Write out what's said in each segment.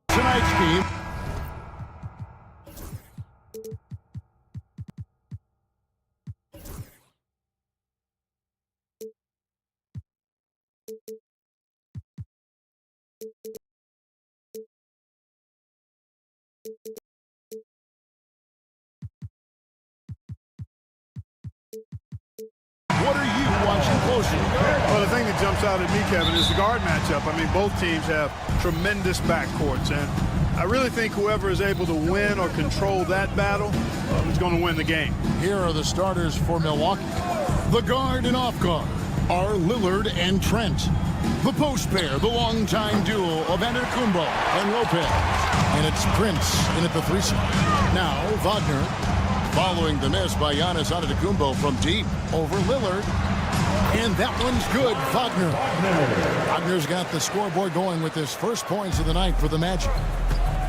Tonight's team. What are you watching closely? Well, the thing that jumps out at me, Kevin, is the guard matchup. I mean, both teams have tremendous backcourts, and I really think whoever is able to win or control that battle is going to win the game. Here are the starters for Milwaukee. The guard and off guard are Lillard and Trent. The post pair, the longtime duo of Antetokounmpo and Lopez. And it's Prince in at the threesome. Now, Wagner, following the miss by Giannis Antetokounmpo from deep over Lillard. And that one's good, Wagner. Wagner's got the scoreboard going with his first points of the night for the Magic.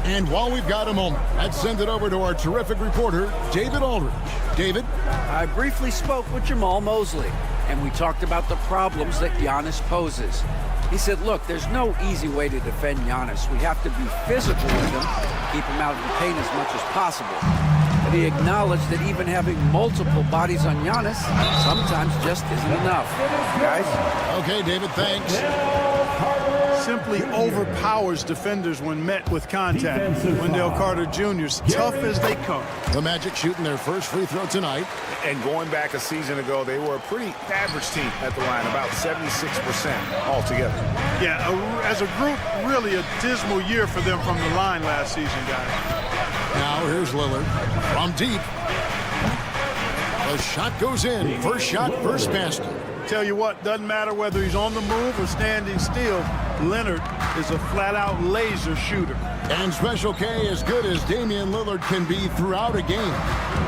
And while we've got a moment, let's send it over to our terrific reporter, David Aldridge. David? I briefly spoke with Jamal Mosley, and we talked about the problems that Giannis poses. He said, look, there's no easy way to defend Giannis. We have to be physical with him, keep him out of the paint as much as possible. But he acknowledged that even having multiple bodies on Giannis sometimes just isn't enough. Guys? Okay, David, thanks. Simply overpowers defenders when met with contact. Wendell Carter Jr.'s tough as they come. The Magic shooting their first free throw tonight. And going back a season ago, they were a pretty average team at the line, about 76% altogether. Yeah, as a group, really a dismal year for them from the line last season, guys. Now here's Lillard from deep. The shot goes in. First shot, first basket. Tell you what, doesn't matter whether he's on the move or standing still, Leonard is a flat-out laser shooter. And Special K, as good as Damian Lillard can be throughout a game,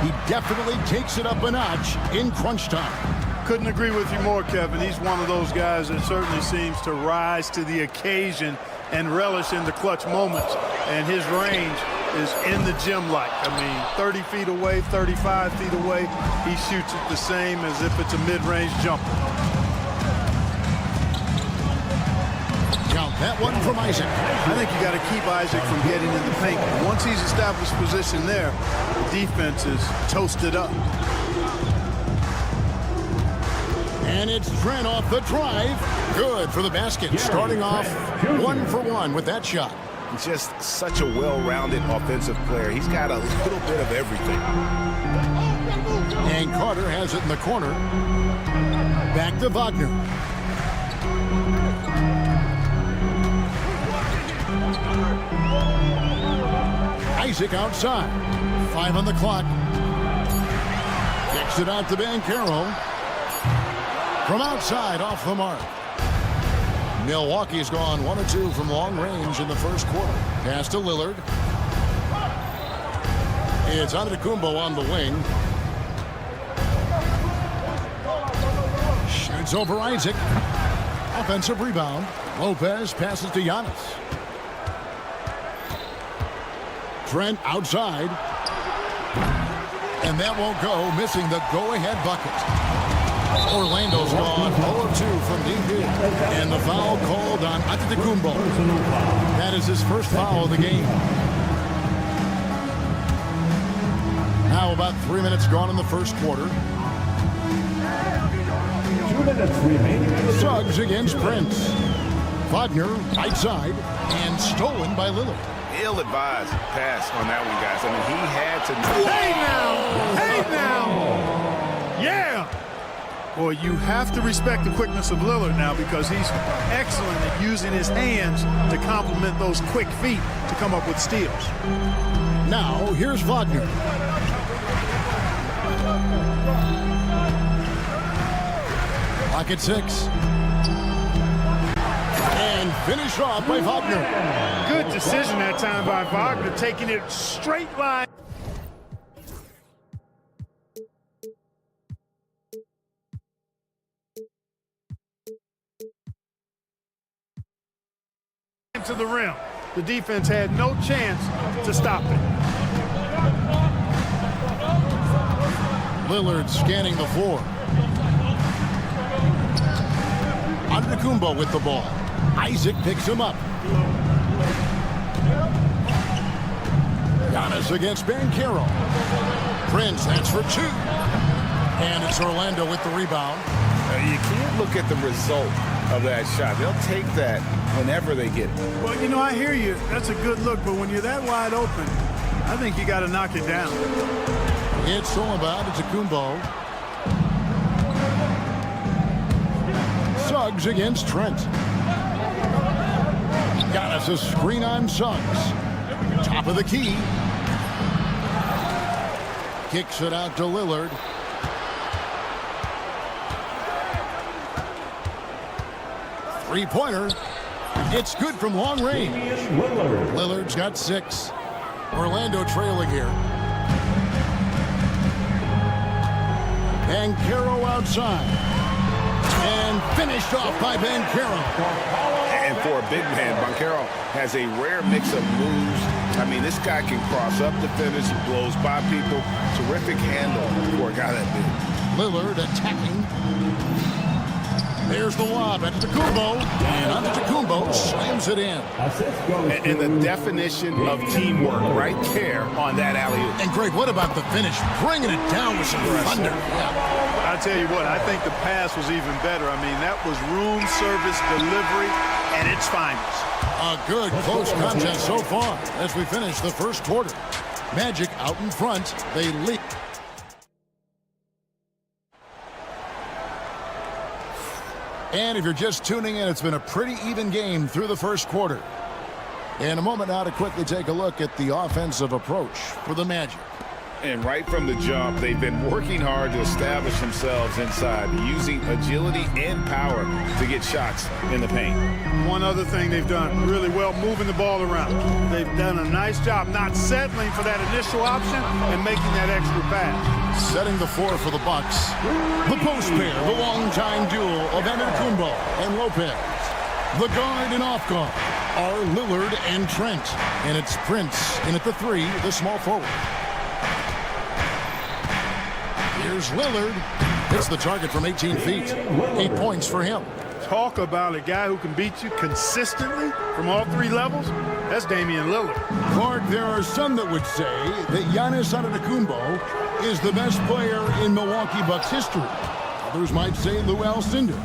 he definitely takes it up a notch in crunch time. Couldn't agree with you more, Kevin. He's one of those guys that certainly seems to rise to the occasion and relish in the clutch moments. And his range is in the gym-like. I mean, 30 feet away, 35 feet away, he shoots it the same as if it's a mid-range jumper. Count that one from Isaac. I think you got to keep Isaac from getting in the paint. Once he's established position there, the defense is toasted up. And it's Trent off the drive. Good for the basket. Starting off 1 for 1 with that shot. Just such a well-rounded offensive player. He's got a little bit of everything. And Carter has it in the corner. Back to Wagner. Isaac outside. 5 on the clock. Kicks it out to Banchero. From outside, off the mark. Milwaukee's gone 1 of 2 from long range in the first quarter. Pass to Lillard. It's Antetokounmpo on the wing. Shoots over Isaac. Offensive rebound. Lopez passes to Giannis. Trent outside. And that won't go, missing the go-ahead bucket. Orlando's gone 0 of 2 from deep. And the foul called on Antetokounmpo. That is his first foul of the game. Now Now about 3 minutes gone in the first quarter. 2 minutes remaining. Suggs against Prince. Wagner, right side, and stolen by Lillard. Ill-advised pass on that one, guys. I mean, he had to... Hey now! Hey now! Yeah! Boy, you have to respect the quickness of Lillard now because he's excellent at using his hands to complement those quick feet to come up with steals. Now, here's Wagner. Clock at 6. And finish off by Wagner. Good decision that time by Wagner, taking it straight line. To the rim. The defense had no chance to stop it. Lillard scanning the floor. Antetokounmpo with the ball. Isaac picks him up. Giannis against Banchero. Prince, that's for 2. And it's Orlando with the rebound. You can't look at the result of that shot. They'll take that whenever they get it. Well, you know, I hear you. That's a good look, but when you're that wide open, I think you got to knock it down. It's stolen by Antetokounmpo. Suggs against Trent. Got us a screen on Suggs. Top of the key. Kicks it out to Lillard. Three-pointer. It's good from long range. Lillard's got 6. Orlando trailing here. Banchero outside. And finished off by Banchero. And for a big man, Banchero has a rare mix of moves. I mean, this guy can cross up defenders. He blows by people. Terrific handle for a guy that big. Lillard attacking. There's the lob at Antetokounmpo, and Antetokounmpo slams it in. And the definition of teamwork right there on that alley-oop. And Greg, what about the finish? Bringing it down with some thunder. Yeah. I tell you what, I think the pass was even better. I mean, that was room service delivery at its finest. A good close contest so far as we finish the first quarter. Magic out in front. They lead. And if you're just tuning in, it's been a pretty even game through the first quarter. In a moment now to quickly take a look at the offensive approach for the Magic. And right from the jump, they've been working hard to establish themselves inside, using agility and power to get shots in the paint. One other thing they've done really well, moving the ball around. They've done a nice job not settling for that initial option and making that extra pass. Setting the floor for the Bucks. The post pair, the longtime duel of Antetokounmpo and Lopez. The guard and off guard are Lillard and Trent. And it's Prince in at the 3, the small forward. Here's Lillard. Hits the target from 18 feet. 8 points for him. Talk about a guy who can beat you consistently from all 3 levels. That's Damian Lillard. Clark, there are some that would say that Giannis Antetokounmpo is the best player in Milwaukee Bucks history. Others might say Lou Alcindor.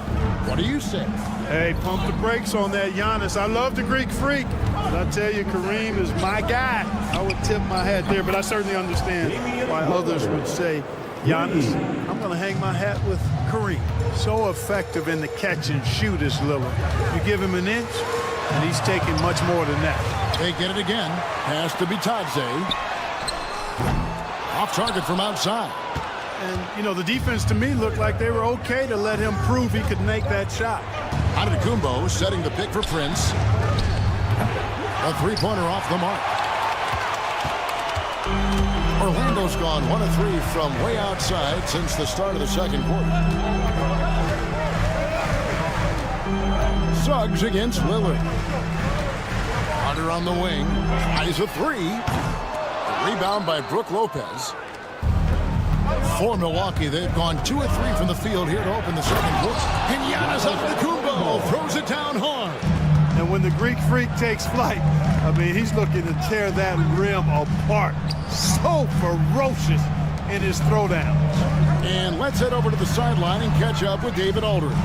What do you say? Hey, pump the brakes on that Giannis. I love the Greek Freak, but I tell you, Kareem is my guy. I would tip my hat there, but I certainly understand why others would say Giannis. I'm going to hang my hat with Kareem. So effective in the catch and shoot is Lillard. You give him an inch, and he's taking much more than that. They get it again. Has to be Tadze. Off target from outside. And, you know, the defense to me looked like they were okay to let him prove he could make that shot. Antetokounmpo setting the pick for Prince. A three-pointer off the mark. Orlando's gone 1 of 3 from way outside since the start of the second quarter. Suggs against Lillard. Carter on the wing. Tries a 3. Rebound by Brook Lopez. For Milwaukee, they've gone 2 of 3 from the field here to open the second quarter. And Giannis Antetokounmpo throws it down hard. And when the Greek Freak takes flight, I mean, he's looking to tear that rim apart. So ferocious in his throwdowns. And let's head over to the sideline and catch up with David Aldridge.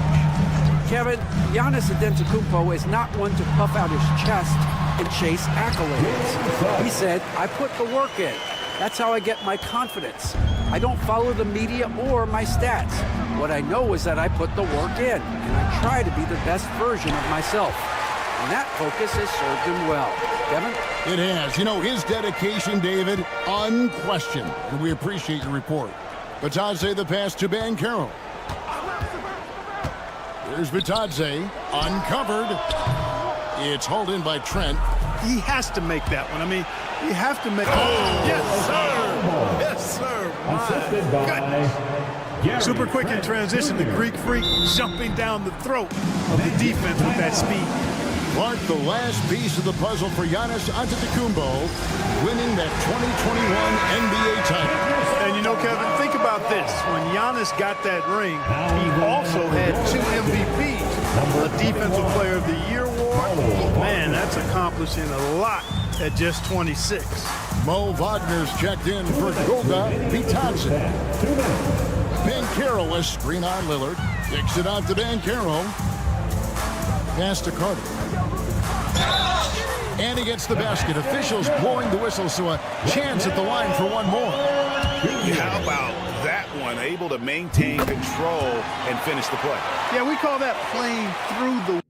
Kevin, Giannis Antetokounmpo is not one to puff out his chest and chase accolades. He said, I put the work in. That's how I get my confidence. I don't follow the media or my stats. What I know is that I put the work in, and I try to be the best version of myself. And that focus has served him well. Kevin? It has. You know, his dedication, David, unquestioned. And we appreciate your report. Bitadze the pass to Banchero. Here's Bitadze, uncovered. It's hauled in by Trent. He has to make that one. I mean, you have to make Yes, sir. Yes, sir. Assisted by Gary. Super quick in transition. The Greek freak jumping down the throat of the defense with that speed. Clark, the last piece of the puzzle for Giannis Antetokounmpo, winning that 2021 NBA title. And you know, Kevin, think about this. When Giannis got that ring, he also had 2 MVPs. A Defensive Player of the Year award. Man, that's accomplishing a lot at just 26. Mo Wagner's checked in for Goga Bitadze. Banchero, a screen on Lillard. Kicks it out to Banchero. Pass to Carter. And he gets the basket. Officials blowing the whistle, so a chance at the line for one more. How about that one? Able to maintain control and finish the play. Yeah, we call that playing through the...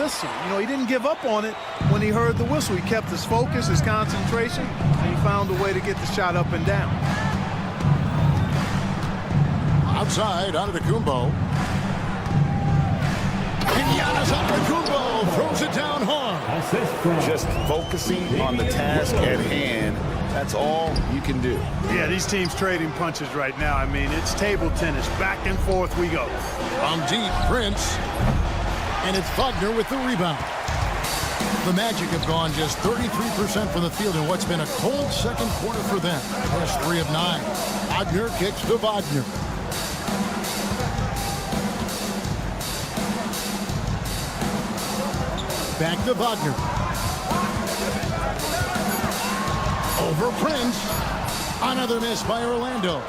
whistle. You know, he didn't give up on it when he heard the whistle. He kept his focus, his concentration, and he found a way to get the shot up and down. Outside, Antetokounmpo. And Giannis Antetokounmpo throws it down hard. Just focusing on the task at hand. That's all you can do. Yeah, these teams trading punches right now. I mean, it's table tennis. Back and forth we go. From deep, Prince. And it's Wagner with the rebound. The Magic have gone just 33% from the field in what's been a cold second quarter for them. First 3 of 9. Wagner kicks to Wagner. Back to Wagner. Over Prince. Another miss by Orlando.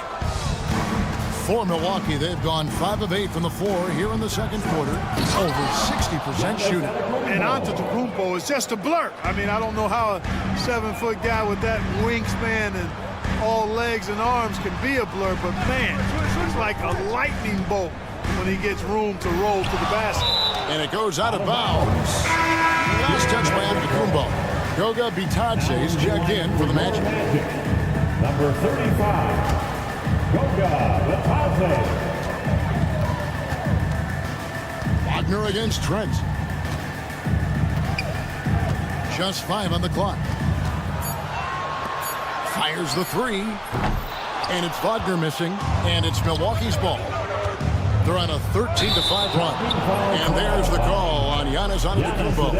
For Milwaukee, they've gone 5 of 8 from the floor here in the second quarter. Over 60% shooting. And Antetokounmpo is just a blur. I mean, I don't know how a 7-foot guy with that wingspan and all legs and arms can be a blur, but man, it's like a lightning bolt when he gets room to roll to the basket. And it goes out of bounds. Last touch by Antetokounmpo. Goga Bitadze is checked in for the Magic. Number 35. Goga Bitadze. Wagner against Trent. Just 5 on the clock. Fires the 3. And it's Wagner missing. And it's Milwaukee's ball. They're on a 13-5 run. And there's the call on Giannis Antetokounmpo.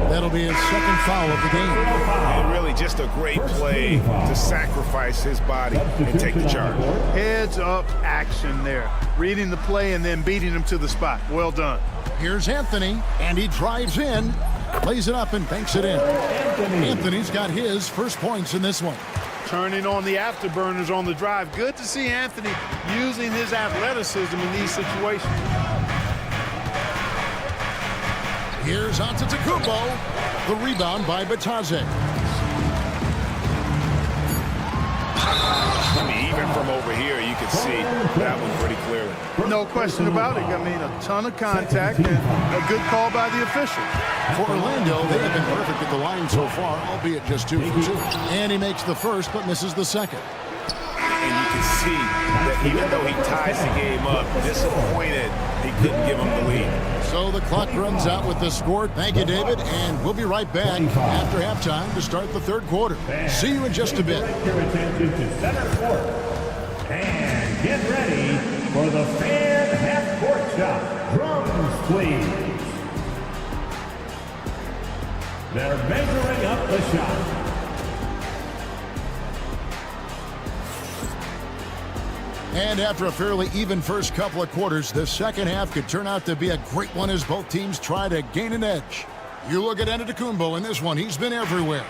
That'll be his second foul of the game. And really just a great play to sacrifice his body and take the charge. Heads up action there. Reading the play and then beating him to the spot. Well done. Here's Anthony, and he drives in, plays it up and banks it in. Anthony's got his first points in this one. Turning on the afterburners on the drive. Good to see Anthony using his athleticism in these situations. Here's Antetokounmpo. The rebound by Bitadze. I mean, even from over here, you can see that one pretty clearly. No question about it. I mean, a ton of contact and a good call by the official. For Orlando, they have been perfect at the line so far, albeit just 2 for 2. And he makes the first, but misses the second. And you can see that even though he ties the game up, disappointed he couldn't give him the lead. So the clock runs out with the score. Thank you, David, and we'll be right back after halftime to start the third quarter. See you in just a bit. Your attention to center court. And get ready for the fan half-court shot. Drums, please. They're measuring up the shot. And after a fairly even first couple of quarters, the second half could turn out to be a great one as both teams try to gain an edge. You look at Antetokounmpo in this one, he's been everywhere.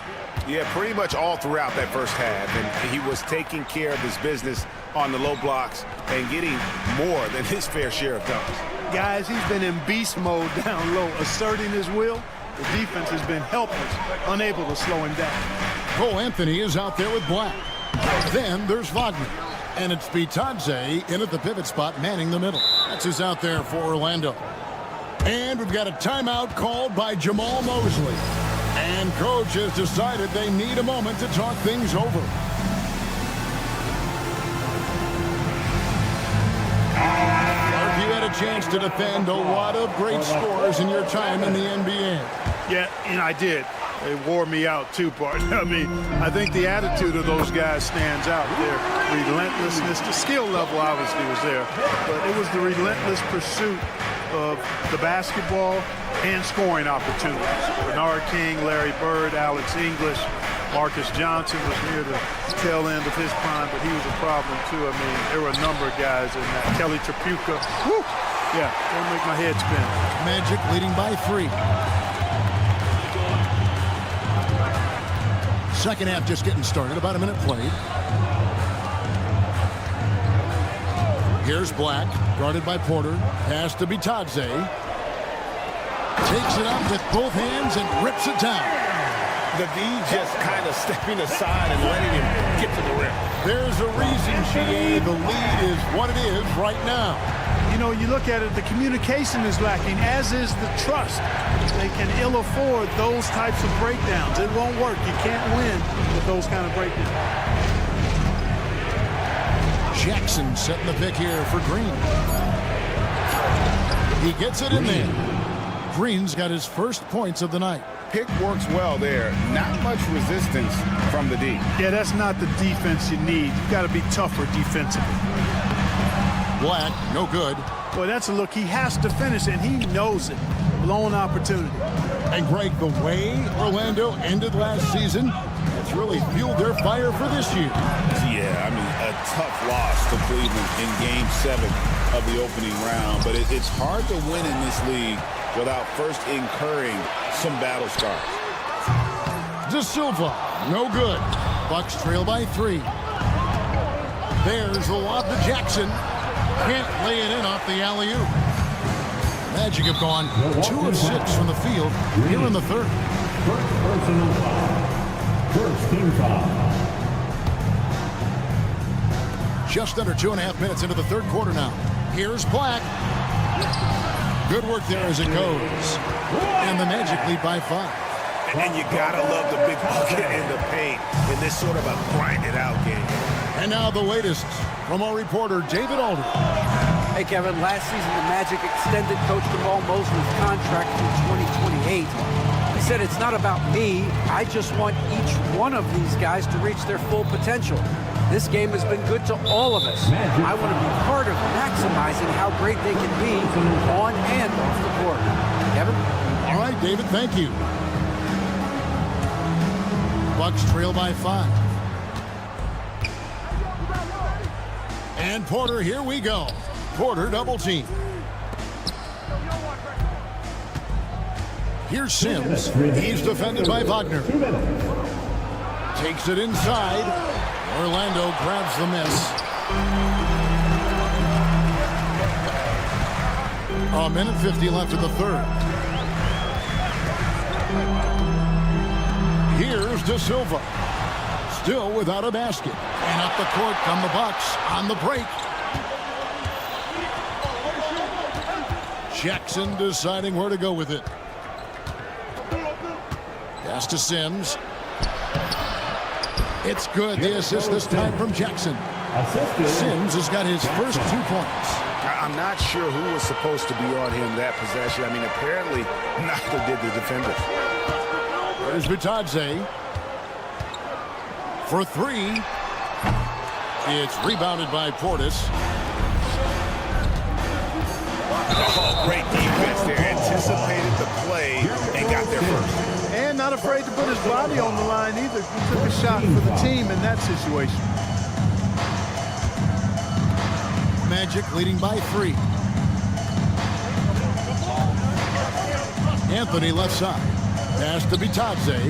Yeah, pretty much all throughout that first half, and he was taking care of his business on the low blocks and getting more than his fair share of dunks. Guys, he's been in beast mode down low, asserting his will. The defense has been helpless, unable to slow him down. Cole Anthony is out there with Black. Then there's Wagner. And it's Bitadze in at the pivot spot, manning the middle. That's who's out there for Orlando. And we've got a timeout called by Jamal Mosley. And coach has decided they need a moment to talk things over. Mark, you had a chance to defend a lot of great scores in your time in the NBA. Yeah, and I did. They wore me out too, partner. I mean, I think the attitude of those guys stands out. Their relentlessness, the skill level obviously was there, but it was the relentless pursuit of the basketball and scoring opportunities. Bernard King, Larry Bird, Alex English, Marcus Johnson was near the tail end of his prime, but he was a problem too. I mean, there were a number of guys in that. Kelly Tripucka. Woo! Yeah, don't make my head spin. Magic leading by 3. Second half just getting started, about a minute played. Here's Black, guarded by Porter. Pass to Bitadze. Takes it up with both hands and rips it down. The D just kind of stepping aside and letting him get to the rim. There's a reason, GA, the lead is what it is right now. You know, you look at it, the communication is lacking, as is the trust. They can ill afford those types of breakdowns. It won't work. You can't win with those kind of breakdowns. Jackson setting the pick here for Green. He gets it in there. Green's got his first points of the night. Pick works well there. Not much resistance from the D. Yeah, that's not the defense you need. You've got to be tougher defensively. Black, no good. Boy, that's a look. He has to finish, and he knows it. Blown opportunity. And Greg, the way Orlando ended last season, it's really fueled their fire for this year. Yeah, I mean, a tough loss to Cleveland in Game 7 of the opening round. But it's hard to win in this league without first incurring some battle scars. De Silva, no good. Bucks trail by 3. There's the lob to Jackson. Can't lay it in off the alley-oop. Magic have gone 2 of 6 from the field here in the third. First personal foul. First team foul. Just under 2.5 minutes into the third quarter now. Here's Black. Good work there as it goes. And the Magic lead by 5. And you gotta love the big bucket in the paint in this sort of a grinded-out game. And now the latest from our reporter, David Alder. Hey, Kevin, last season the Magic extended Coach Jamal Mosley's contract through 2028. He said, it's not about me. I just want each one of these guys to reach their full potential. This game has been good to all of us. I want to be part of maximizing how great they can be on and off the court. Kevin? All right, David, thank you. Bucks trail by 5. And Porter, here we go. Porter double team. Here's Sims. He's defended by Wagner. Takes it inside. Orlando grabs the miss. A minute 50 left in the third. Here's De Silva. Still without a basket. And up the court come the Bucks on the break. Jackson deciding where to go with it. Pass to Sims. It's good. The assist this time from Jackson. Sims has got his first 2 points. I'm not sure who was supposed to be on him that possession. I mean, apparently neither did the defenders. There's Bitadze. For 3. It's rebounded by Portis. Oh, great defense there. Anticipated the play and got there first. And not afraid to put his body on the line either. He took a shot for the team in that situation. Magic leading by 3. Anthony left side. Pass to Bitadze.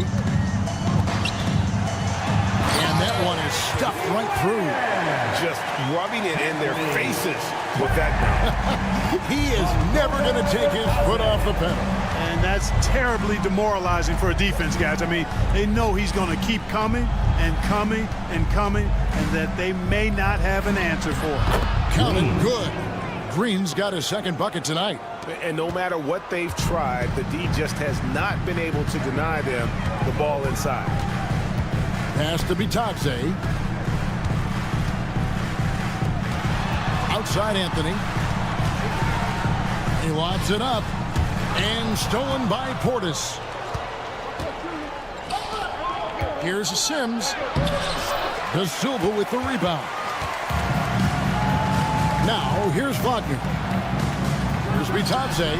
And that one is stuffed right through. Just rubbing it in their faces with that now. He is never going to take his foot off the pedal. And that's terribly demoralizing for a defense, guys. I mean, they know he's going to keep coming and coming and coming, and that they may not have an answer for it. Counted good. Green's got his second bucket tonight. And no matter what they've tried, the D just has not been able to deny them the ball inside. Pass to Bitadze. Outside Anthony. He lobs it up. And stolen by Portis. Here's Sims. De Silva with the rebound. Now, here's Wagner. Here's Bitadze.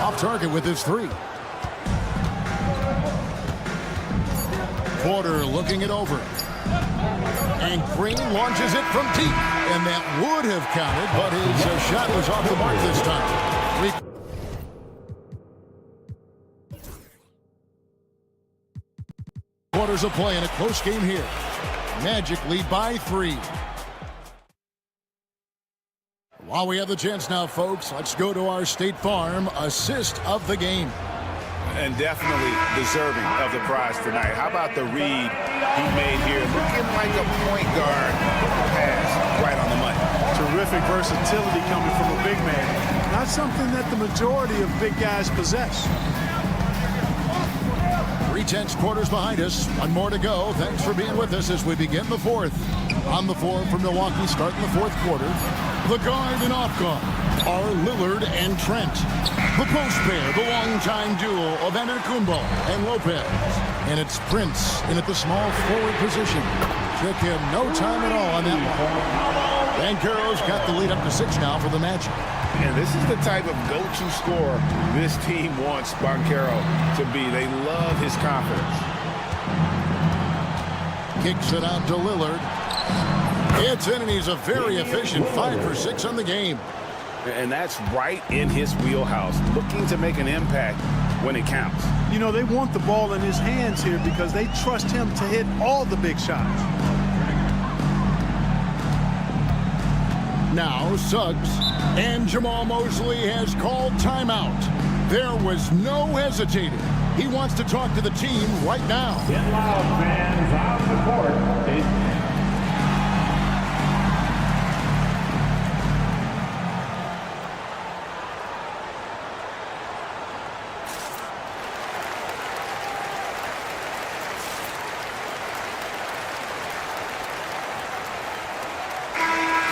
Off target with his 3. Porter looking it over. And Green launches it from deep. And that would have counted, but his shot was off the mark this time. Quarters of play in a close game here. Magic lead by 3. While we have the chance now, folks, let's go to our State Farm assist of the game. And definitely deserving of the prize tonight. How about the read he made here? Looking like a point guard pass right on the money. Terrific versatility coming from a big man. Not something that the majority of big guys possess. 3/10 quarters behind us. One more to go. Thanks for being with us as we begin the 4th. On the floor for Milwaukee, starting the 4th quarter. The guard and off guard are Lillard and Trent. The post pair, the longtime duo of Antetokounmpo and Lopez. And it's Prince in at the small forward position. Took him no time at all on that one. Banchero's got the lead up to 6 now for the Magic. And this is the type of go-to scorer this team wants Banchero to be. They love his confidence. Kicks it out to Lillard. It's in, and he's a very efficient 5 for 6 on the game. And that's right in his wheelhouse, looking to make an impact when it counts. You know, they want the ball in his hands here because they trust him to hit all the big shots. Now Suggs, and Jamal Mosley has called timeout. There was no hesitating. He wants to talk to the team right now. Get loud, fans, on the court.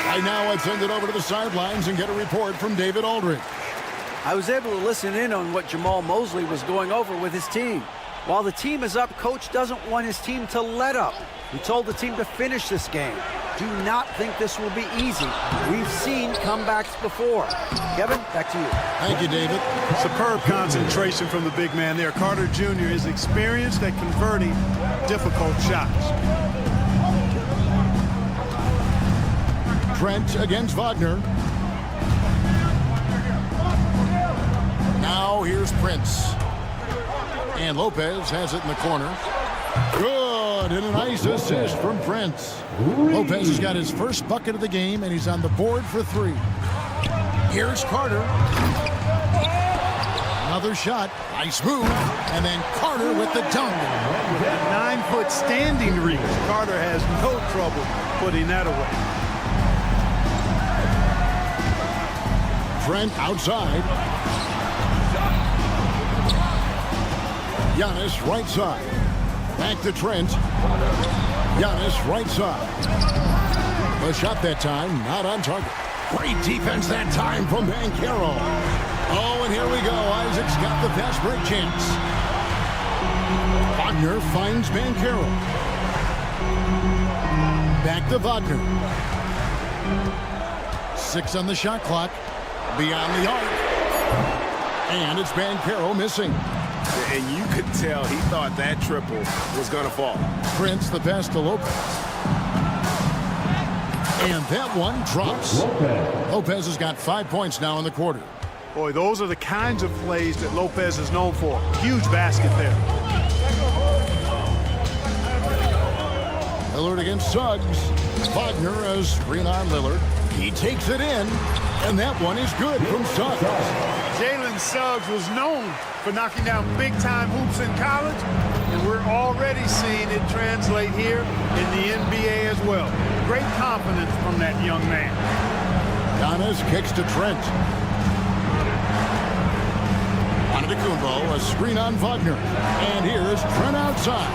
Right now, let's send it over to the sidelines and get a report from David Aldridge. I was able to listen in on what Jamal Mosley was going over with his team. While the team is up, Coach doesn't want his team to let up. He told the team to finish this game. Do not think this will be easy. We've seen comebacks before. Kevin, back to you. Thank you, David. Superb concentration from the big man there. Carter Jr. is experienced at converting difficult shots. Trent against Wagner. Now here's Prince. And Lopez has it in the corner. Good, and a nice assist from Prince. Lopez has got his first bucket of the game, and he's on the board for 3. Here's Carter. Another shot. Nice move. And then Carter with the dunk. With a 9-foot standing reach, Carter has no trouble putting that away. Trent outside. Giannis right side. Back to Trent. Giannis right side. The shot that time, not on target. Great defense that time from Banchero. Oh, and here we go. Isaac's got the fast break chance. Wagner finds Banchero. Back to Wagner. 6 on the shot clock. Beyond the arc. And it's Banchero missing. And you could tell he thought that triple was going to fall. Prince the pass to Lopez. And that one drops. Lopez has got 5 points now in the quarter. Boy, those are the kinds of plays that Lopez is known for. Huge basket there. Lillard against Suggs. Wagner as screen on Lillard. He takes it in, and that one is good from Suggs. Jalen Suggs was known for knocking down big-time hoops in college, and we're already seeing it translate here in the NBA as well. Great confidence from that young man. Giannis kicks to Trent. Antetokounmpo, a screen on Wagner. And here's Trent outside.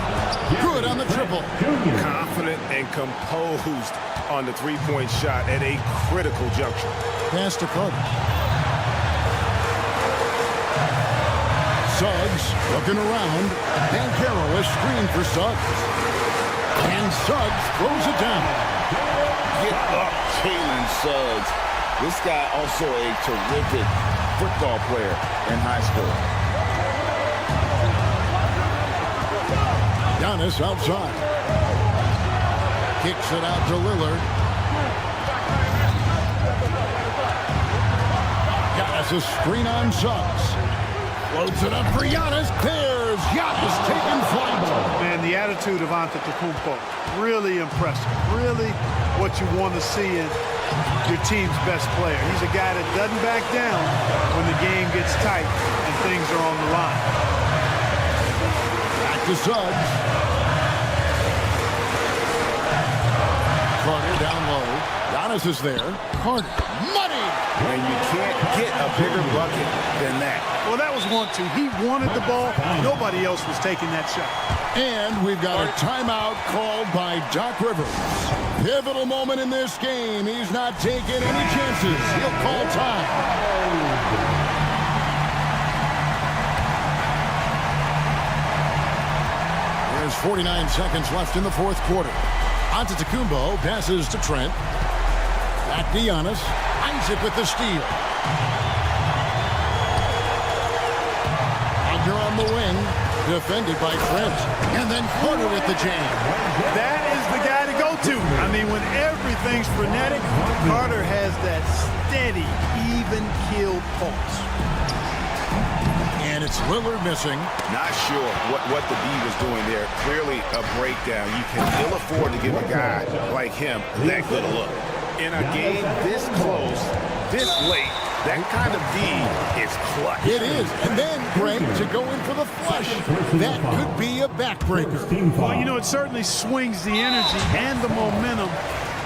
Good on the triple. Confident and composed on the three-point shot at a critical juncture. Pass to Carter. Suggs looking around. And Carroll is screened for Suggs. And Suggs throws it down. Get up, Jalen Suggs. This guy also a terrific football player in high school. Giannis outside. Kicks it out to Lillard. Giannis a screen on Suggs. Floats it up for Giannis. There's Giannis taking flight. Man, the attitude of Antetokounmpo, really impressive. Really what you want to see in your team's best player. He's a guy that doesn't back down when the game gets tight and things are on the line. Back to Suggs. Carter down low. Giannis is there. Carter. Money! And you can't get a bigger bucket than that. Well, that was 1-2. He wanted the ball. Nobody else was taking that shot. And we've got a timeout called by Doc Rivers. Pivotal moment in this game. He's not taking any chances. He'll call time. There's 49 seconds left in the fourth quarter. Antetokounmpo passes to Trent. Back to Giannis. Isaac with the steal. Wagner on the wing. Defended by Trent. And then Carter with the jam. That is the guy to go to. I mean, when everything's frenetic, Carter has that steady, even keel pulse. And it's Lillard missing. Not sure what the D was doing there. Clearly a breakdown. You can ill afford to give a guy like him that good a look. In a game this close, this late, that kind of D is clutch. It is. And then, Greg, to go in for the flush. That could be a backbreaker. Well, you know, it certainly swings the energy and the momentum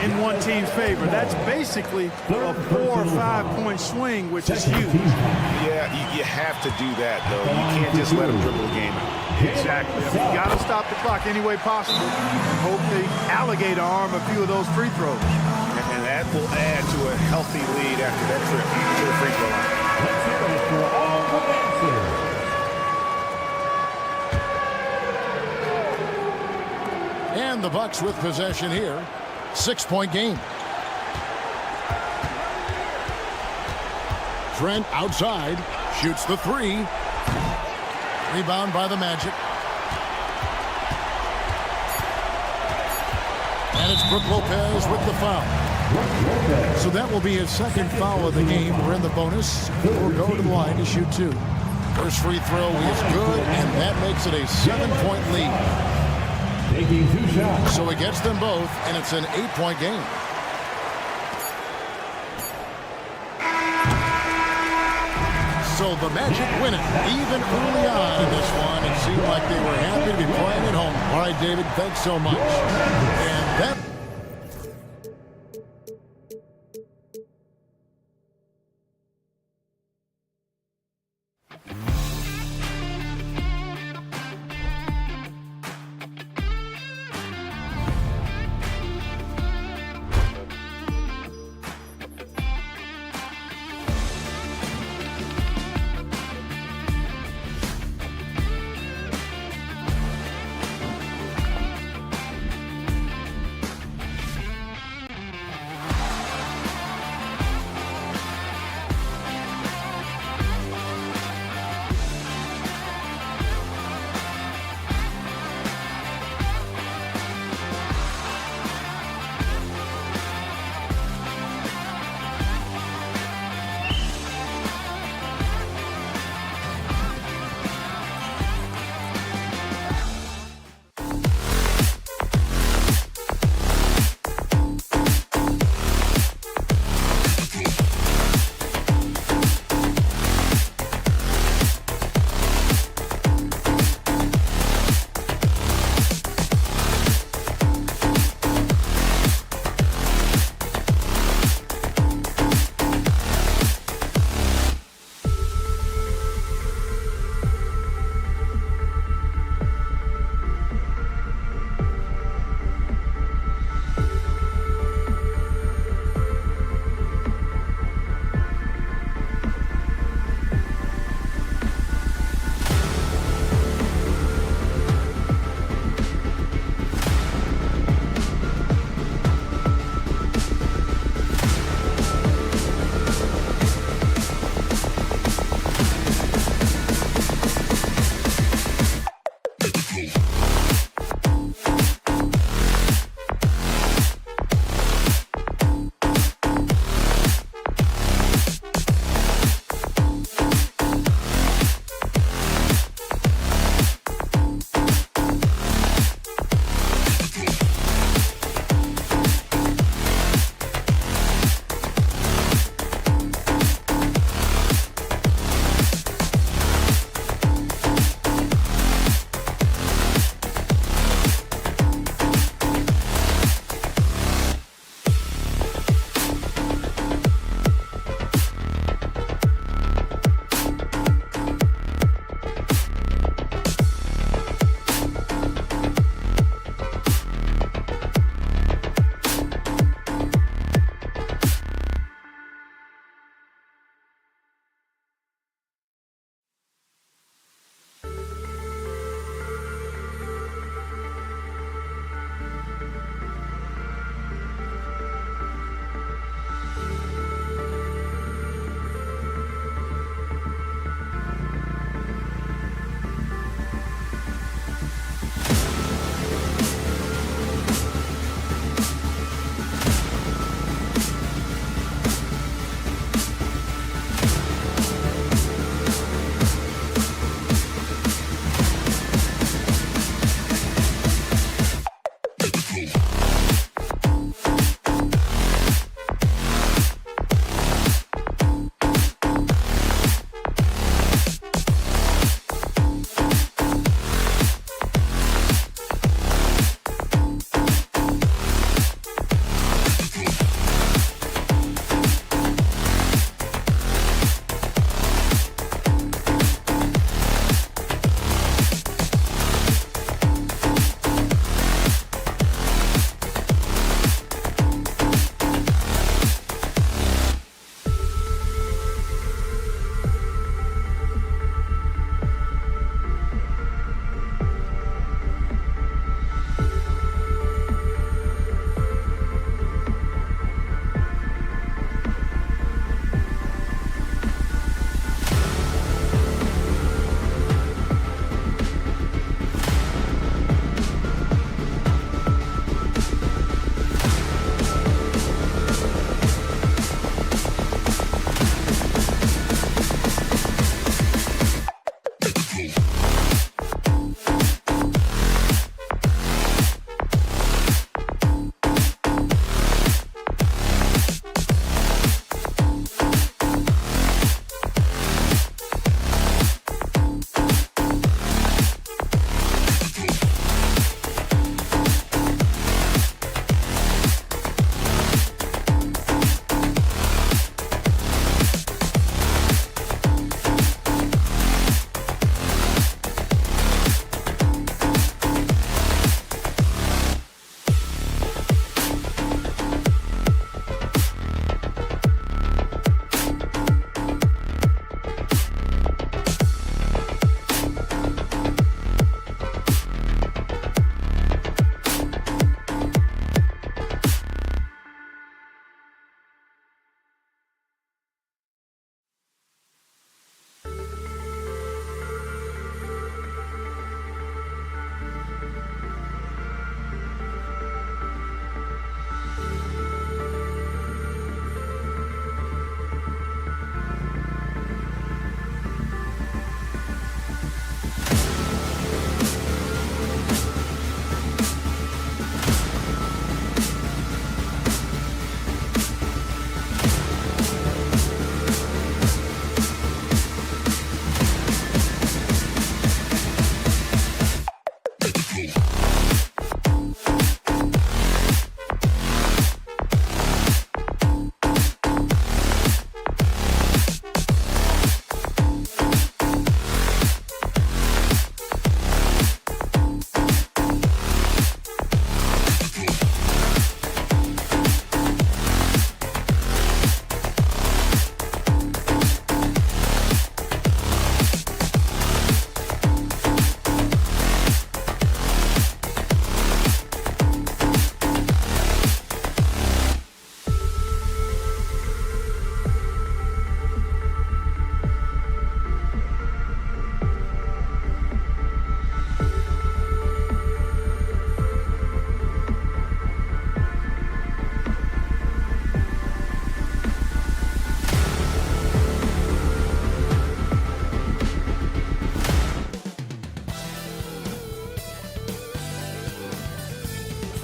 in one team's favor. That's basically a 4 or 5 point swing, which is huge. Yeah, you have to do that, though. You can't just let him dribble the game out. Exactly. I mean, you got to stop the clock any way possible and hope the alligator arm a few of those free throws. And that will add to a healthy lead after that trip to the free throw line. Let's hear it for all the dancers. And the Bucks with possession here. 6-point game. Trent outside. Shoots the three. Rebound by the Magic. And it's Brook Lopez with the foul. So that will be his second foul of the game. We're in the bonus. We'll go to the line to shoot two. First free throw is good, and that makes it a 7-point lead. Taking 2 shots. So he gets them both, and it's an 8-point game. So the Magic win it, even early on in this one. It seemed like they were happy to be playing at home. All right, David, thanks so much. And that...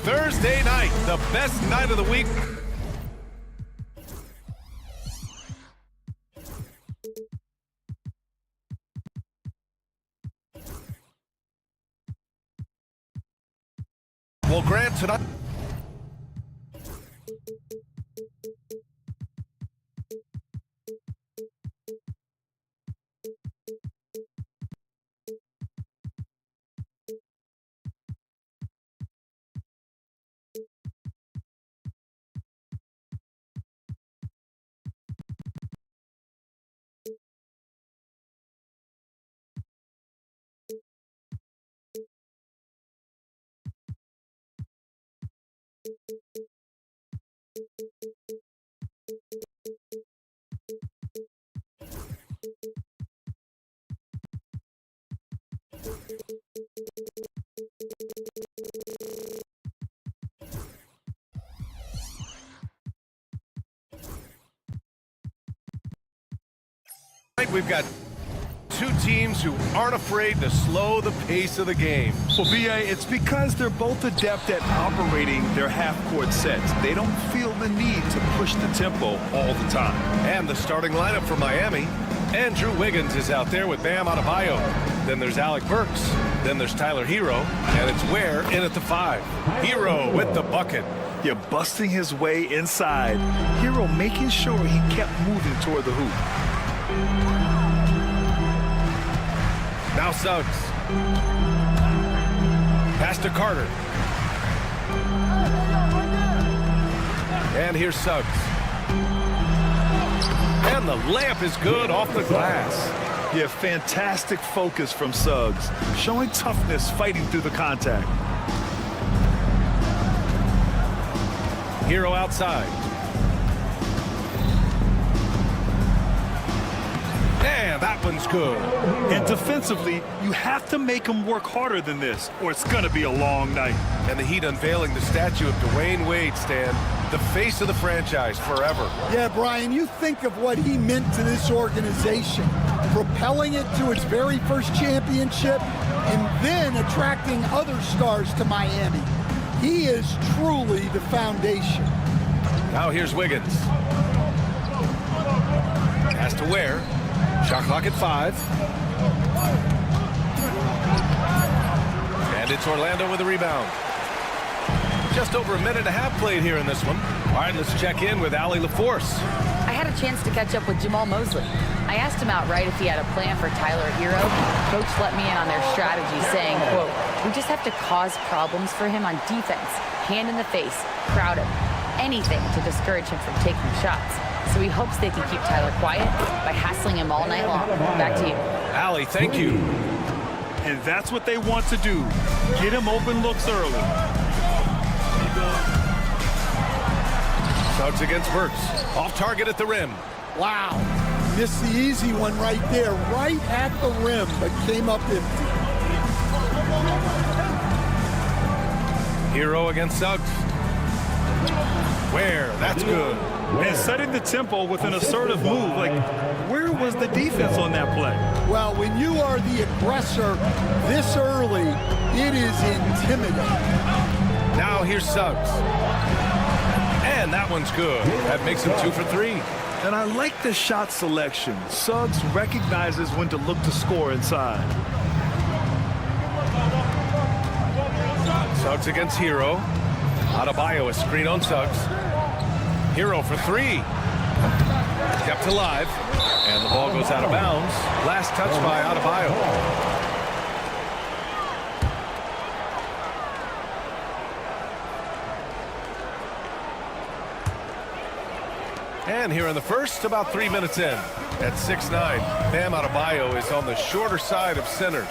Thursday night, the best night of the week. Well, Grant, tonight. We've got two teams who aren't afraid to slow the pace of the game. Well, B.A., it's because they're both adept at operating their half-court sets. They don't feel the need to push the tempo all the time. And the starting lineup for Miami. Andrew Wiggins is out there with Bam Adebayo. Then there's Alec Burks. Then there's Tyler Hero. And it's Ware in at the 5. Hero with the bucket. Yeah, busting his way inside. Hero making sure he kept moving toward the hoop. Now Suggs. Pass to Carter. And here's Suggs. And the layup is good off the glass. Yeah, fantastic focus from Suggs. Showing toughness fighting through the contact. Hero outside. And that one's good. And defensively, you have to make him work harder than this, or it's going to be a long night. And the Heat unveiling the statue of Dwayne Wade, Stan, the face of the franchise forever. Yeah, Brian, you think of what he meant to this organization, propelling it to its very first championship, and then attracting other stars to Miami. He is truly the foundation. Now here's Wiggins. Pass to Ware. Shot clock at 5. And it's Orlando with a rebound. Just over a minute and a half played here in this one. All right, let's check in with Allie LaForce. I had a chance to catch up with Jamal Mosley. I asked him outright if he had a plan for Tyler Hero. Coach let me in on their strategy, saying, quote, "We just have to cause problems for him on defense, hand in the face, crowd him, anything to discourage him from taking shots. So he hopes they can keep Tyler quiet by hassling him all night long." Back to you. Allie, thank you. And that's what they want to do. Get him open looks early. Suggs against Burks. Off target at the rim. Wow. Missed the easy one right there, right at the rim, but came up empty. Hero against Suggs. Ware, that's good. And setting the tempo with an assertive move. Like, where was the defense on that play? Well, when you are the aggressor this early, it is intimidating. Now here's Suggs. And that one's good. That makes him 2 for 3. And I like the shot selection. Suggs recognizes when to look to score inside. Suggs against Hero. Adebayo, a screen on Suggs. Hero for 3. Kept alive. And the ball goes out of bounds. Last touch by Adebayo. And here in the first, about 3 minutes in. At 6'9", Bam Adebayo is on the shorter side of centers.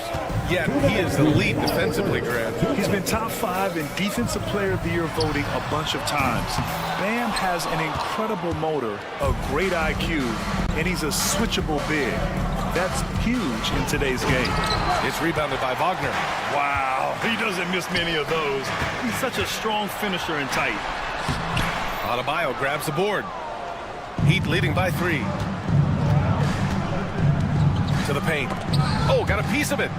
Yet he is the lead defensively, Grant. He's been top 5 in Defensive Player of the Year voting a bunch of times. Bam has an incredible motor, a great IQ, and he's a switchable big. That's huge in today's game. It's rebounded by Wagner. Wow, he doesn't miss many of those. He's such a strong finisher and tight. Adebayo grabs the board. Heat leading by 3. To the paint. Oh, got a piece of it.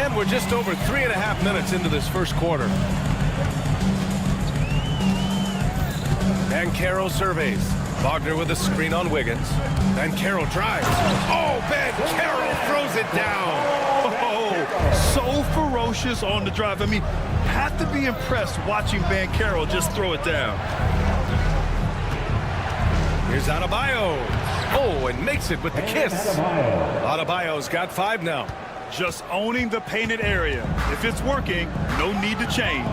And we're just over 3.5 minutes into this first quarter. Banchero surveys. Wagner with a screen on Wiggins. Banchero drives. Oh, Banchero throws it down. Oh, so ferocious on the drive. I mean, have to be impressed watching Banchero just throw it down. Here's Adebayo. Oh, and makes it with the kiss. Adebayo's got 5 now. Just owning the painted area. If it's working, no need to change.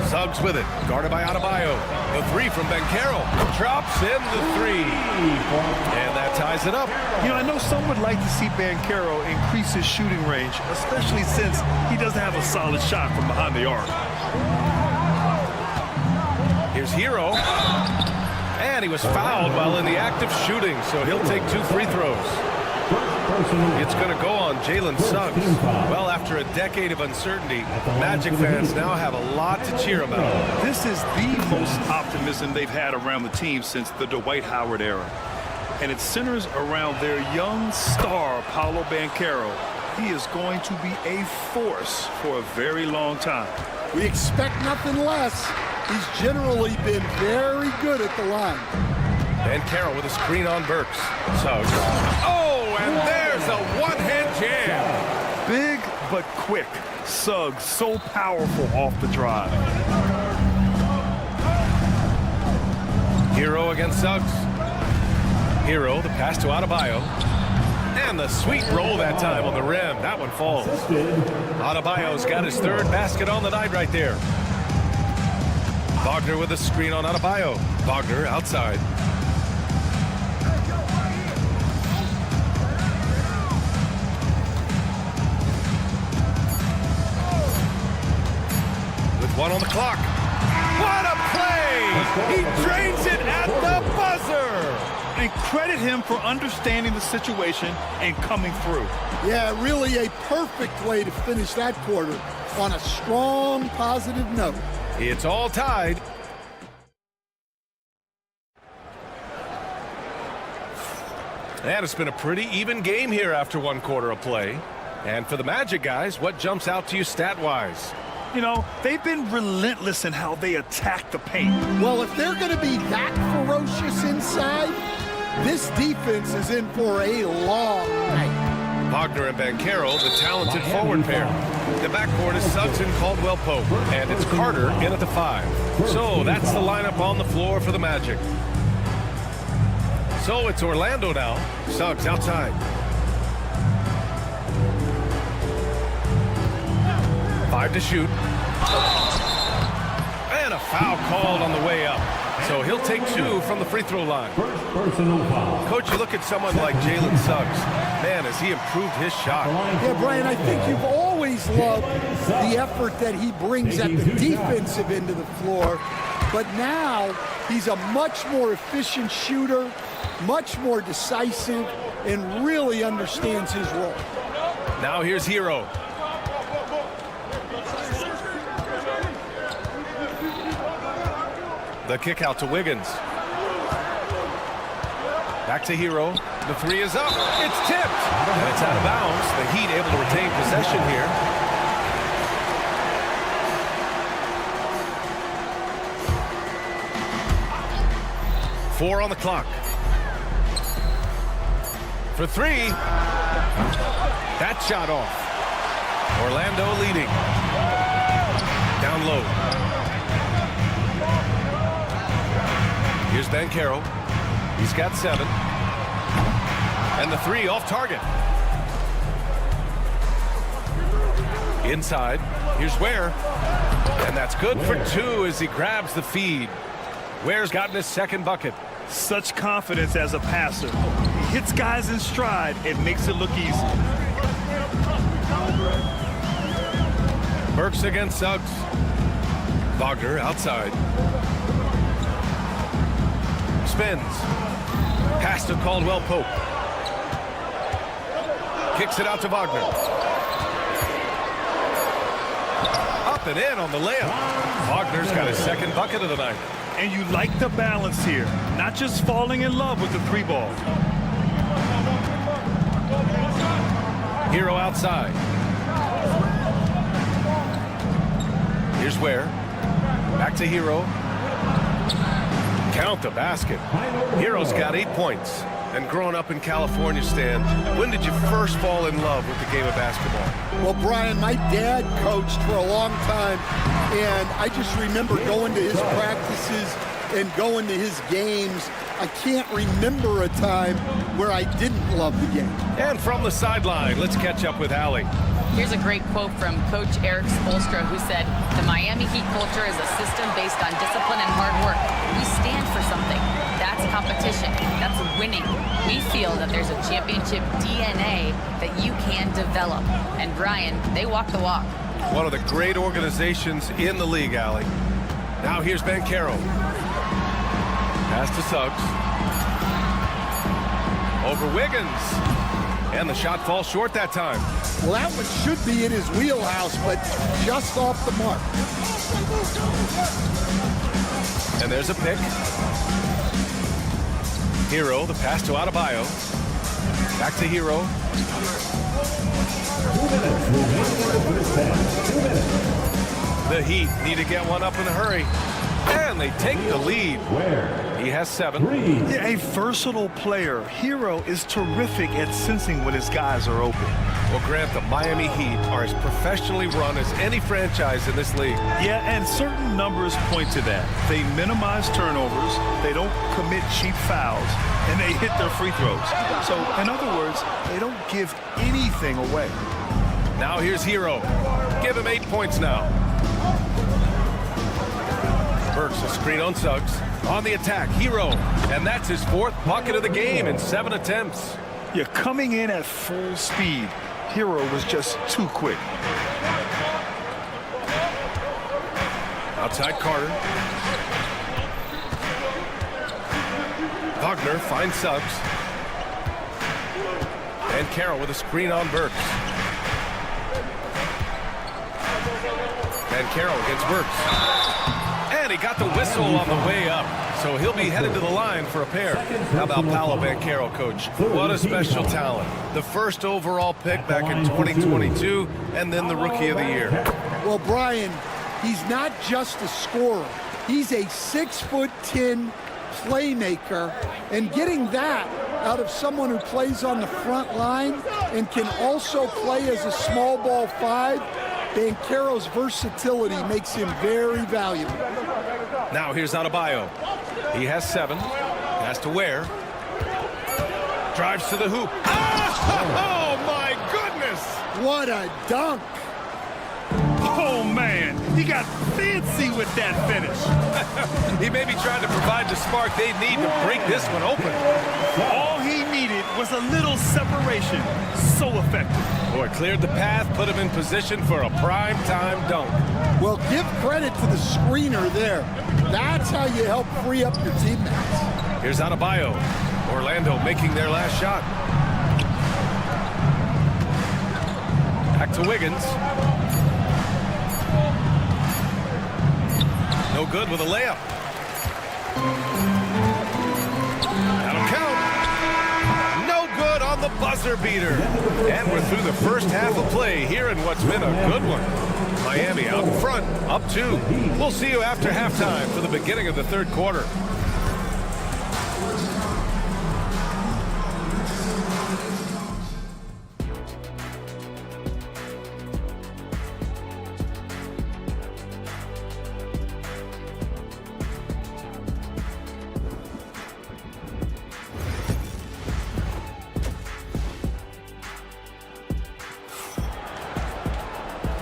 Suggs with it, guarded by Adebayo. The 3 from Banchero. Drops in the 3. And that ties it up. You know, I know some would like to see Banchero increase his shooting range, especially since he doesn't have a solid shot from behind the arc. Here's Hero. And he was fouled while in the act of shooting, so he'll take 2 free throws. It's going to go on Jalen Suggs. Well, after a decade of uncertainty, Magic fans now have a lot to cheer about. This is the most optimism they've had around the team since the Dwight Howard era. And it centers around their young star, Paolo Banchero. He is going to be a force for a very long time. We expect nothing less. He's generally been very good at the line. Banchero with a screen on Burks. Suggs. Oh, and there's a one-hand jam. Big but quick. Suggs so powerful off the drive. Hero against Suggs. Hero, the pass to Adebayo. And the sweet roll that time on the rim. That one falls. Adebayo's got his 3rd basket on the night right there. Wagner with a screen on Adebayo. Wagner outside. With 1 on the clock. What a play! He drains it at the buzzer! And credit him for understanding the situation and coming through. Yeah, really a perfect way to finish that quarter on a strong, positive note. It's all tied. And it's been a pretty even game here after 1 quarter of play. And for the Magic guys, what jumps out to you stat-wise? You know, they've been relentless in how they attack the paint. Well, if they're going to be that ferocious inside, this defense is in for a long night. Wagner and Banchero, the talented forward pair. The backcourt is Suggs and Caldwell Pope, and it's Carter in at the 5. So that's the lineup on the floor for the Magic. So it's Orlando now. Suggs outside. 5 to shoot. And a foul called on the way up. So he'll take 2 from the free throw line. Coach, you look at someone like Jalen Suggs. Man, has he improved his shot. Yeah, Brian, I think you've always loved the effort that he brings at the defensive end of the floor. But now he's a much more efficient shooter, much more decisive, and really understands his role. Now here's Hero. The kick out to Wiggins. Back to Hero. The 3 is up. It's tipped. And it's out of bounds. The Heat able to retain possession here. Four on the clock. For 3. That shot off. Orlando leading. Down low. Here's Banchero. He's got 7. And the 3 off target. Inside. Here's Ware. And that's good for 2 as he grabs the feed. Ware's gotten his 2nd bucket. Such confidence as a passer. He hits guys in stride and makes it look easy. Burks against Suggs. Wagner outside. Spins. Pass to Caldwell Pope. Kicks it out to Wagner. Up and in on the layup. Wagner's got his 2nd bucket of the night. And you like the balance here. Not just falling in love with the 3 ball. Hero outside. Here's Ware. Back to Hero. Count the basket. Hero's got 8 points. And growing up in California, Stan, when did you first fall in love with the game of basketball? Well, Brian, my dad coached for a long time, and I just remember going to his practices and going to his games. I can't remember a time where I didn't love the game. And from the sideline, let's catch up with Allie. Here's a great quote from Coach Eric Spoelstra, who said, "The Miami Heat culture is a system based on discipline and hard work. We stand for something. That's competition. That's winning. We feel that there's a championship DNA that you can develop." And Brian, they walk the walk. One of the great organizations in the league, Allie. Now here's Banchero. Pass to Suggs. Over Wiggins. And the shot falls short that time. Well, that one should be in his wheelhouse, but just off the mark. And there's a pick. Hero, the pass to Adebayo. Back to Hero. 2 minutes remaining in the first half. 2 minutes. The Heat need to get one up in a hurry. And they take the lead. Ware. He has 7. 3. Yeah, a versatile player. Hero is terrific at sensing when his guys are open. Well, Grant, the Miami Heat are as professionally run as any franchise in this league. Yeah, and certain numbers point to that. They minimize turnovers, they don't commit cheap fouls, and they hit their free throws. So, in other words, they don't give anything away. Now here's Hero. Give him 8 points now. Burks a screen on Suggs. On the attack, Hero. And that's his 4th bucket of the game in 7 attempts. You're coming in at full speed. Hero was just too quick. Outside Carter. Wagner finds Suggs. And Carroll with a screen on Burks. And Carroll against Burks. And he got the whistle on the way up. So he'll be headed to the line for a pair. How about Paolo Banchero, coach? What a special talent. The first overall pick back in 2022, and then the Rookie of the Year. Well, Brian, he's not just a scorer. He's a 6'10" playmaker, and getting that out of someone who plays on the front line and can also play as a small ball 5, Banchero's versatility makes him very valuable. Now here's Adebayo. He has 7. Has to Ware. Drives to the hoop. Oh, my goodness! What a dunk! Oh, man, he got fancy with that finish. He may be trying to provide the spark they need to break this one open. All he needed was a little separation. So effective. Boy, cleared the path, put him in position for a prime-time dunk. Well, give credit to the screener there. That's how you help free up your teammates. Here's Adebayo. Orlando making their last shot. Back to Wiggins. No good with a layup. That'll count. No good on the buzzer beater. And we're through the first half of play here in what's been a good one. Miami out in front, up 2. We'll see you after halftime for the beginning of the 3rd quarter.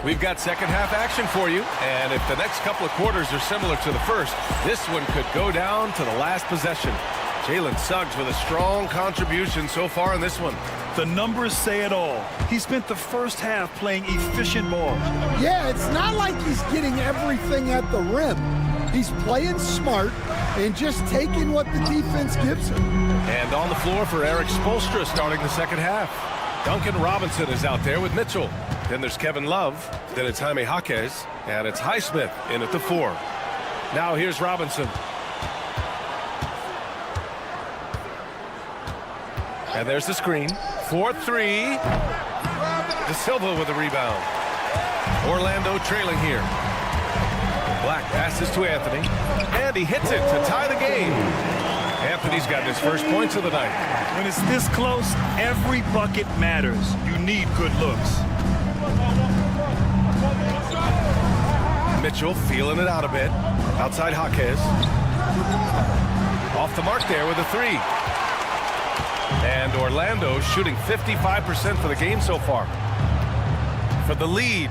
We've got second half action for you, and if the next couple of quarters are similar to the first, this one could go down to the last possession. Jalen Suggs with a strong contribution so far in this one. The numbers say it all. He spent the first half playing efficient ball. Yeah, it's not like he's getting everything at the rim. He's playing smart and just taking what the defense gives him. And on the floor for Eric Spoelstra starting the second half. Duncan Robinson is out there with Mitchell. Then there's Kevin Love. Then it's Jaime Jaquez. And it's Highsmith in at the 4. Now here's Robinson. And there's the screen. 4-3. De Silva with the rebound. Orlando trailing here. Black passes to Anthony, and he hits it to tie the game. Anthony's got his first points of the night. When it's this close, every bucket matters. You need good looks. Mitchell feeling it out a bit. Outside Jaquez. Off the mark there with a three. And Orlando shooting 55% for the game so far. For the lead.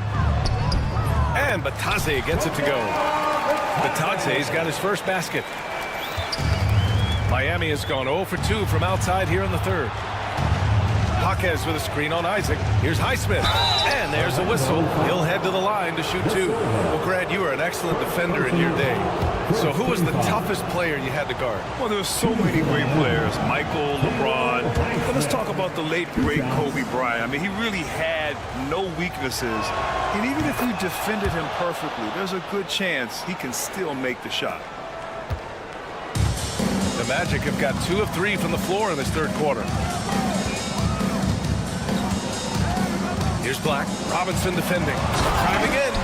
And Batadze gets it to go. Batadze's got his first basket. Miami has gone 0 for 2 from outside here in the third. Jaquez with a screen on Isaac. Here's Highsmith. And there's a whistle. He'll head to the line to shoot two. Well, Grant, you were an excellent defender in your day. So who was the toughest player you had to guard? Well, there's so many great players. Michael, LeBron. But let's talk about the late, great Kobe Bryant. I mean, he really had no weaknesses. And even if you defended him perfectly, there's a good chance he can still make the shot. The Magic have got 2 of 3 from the floor in this third quarter. Here's Black. Robinson defending. Driving in.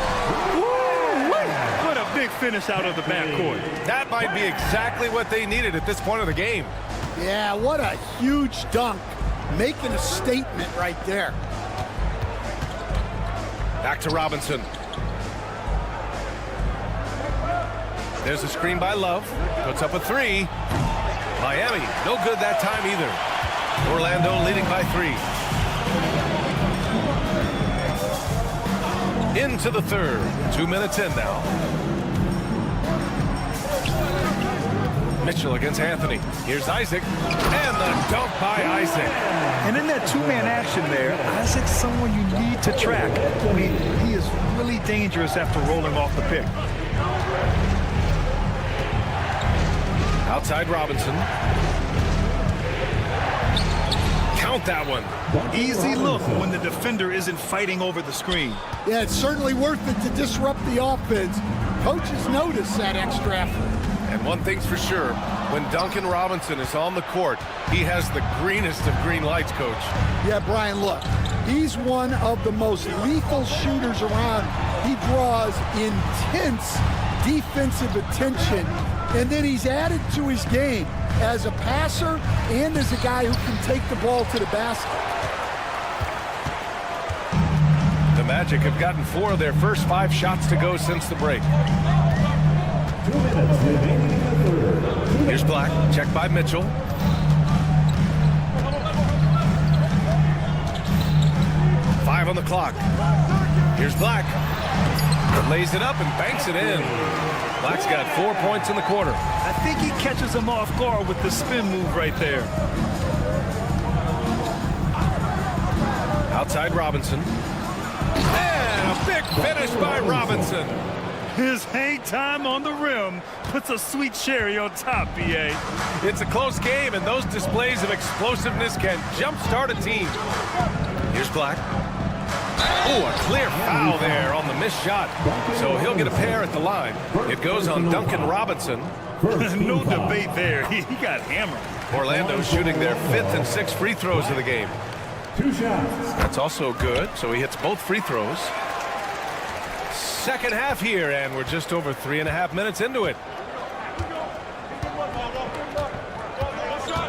What a big finish out of the backcourt. That might be exactly what they needed at this point of the game. Yeah, what a huge dunk. Making a statement right there. Back to Robinson. There's a screen by Love. Puts up a three. Miami, no good that time either. Orlando leading by 3. Into the third. 2 minutes in now. Mitchell against Anthony. Here's Isaac. And the dunk by Isaac. And in that two-man action there, Isaac's someone you need to track. I mean, he is really dangerous after rolling off the pick. Outside Robinson. Count that one. Easy look when the defender isn't fighting over the screen. Yeah, it's certainly worth it to disrupt the offense. Coaches notice that extra effort. And one thing's for sure, when Duncan Robinson is on the court, he has the greenest of green lights, Coach. Yeah, Brian, look, he's one of the most lethal shooters around. He draws intense defensive attention, and then he's added to his game as a passer and as a guy who can take the ball to the basket. The Magic have gotten 4 of their first 5 shots to go since the break. 2 minutes remaining in the third. Here's Black, checked by Mitchell. Five on the clock. Here's Black. Lays it up and banks it in. Black's got 4 points in the quarter. I think he catches him off guard with the spin move right there. Outside Robinson. And a big finish by Robinson. His hang time on the rim puts a sweet cherry on top, B.A. It's a close game, and those displays of explosiveness can jumpstart a team. Here's Black. Oh, a clear foul there on the missed shot. So he'll get a pair at the line. It goes on Duncan Robinson. No debate there. He got hammered. Orlando shooting their 5th and 6th free throws of the game. 2 shots. That's also good, so he hits both free throws. Second half here, and we're just over 3.5 minutes into it.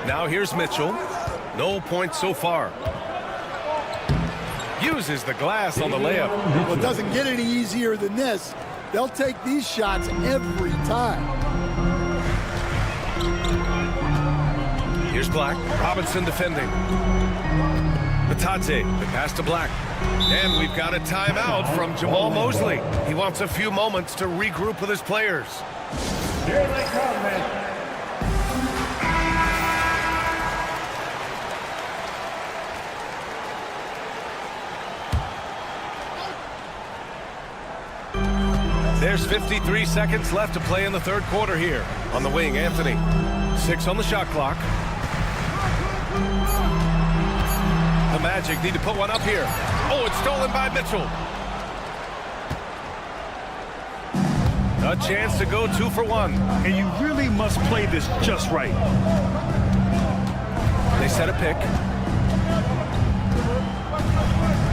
Now here's Mitchell. No points so far. Uses the glass on the layup. Well, it doesn't get any easier than this. They'll take these shots every time. Here's Black. Robinson defending. Batadze, the pass to Black. And we've got a timeout from Jamal Mosley. He wants a few moments to regroup with his players. Here they come, man. There's 53 seconds left to play in the third quarter here. On the wing, Anthony. 6 on the shot clock. The Magic need to put one up here. Oh, it's stolen by Mitchell. A chance to go 2 for 1. And you really must play this just right. They set a pick.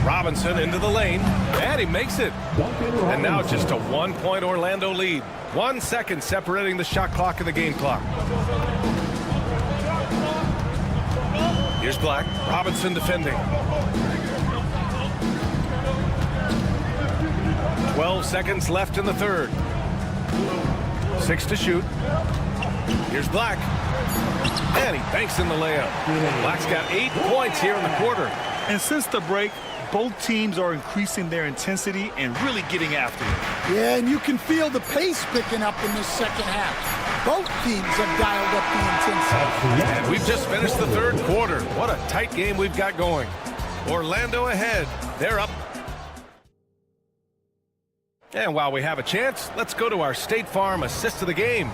Robinson into the lane, and he makes it. And now just a 1-point Orlando lead. 1 second separating the shot clock and the game clock. Here's Black. Robinson defending. 12 seconds left in the third. 6 to shoot. Here's Black. And he banks in the layup. Black's got 8 points here in the quarter. And since the break, both teams are increasing their intensity and really getting after it. Yeah, and you can feel the pace picking up in this second half. Both teams have dialed up the intensity. And we've just finished the third quarter. What a tight game we've got going. Orlando ahead. They're up. And while we have a chance, let's go to our State Farm assist of the game.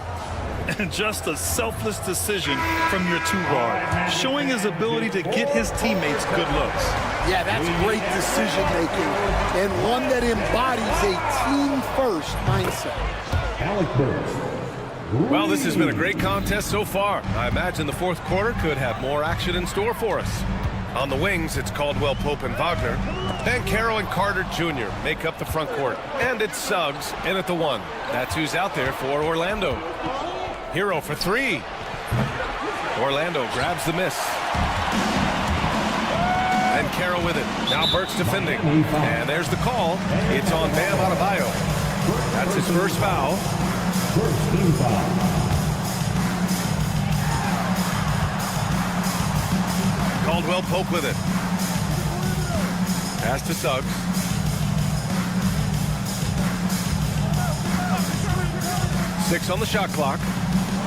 And just a selfless decision from your two-guard, showing his ability to get his teammates good looks. Yeah, that's great decision-making, and one that embodies a team-first mindset. Well, this has been a great contest so far. I imagine the fourth quarter could have more action in store for us. On the wings, it's Caldwell Pope and Wagner. Banchero and Carter Jr. make up the front court. And it's Suggs in at the 1. That's who's out there for Orlando. Hero for 3. Orlando grabs the miss. And Carroll with it. Now Burks defending. And there's the call. It's on Bam Adebayo. That's his first foul. First team foul. Caldwell Pope with it. Pass to Suggs. Six on the shot clock.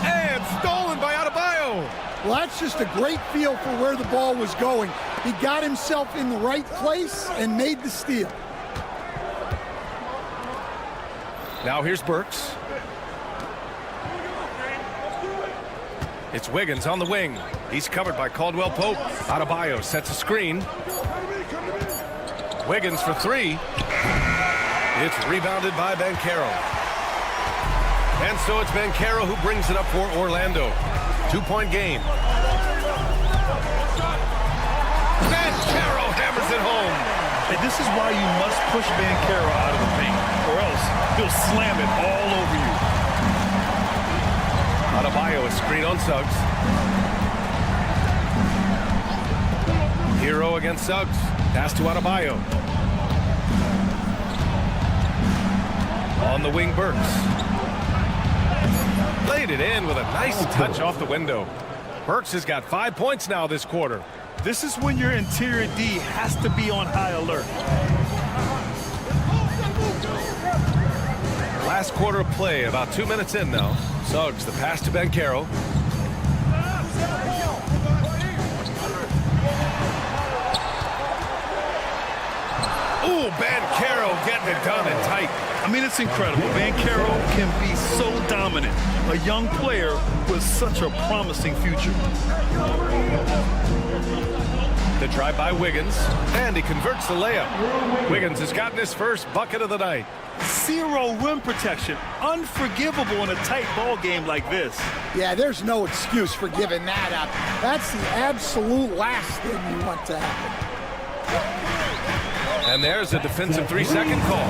And stolen by Adebayo. Well, that's just a great feel for where the ball was going. He got himself in the right place and made the steal. Now here's Burks. It's Wiggins on the wing. He's covered by Caldwell Pope. Adebayo sets a screen. Wiggins for 3. It's rebounded by Banchero. And so it's Banchero who brings it up for Orlando. 2-point game. Banchero hammers it home. And this is why you must push Banchero out of the paint, or else he'll slam it all over you. Adebayo is screen on Suggs. Hero against Suggs. Pass to Adebayo. On the wing, Burks. Laid it in with a nice touch off the window. Burks has got 5 points now this quarter. This is when your interior D has to be on high alert. Last quarter of play, about 2 minutes in now. Suggs, the pass to Banchero. Ooh, Banchero getting it done and tight. I mean, it's incredible. Banchero can be so dominant. A young player with such a promising future. The drive by Wiggins, and he converts the layup. Wiggins has gotten his first bucket of the night. 0 rim protection. Unforgivable in a tight ball game like this. Yeah, there's no excuse for giving that up. That's the absolute last thing you want to happen. And there's a defensive 3-second call.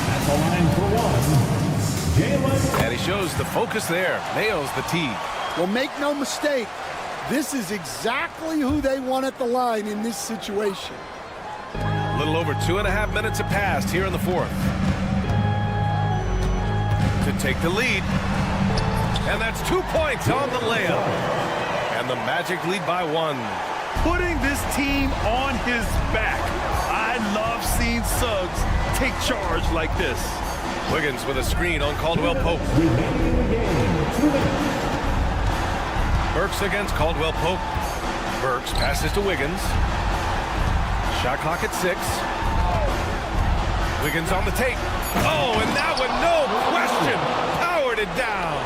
At the line for 1, Jalen. And he shows the focus there. Nails the tee. Well, make no mistake, this is exactly who they want at the line in this situation. A little over 2.5 minutes have passed here in the fourth. To take the lead. And that's 2 points on the layup. And the Magic lead by 1. Putting this team on his back. I love seeing Suggs take charge like this. Wiggins with a screen on Caldwell Pope. Burks against Caldwell Pope. Burks passes to Wiggins. Shot clock at 6. Wiggins on the take. Oh, and that one, no question, powered it down.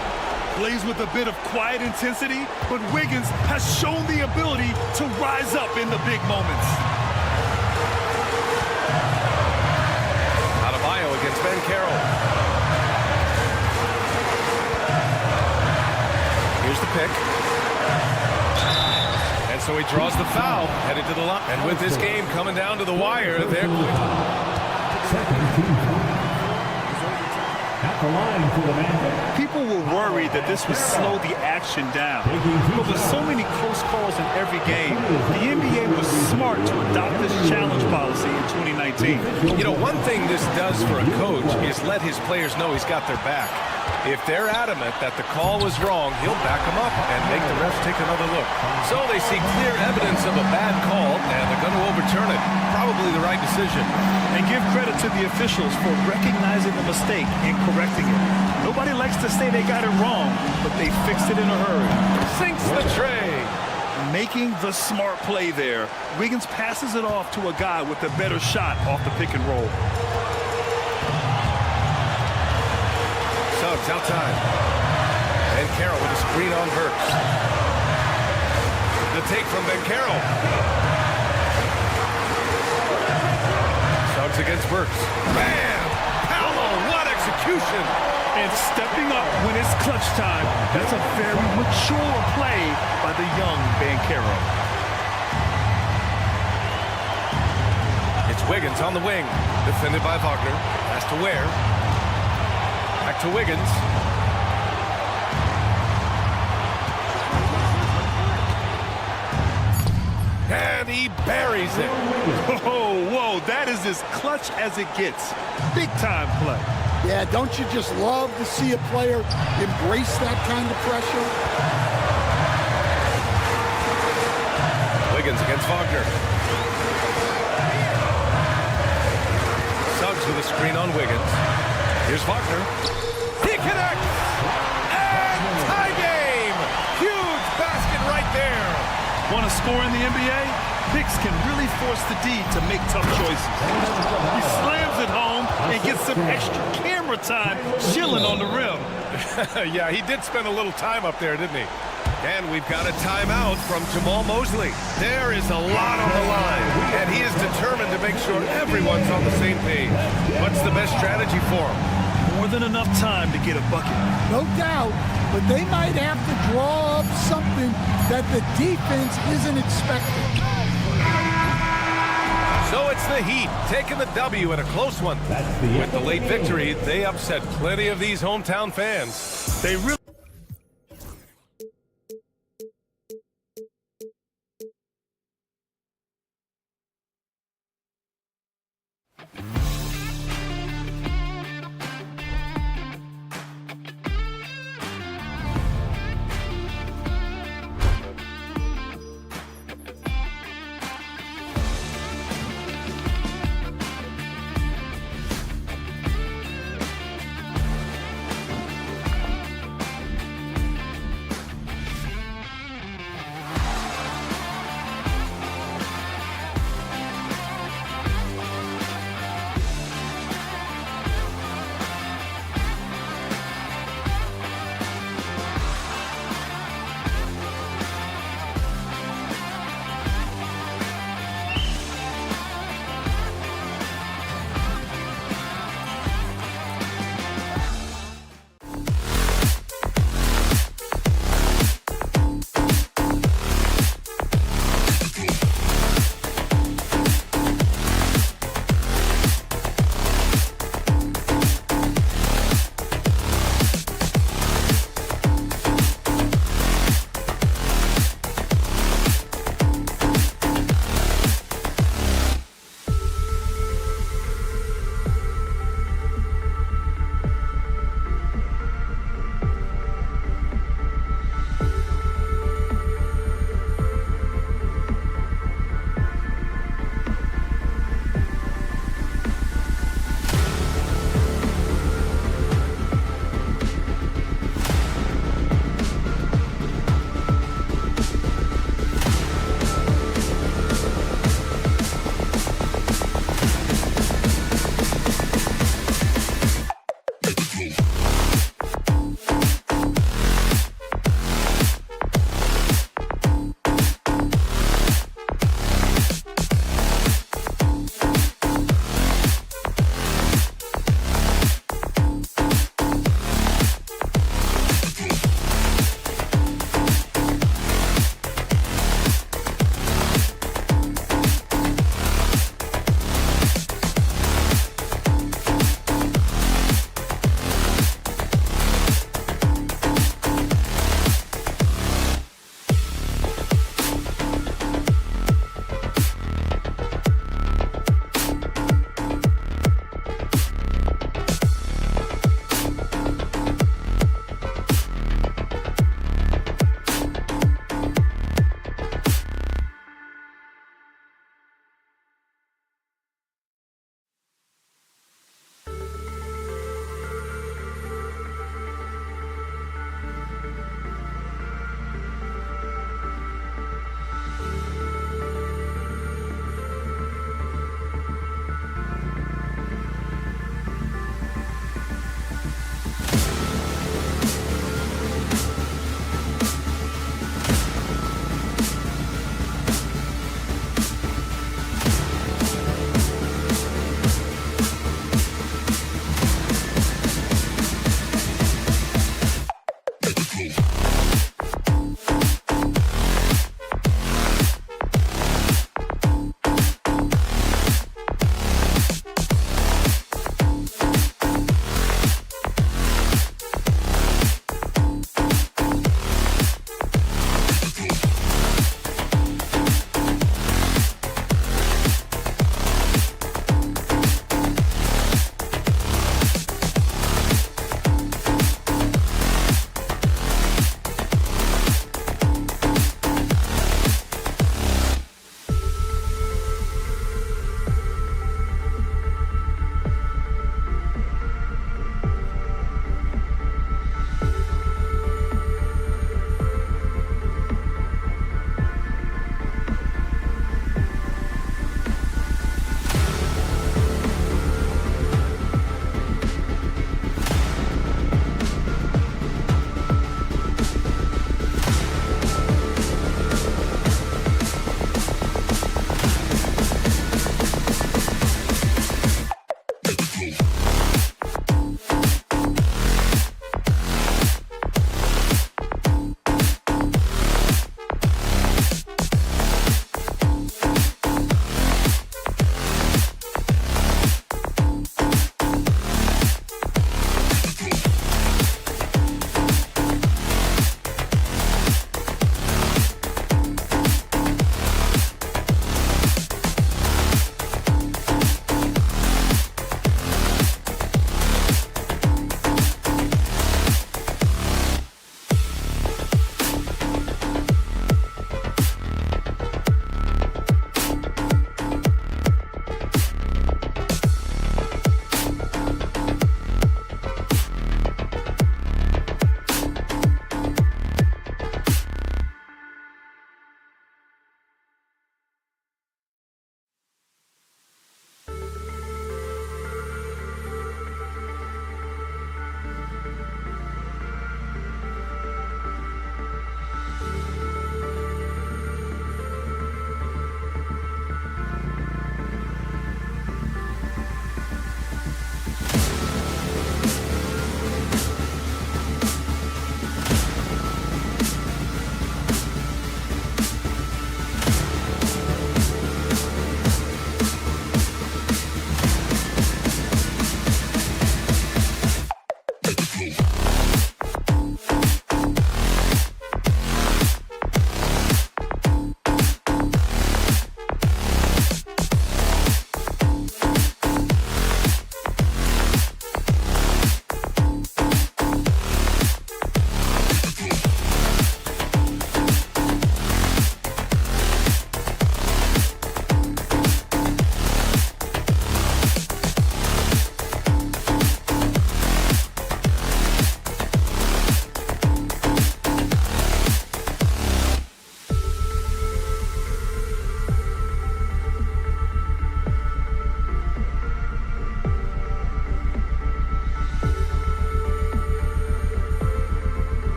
Plays with a bit of quiet intensity, but Wiggins has shown the ability to rise up in the big moments. Adebayo against Banchero. Here's the pick. so he draws the foul, headed to the line. And with this game coming down to the wire, they're At the line for the Magic. People were worried that this would slow the action down. But with so many close calls in every game, the NBA was smart to adopt this challenge policy in 2019. You know, one thing this does for a coach is let his players know he's got their back. If they're adamant that the call was wrong, he'll back them up and make the refs take another look. So they see clear evidence of a bad call, and they're going to overturn it. Probably the right decision. And give credit to the officials for recognizing the mistake and correcting it. Nobody likes to say they got it wrong, but they fixed it in a hurry. Sinks the tray. Making the smart play there. Wiggins passes it off to a guy with a better shot off the pick and roll. Suggs outside. Ben Carroll with a screen on Burks. The take from Ben Carroll. Suggs against Burks. Bam! Paolo, what execution! And stepping up when it's clutch time. That's a very mature play by the young Ben Carroll. It's Wiggins on the wing. Defended by Wagner. Pass to Ware. Back to Wiggins. And he buries it. Whoa, that is as clutch as it gets. Big time play. Yeah, don't you just love to see a player embrace that kind of pressure? Wiggins against Wagner. Suggs with a screen on Wiggins. Here's Wagner. He connects! And tie game! Huge basket right there! Want to score in the NBA? Picks can really force the D to make tough choices. He slams it home and gets some extra camera time chilling on the rim. Yeah, he did spend a little time up there, didn't he? And we've got a timeout from Jamal Mosley. There is a lot on the line, and he is determined to make sure everyone's on the same page. What's the best strategy for him? More than enough time to get a bucket. No doubt, but they might have to draw up something that the defense isn't expecting. So it's the Heat taking the W in a close one. With the late victory, they upset plenty of these hometown fans. They really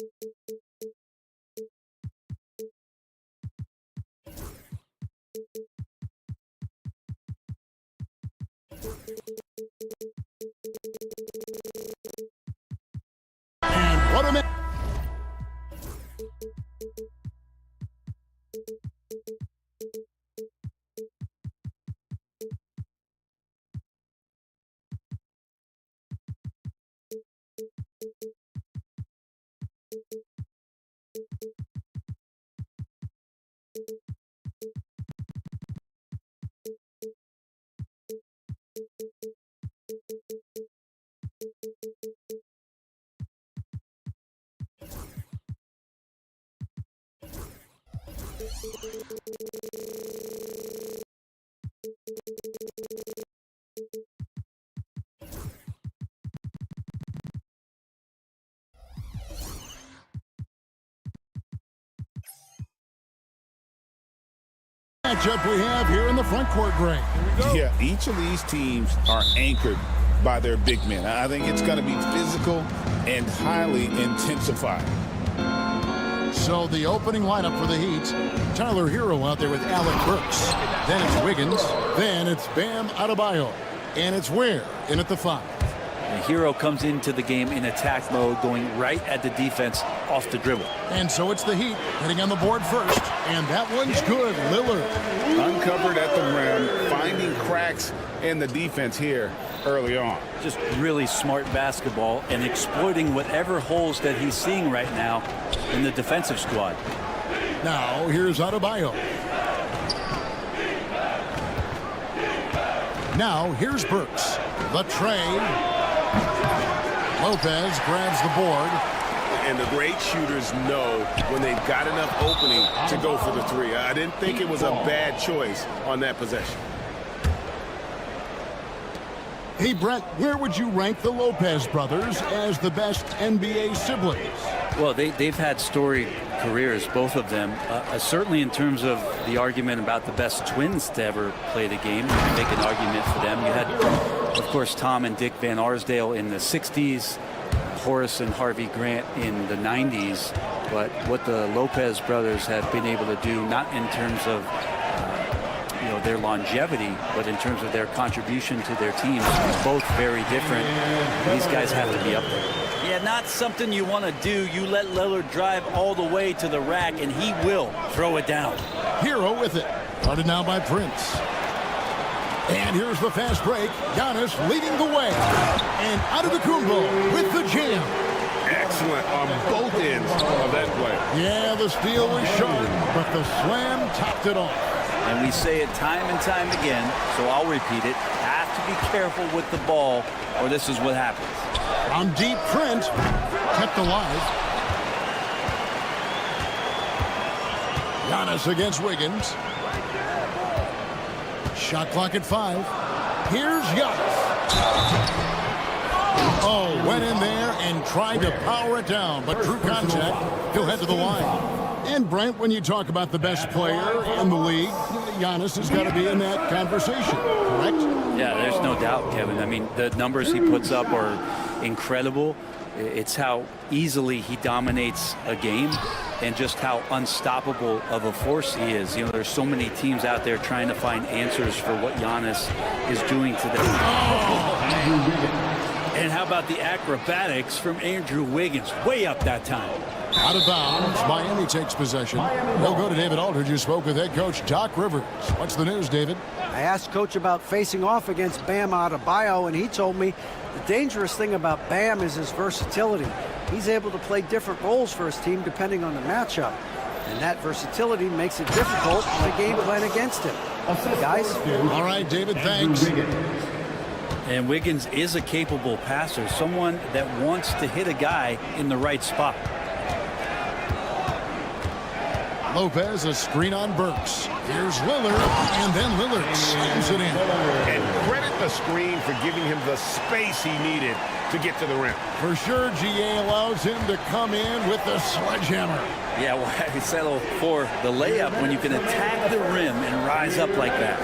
And what a minute. Matchup we have here in the front court, Greg. Yeah, each of these teams are anchored by their big men. I think it's going to be physical and highly intensified. So the opening lineup for the Heat, Tyler Hero out there with Alec Burks. Then it's Wiggins. Then it's Bam Adebayo. And it's Ware in at the 5. The Hero comes into the game in attack mode, going right at the defense off the dribble. And so it's the Heat heading on the board first. And that one's good. Lillard. Uncovered at the rim, finding cracks in the defense here early on. Just really smart basketball and exploiting whatever holes that he's seeing right now in the defensive squad. Now here's Adebayo. Now here's Burks. The tray. Lopez grabs the board. And the great shooters know when they've got enough opening to go for the 3. I didn't think it was a bad choice on that possession. Hey, Brent, where would you rank the Lopez brothers as the best NBA siblings? Well, they've had storied careers, both of them. Certainly in terms of the argument about the best twins to ever play the game, you can make an argument for them. You had, of course, Tom and Dick Van Arsdale in the 60s, Horace and Harvey Grant in the 90s. But what the Lopez brothers have been able to do, not in terms of their longevity, but in terms of their contribution to their teams, is both very different. These guys have to be up there. Yeah, not something you want to do. You let Lillard drive all the way to the rack, and he will throw it down. Hero with it. Guarded now by Prince. And here's the fast break. Giannis leading the way. And Antetokounmpo with the jam. Excellent on both ends of that play. Yeah, the steal was short, but the slam topped it off. And we say it time and time again, so I'll repeat it. Have to be careful with the ball, or this is what happens. On deep, Trent kept alive. Giannis against Wiggins. Shot clock at 5. Here's Giannis. Oh, went in there and tried to power it down, but drew contact. He'll head to the line. And Brent, when you talk about the best player in the league, Giannis has got to be in that conversation, correct? Yeah, there's no doubt, Kevin. I mean, the numbers he puts up are incredible. It's how easily he dominates a game and just how unstoppable of a force he is. You know, there's so many teams out there trying to find answers for what Giannis is doing to them. And how about the acrobatics from Andrew Wiggins? Way up that time. Out of bounds. Miami takes possession. We'll go to David Aldridge, who spoke with head coach Doc Rivers. What's the news, David? I asked Coach about facing off against Bam Adebayo, and he told me the dangerous thing about Bam is his versatility. He's able to play different roles for his team depending on the matchup. And that versatility makes it difficult to game plan against him. Guys? All right, David, thanks. And Wiggins is a capable passer, someone that wants to hit a guy in the right spot. Lopez, a screen on Burks. Here's Lillard, and then Lillard slams it in. And credit the screen for giving him the space he needed to get to the rim. For sure, GA allows him to come in with the sledgehammer. Yeah, why settle for the layup when you can attack the rim and rise up like that?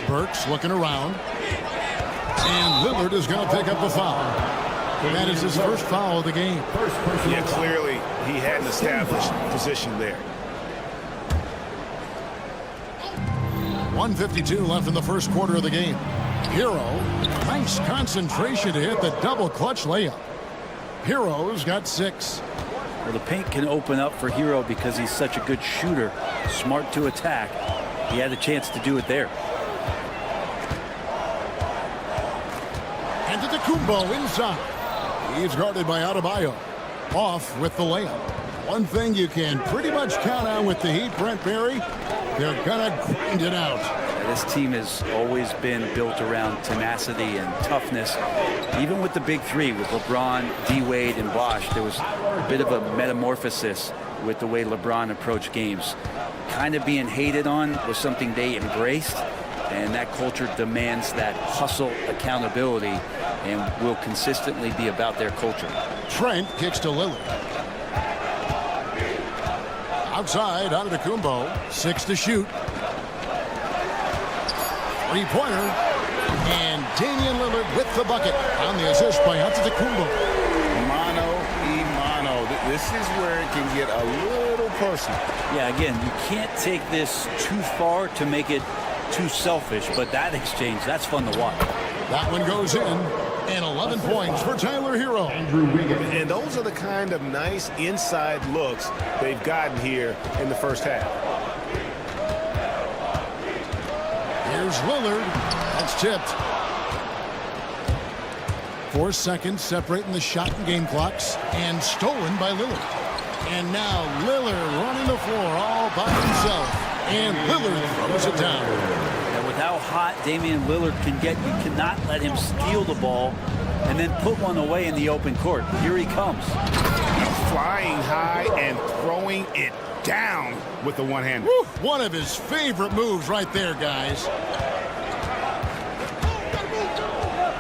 Burks looking around. And Lillard is going to pick up the foul. That is his first foul of the game. Yeah, clearly he had an established position there. 1:52 left in the first quarter of the game. Hero, nice concentration to hit the double clutch layup. Hero's got 6. Well, the paint can open up for Hero because he's such a good shooter, smart to attack. He had a chance to do it there. And to Kumbo inside. He's guarded by Adebayo. Off with the layup. One thing you can pretty much count on with the Heat, Brent Barry, they're gonna grind it out. This team has always been built around tenacity and toughness. Even with the big three, with LeBron, D-Wade, and Bosh, there was a bit of a metamorphosis with the way LeBron approached games. Kind of being hated on was something they embraced, and that culture demands that hustle accountability and will consistently be about their culture. Trent kicks to Lillard. Outside, Antetokounmpo, 6 to shoot. Three-pointer, and Damian Lillard with the bucket on the assist by Antetokounmpo. Mano. This is where it can get a little personal. Yeah, again, you can't take this too far to make it too selfish, but that exchange, that's fun to watch. That one goes in, and 11 points for Tyler Hero. And those are the kind of nice inside looks they've gotten here in the first half. Here's Lillard. That's tipped. 4 seconds separating the shot and game clocks, and stolen by Lillard. And now Lillard running the floor all by himself, and Lillard throws it down. And with how hot Damian Lillard can get, you cannot let him steal the ball and then put one away in the open court. Here he comes. He's flying high and throwing it down with the one-hander. One of his favorite moves right there, guys.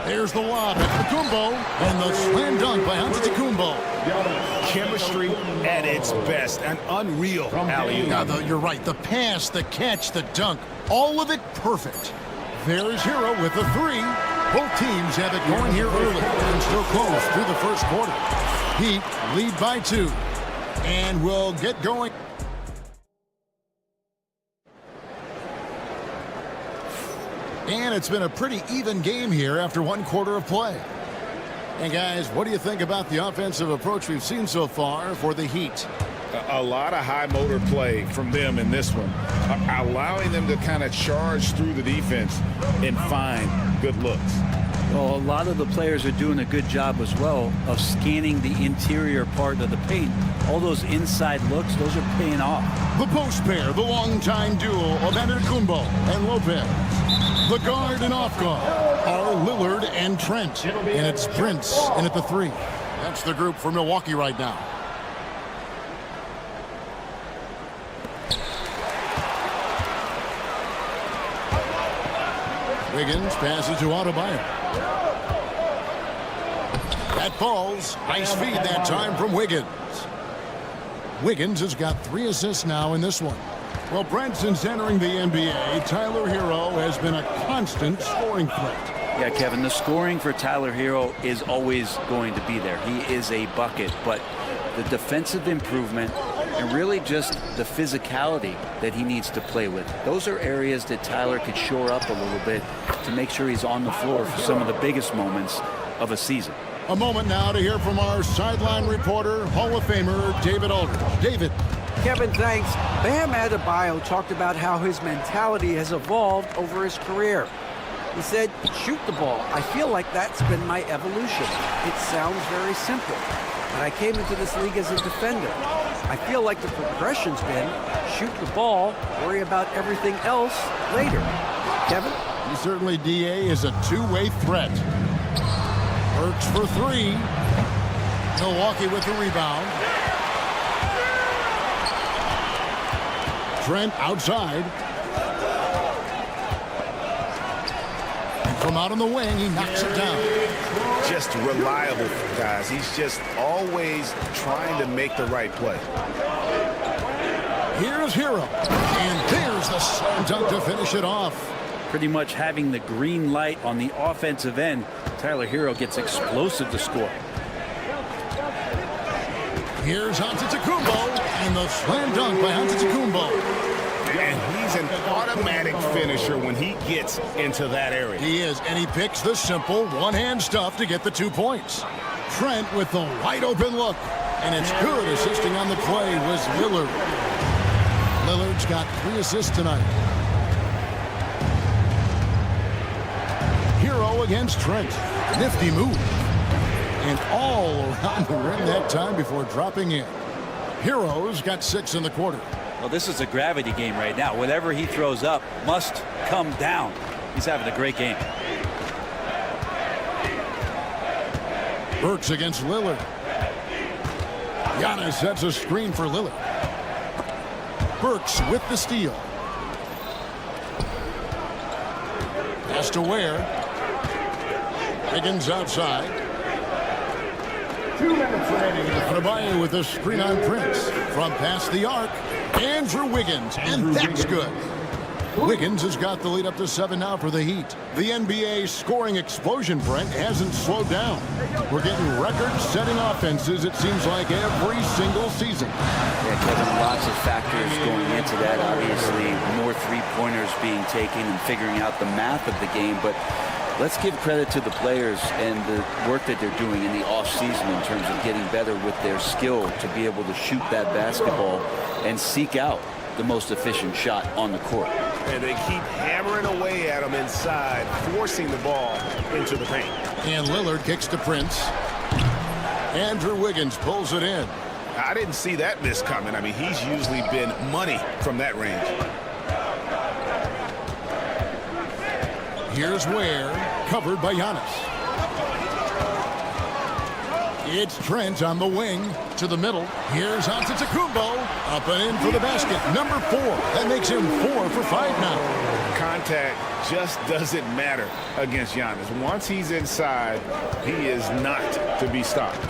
There's the lob at Antetokounmpo, and the slam dunk by Antetokounmpo. Chemistry at its best. An unreal alley-oop. Now, you're right. The pass, the catch, the dunk, all of it perfect. There's Hero with a 3. Both teams have it going here early and still close through the first quarter. Heat lead by 2, and we'll get going. And it's been a pretty even game here after 1 quarter of play. And guys, what do you think about the offensive approach we've seen so far for the Heat? A lot of high motor play from them in this one, allowing them to kind of charge through the defense and find good looks. Well, a lot of the players are doing a good job as well of scanning the interior part of the paint. All those inside looks, those are paying off. The post pair, the longtime duo of Antetokounmpo and Lopez. The guard and off guard are Lillard and Trent. And it's Prince in at the 3. That's the group for Milwaukee right now. Wiggins passes to Adebayo. That falls. Nice feed that time from Wiggins. Wiggins has got 3 assists now in this one. Well, Brent, since entering the NBA, Tyler Hero has been a constant scoring threat. Yeah, Kevin, the scoring for Tyler Hero is always going to be there. He is a bucket, but the defensive improvement and really just the physicality that he needs to play with. Those are areas that Tyler could shore up a little bit to make sure he's on the floor for some of the biggest moments of a season. A moment now to hear from our sideline reporter, Hall of Famer David Aldridge. David. Kevin, thanks. Bam Adebayo talked about how his mentality has evolved over his career. He said, shoot the ball. I feel like that's been my evolution. It sounds very simple, but I came into this league as a defender. I feel like the progression's been shoot the ball, worry about everything else later. Kevin? He certainly, DA, is a two-way threat. Works for 3. Milwaukee with the rebound. Trent outside. And from out on the wing, he knocks it down. Just reliable, guys. He's just always trying to make the right play. Here's Hero. And there's the slam dunk to finish it off. pretty much having the green light on the offensive end. Tyler Hero gets explosive to score. Here's Antetokounmpo, and the slam dunk by Antetokounmpo. And he's an automatic finisher when he gets into that area. He is, and he picks the simple one-hand stuff to get the 2 points. Trent with the wide-open look, and it's good. Assisting on the play was Lillard. Lillard's got 3 assists tonight. Hero against Trent. Nifty move. And all around the rim that time before dropping in. Hero's got 6 in the quarter. Well, this is a gravity game right now. Whatever he throws up must come down. He's having a great game. Burks against Lillard. Giannis sets a screen for Lillard. Burks with the steal. Pass to Ware. Higgins outside. 2 minutes remaining. Adebayo with a screen on Prince. From past the arc, Andrew Wiggins, and that's good. Wiggins has got the lead up to 7 now for the Heat. The NBA scoring explosion, Brent, hasn't slowed down. We're getting record-setting offenses, it seems like, every single season. Yeah, Kevin, lots of factors going into that. Obviously, more three-pointers being taken and figuring out the math of the game, but let's give credit to the players and the work that they're doing in the off-season in terms of getting better with their skill to be able to shoot that basketball and seek out the most efficient shot on the court. And they keep hammering away at him inside, forcing the ball into the paint. And Lillard kicks to Prince. Andrew Wiggins pulls it in. I didn't see that miss coming. I mean, he's usually been money from that range. Here's Ware, covered by Giannis. It's Trent on the wing to the middle. Here's Antetokounmpo, up and in for the basket. Number 4. That makes him 4 for 5 now. Contact just doesn't matter against Giannis. Once he's inside, he is not to be stopped.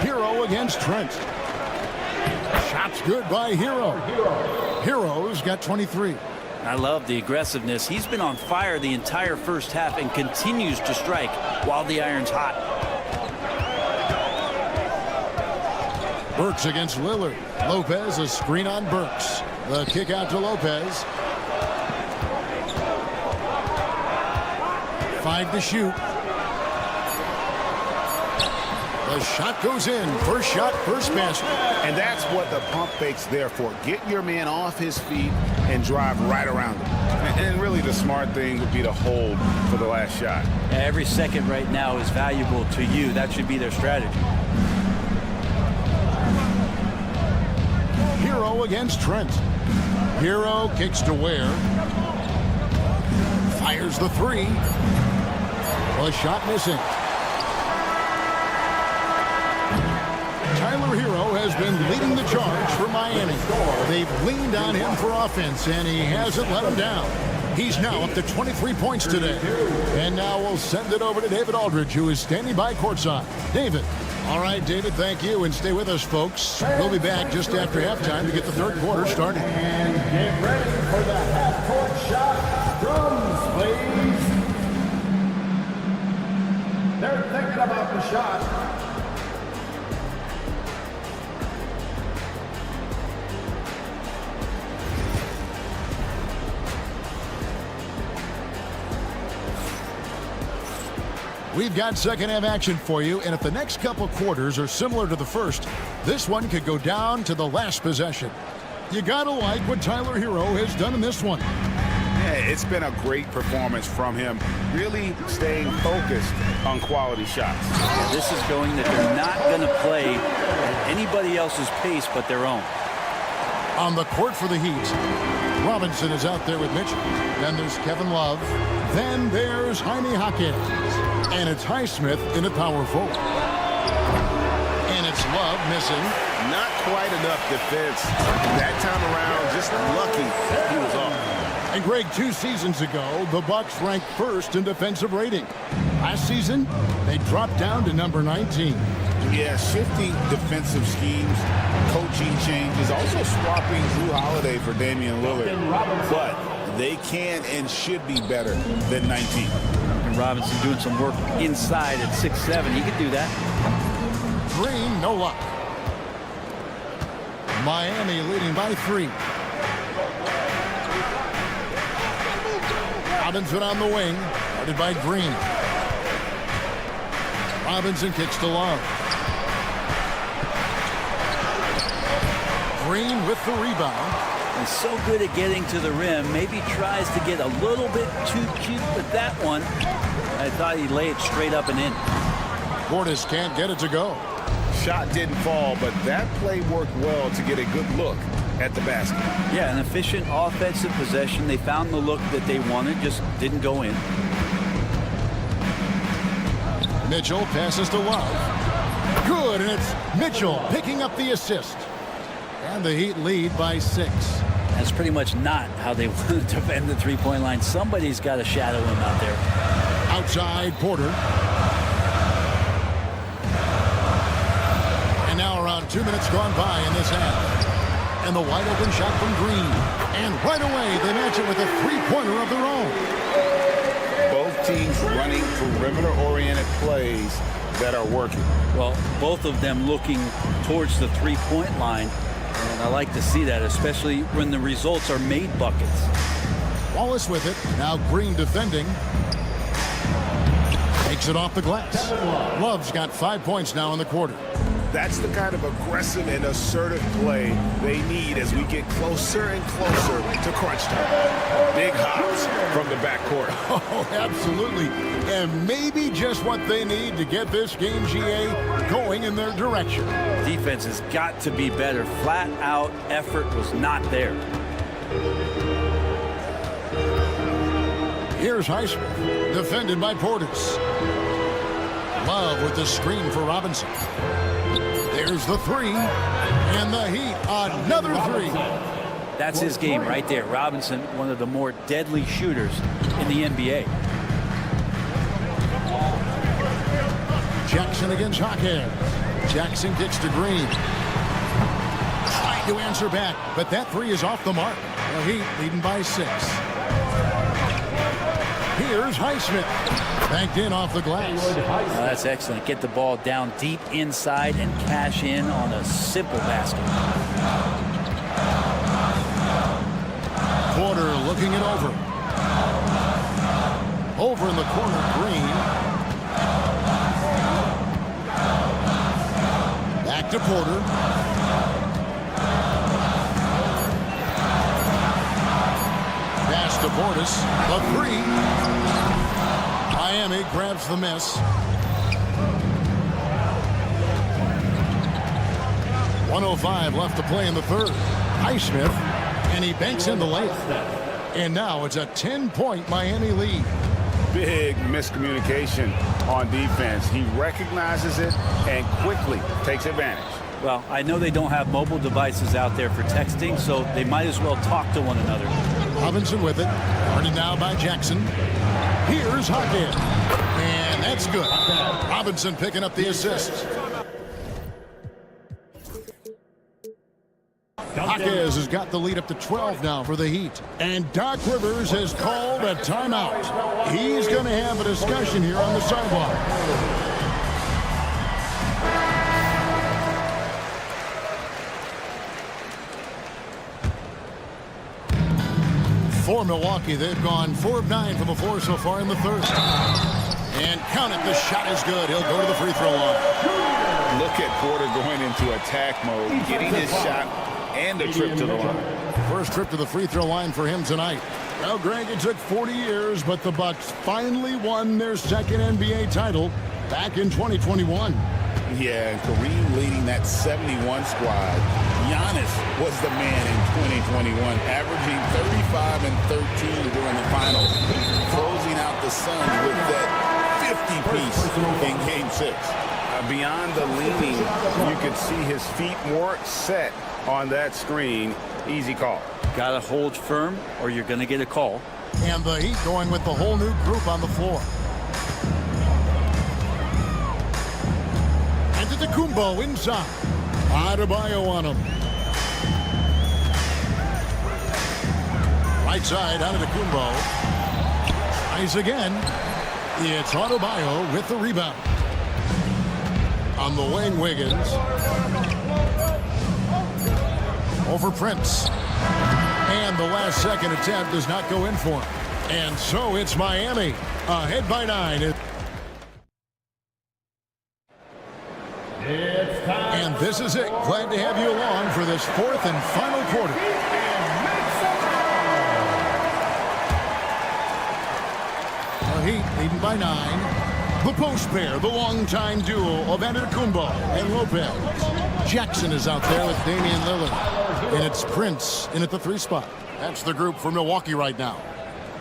Hero against Trent. Shot's good by Hero. Hero's got 23. I love the aggressiveness. He's been on fire the entire first half and continues to strike while the iron's hot. Burks against Lillard. Lopez, a screen on Burks. The kick out to Lopez. 5 to shoot. The shot goes in. First shot, first basket. And that's what the pump fake's there for. Get your man off his feet and drive right around him. And really the smart thing would be to hold for the last shot. Every second right now is valuable to you. That should be their strategy. Hero against Trent. Hero kicks to Ware. Fires the 3. The shot missing. Tyler Hero has been leading the charge for Miami. They've leaned on him for offense, and he hasn't let them down. He's now up to 23 points today. And now we'll send it over to David Aldridge, who is standing by courtside. David. All right, David, thank you, and stay with us, folks. We'll be back just after halftime to get the third quarter started. And get ready for the half-court shot. Drums, please. They're thinking about the shot. We've got second half action for you, and if the next couple quarters are similar to the first, this one could go down to the last possession. You gotta like what Tyler Hero has done in this one. Yeah, it's been a great performance from him, really staying focused on quality shots. This is showing that they're not going to play at anybody else's pace but their own. On the court for the Heat, Robinson is out there with Mitchell. Then there's Kevin Love. Then there's Jaime Jaquez. And it's Highsmith in at power forward. And it's Love missing. Not quite enough defense. That time around, just lucky he was off. And Greg, 2 seasons ago, the Bucks ranked first in defensive rating. Last season, they dropped down to number 19. Yeah, shifting defensive schemes, coaching changes, also swapping Drew Holiday for Damian Lillard. But they can and should be better than 19. And Robinson doing some work inside at 6'7". He could do that. Green, no luck. Miami leading by 3. Robinson on the wing, guarded by Green. Robinson kicks to Love. Green with the rebound. He's so good at getting to the rim. Maybe tries to get a little bit too cute with that one. I thought he'd lay it straight up and in. Portis can't get it to go. Shot didn't fall, but that play worked well to get a good look at the basket. Yeah, an efficient offensive possession. They found the look that they wanted, just didn't go in. Mitchell passes to Love. Good, and it's Mitchell picking up the assist. And the Heat lead by 6. That's pretty much not how they want to defend the three-point line. Somebody's got to shadow him out there. Outside Porter. And now around 2 minutes gone by in this half. And the wide open shot from Green. And right away they match it with a three-pointer of their own. Both teams running perimeter-oriented plays that are working. Well, both of them looking towards the three-point line. And I like to see that, especially when the results are made buckets. Wallace with it. Now Green defending. Takes it off the glass. Love's got 5 points now in the quarter. That's the kind of aggressive and assertive play they need as we get closer and closer to crunch time. Big hops from the backcourt. Oh, absolutely. And maybe just what they need to get this game, GA, going in their direction. Defense has got to be better. Flat out effort was not there. Here's Highsmith, defended by Portis. Love with the screen for Robinson. There's the 3, and the Heat, another 3. That's his game right there. Robinson, one of the more deadly shooters in the NBA. Jackson against Hawkins. Jackson kicks to Green. Trying to answer back, but that 3 is off the mark. The Heat leading by 6. Here's Highsmith. Banked in off the glass. That's excellent. Get the ball down deep inside and cash in on a simple basket. Porter looking it over. Over in the corner, Green. Back to Porter. Pass to Portis. The 3. Miami grabs the miss. 1:05 left to play in the third. Highsmith, and he banks in the layup. And now it's a 10-point Miami lead. Big miscommunication on defense. He recognizes it and quickly takes advantage. Well, I know they don't have mobile devices out there for texting, so they might as well talk to one another. Robinson with it. Guarded now by Jackson. Here's Hawkins. And that's good. Robinson picking up the assist. Hawkins has got the lead up to 12 now for the Heat. And Doc Rivers has called a timeout. He's going to have a discussion here on the sideline. For Milwaukee, they've gone 4 of 9 from the floor so far in the third. And count it, the shot is good. He'll go to the free throw line. Look at Porter going into attack mode, getting his shot and a trip to the line. First trip to the free throw line for him tonight. Well, Greg, it took 40 years, but the Bucks finally won their second NBA title back in 2021. Yeah, and Kareem leading that 71 squad. Giannis was the man in 2021, averaging 35 and 13 during the finals, closing out the Suns with that 50-piece in Game 6. Beyond the leaning, you could see his feet more set on that screen. Easy call. Got to hold firm or you're going to get a call. And the Heat going with the whole new group on the floor. And to Antetokounmpo inside. Adebayo on him. Right side, Antetokounmpo. Nice again. It's Adebayo with the rebound. On the wing, Wiggins. Over Prince. And the last second attempt does not go in for him. And so it's Miami ahead by 9. And this is it. Glad to have you along for this fourth and final quarter. The Heat leading by 9. The post pair, the longtime duo of Antetokounmpo and Lopez. Jackson is out there with Damian Lillard. And it's Prince in at the 3 spot. That's the group for Milwaukee right now.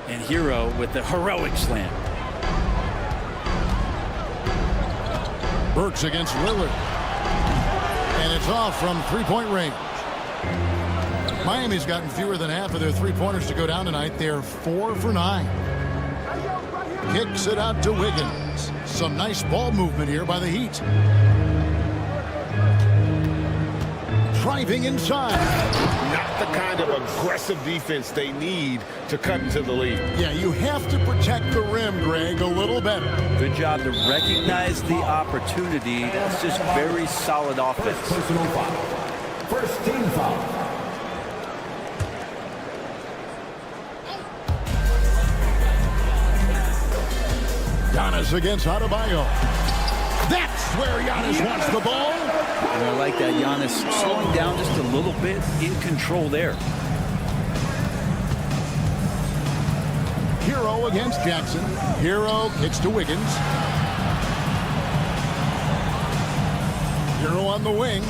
And Hero with the heroic slam. Burks against Lillard. And it's off from 3-point range. Miami's gotten fewer than half of their 3-pointers to go down tonight. They're 4 for 9. Kicks it out to Wiggins. Some nice ball movement here by the Heat. Driving inside. Not the kind of aggressive defense they need to cut into the lead. Yeah, you have to protect the rim, Greg, a little better. Good job to recognize the opportunity. It's just very solid offense. Personal foul. First team foul. Giannis against Adebayo. That's where Giannis wants the ball. And I like that. Giannis slowing down just a little bit, in control there. Hero against Jackson. Hero kicks to Wiggins. Hero on the wing.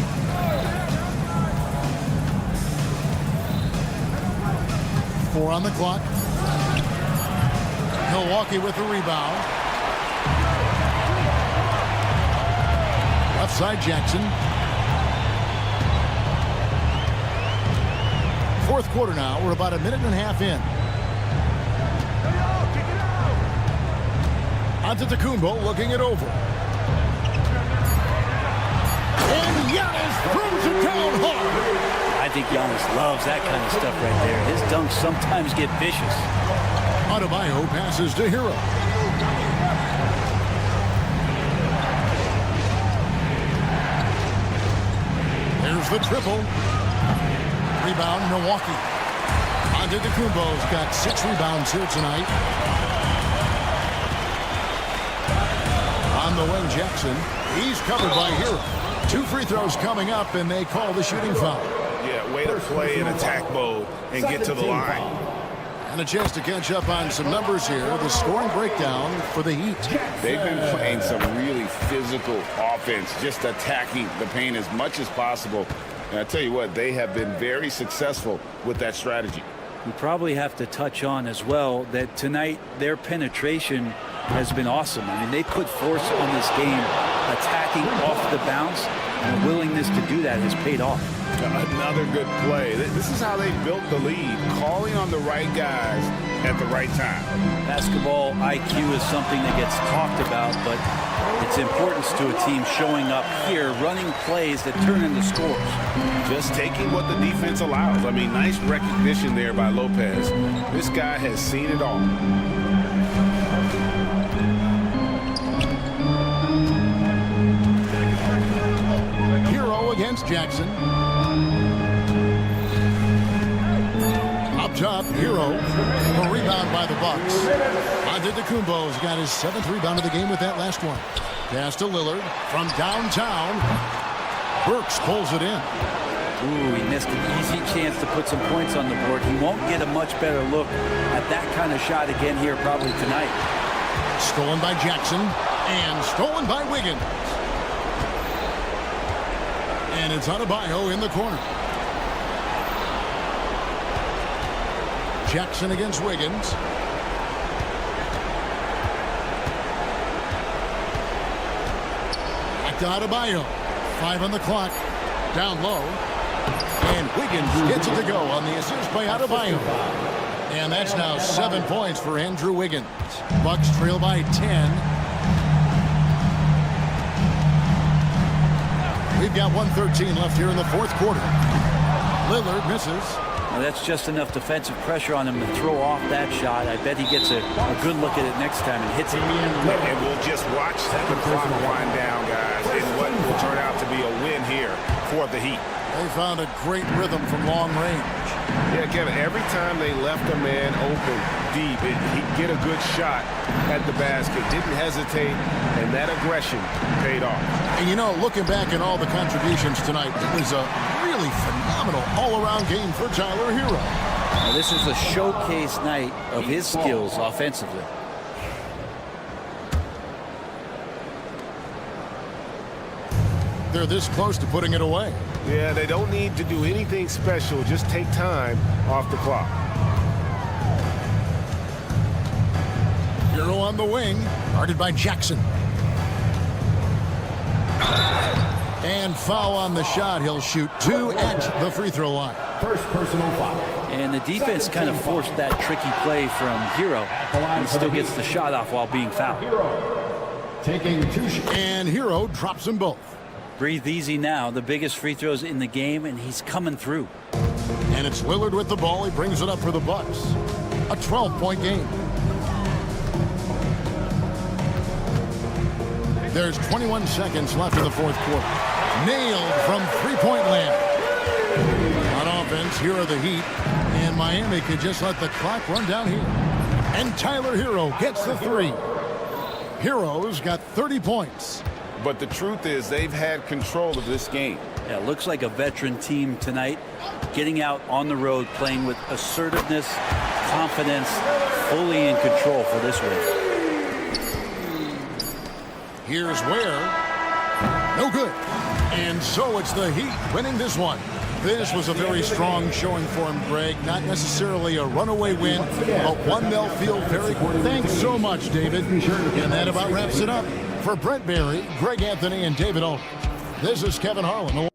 Four on the clock. Milwaukee with the rebound. Left side, Jackson. Fourth quarter now. We're about a minute and a half in. Antetokounmpo looking it over. And Giannis throws it down hard. I think Giannis loves that kind of stuff right there. His dunks sometimes get vicious. Adebayo passes to Hero. There's the triple. Rebound, Milwaukee. Antetokounmpo's got 6 rebounds here tonight. On the wing, Jackson. He's covered by Hero. 2 free throws coming up, and they call the shooting foul. Yeah, way to play in attack mode and get to the line. And a chance to catch up on some numbers here. The scoring breakdown for the Heat. They've been playing some really physical offense, just attacking the paint as much as possible. And I tell you what, they have been very successful with that strategy. We probably have to touch on as well that tonight their penetration has been awesome. I mean, they put force on this game, attacking off the bounce, and the willingness to do that has paid off. Another good play. This is how they built the lead, calling on the right guys at the right time. Basketball IQ is something that gets talked about, but its importance to a team showing up here, running plays that turn into scores. Just taking what the defense allows. I mean, nice recognition there by Lopez. This guy has seen it all. Hero against Jackson. Up top, Hero. A rebound by the Bucks. Antetokounmpo's got his 7th rebound of the game with that last one. Pass to Lillard from downtown. Burks pulls it in. Ooh, he missed an easy chance to put some points on the board. He won't get a much better look at that kind of shot again here probably tonight. Stolen by Jackson and stolen by Wiggins. And it's Adebayo in the corner. Jackson against Wiggins. Back to Adebayo. 5 on the clock. Down low. And Wiggins gets it to go on the assist by Adebayo. And that's now 7 points for Andrew Wiggins. Bucks trail by 10. We've got 1:13 left here in the fourth quarter. Lillard misses. Well, that's just enough defensive pressure on him to throw off that shot. I bet he gets a good look at it next time and hits it. And we'll just watch the clock wind down, guys, in what will turn out to be a win here for the Heat. They found a great rhythm from long range. Yeah, Kevin, every time they left a man open deep, he'd get a good shot at the basket. Didn't hesitate, and that aggression paid off. And you know, looking back at all the contributions tonight, it was a really phenomenal all-around game for Tyler Hero. Now, this is a showcase night of his skills offensively. They're this close to putting it away. Yeah, they don't need to do anything special. Just take time off the clock. Hero on the wing, guarded by Jackson. And foul on the shot. He'll shoot 2 at the free throw line. First personal foul. And the defense kind of forced that tricky play from Hero. He still gets the shot off while being fouled. Taking 2 shots. And Hero drops them both. Breathe easy now. The biggest free throws in the game, and he's coming through. And it's Lillard with the ball. He brings it up for the Bucks. A 12-point game. There's 21 seconds left in the fourth quarter. Nailed from three-point land. On offense, here are the Heat. And Miami could just let the clock run down here. And Tyler Hero gets the three. Hero's got 30 points. But the truth is they've had control of this game. Yeah, looks like a veteran team tonight, getting out on the road, playing with assertiveness, confidence, fully in control for this win. Here's where. No good. And so it's the Heat winning this one. This was a very strong showing for him, Greg. Not necessarily a runaway win, but one they'll feel very good. Thanks so much, David. And that about wraps it up. For Brent Barry, Greg Anthony, and David Aldridge, this is Kevin Harlan.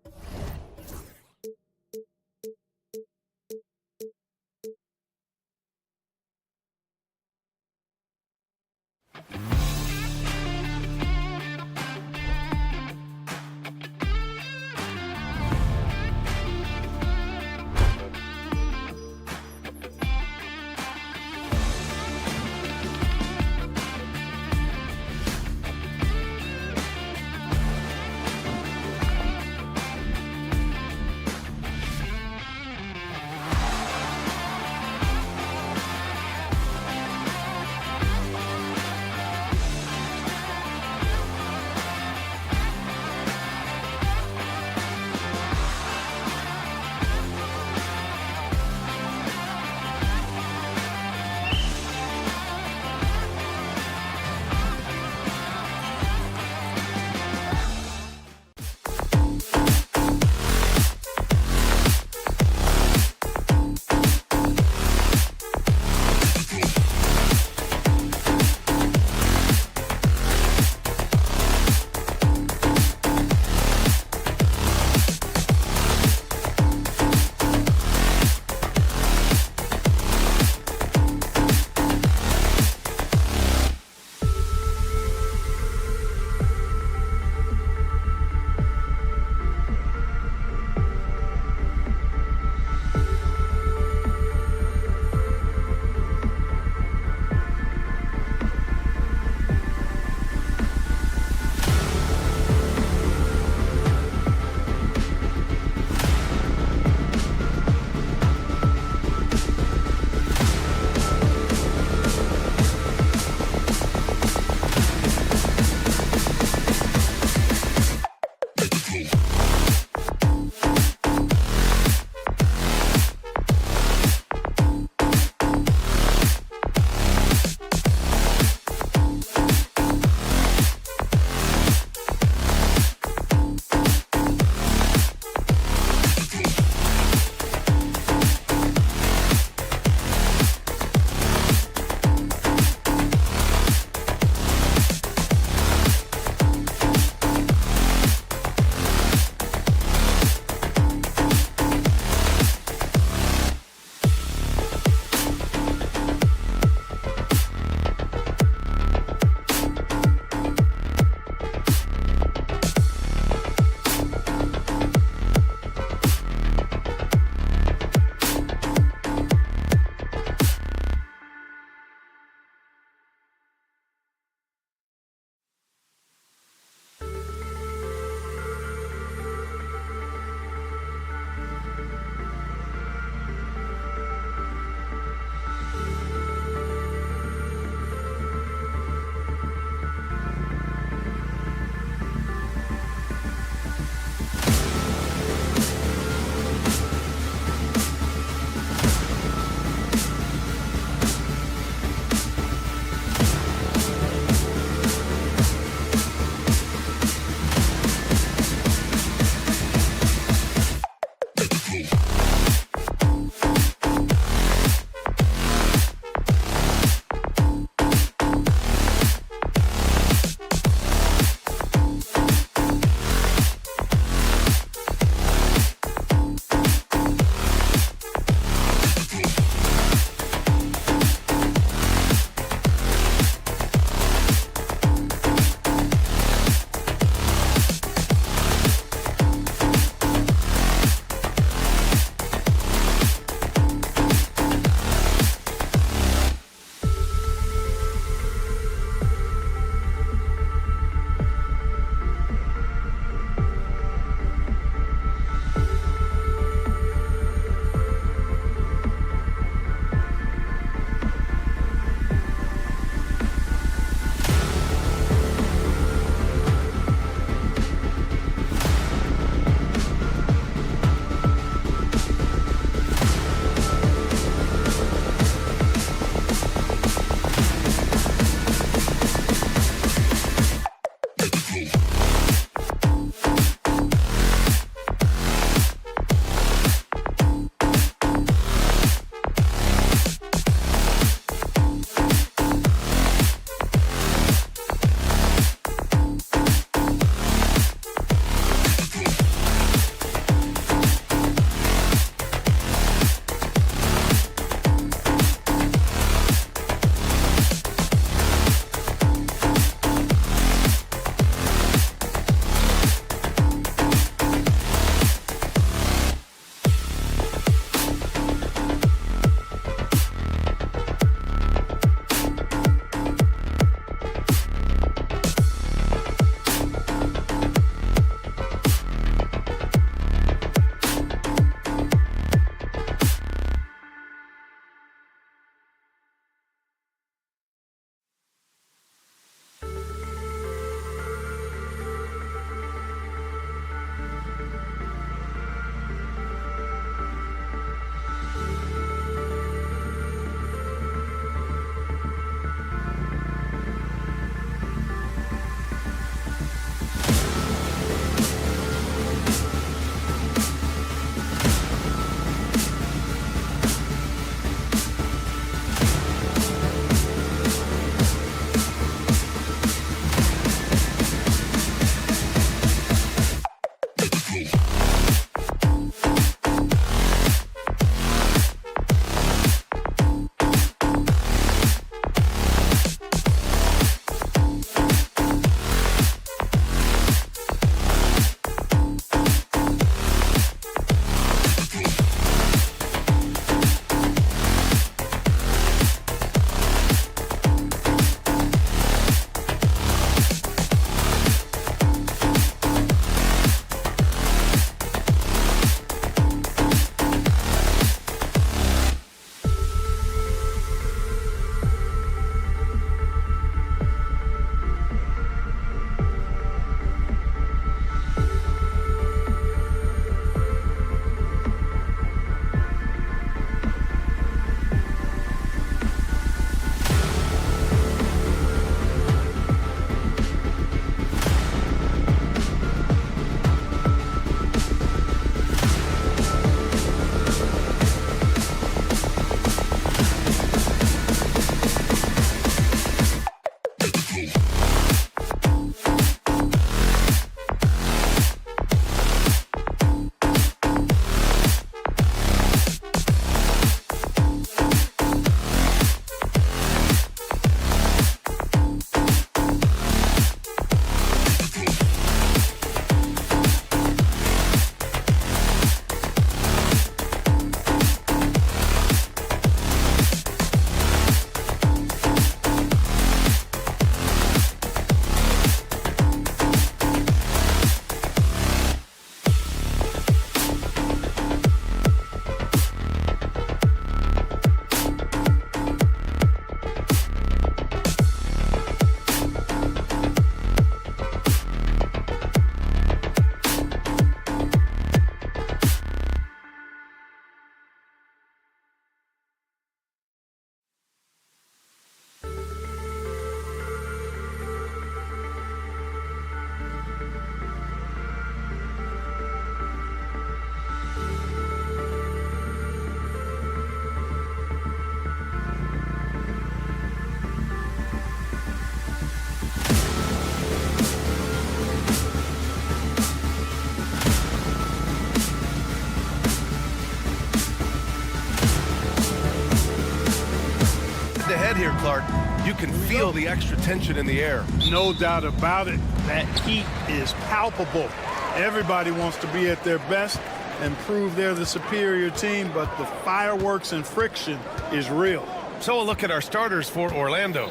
You can feel the extra tension in the air. No doubt about it. That heat is palpable. Everybody wants to be at their best and prove they're the superior team, but the fireworks and friction is real. So a look at our starters for Orlando.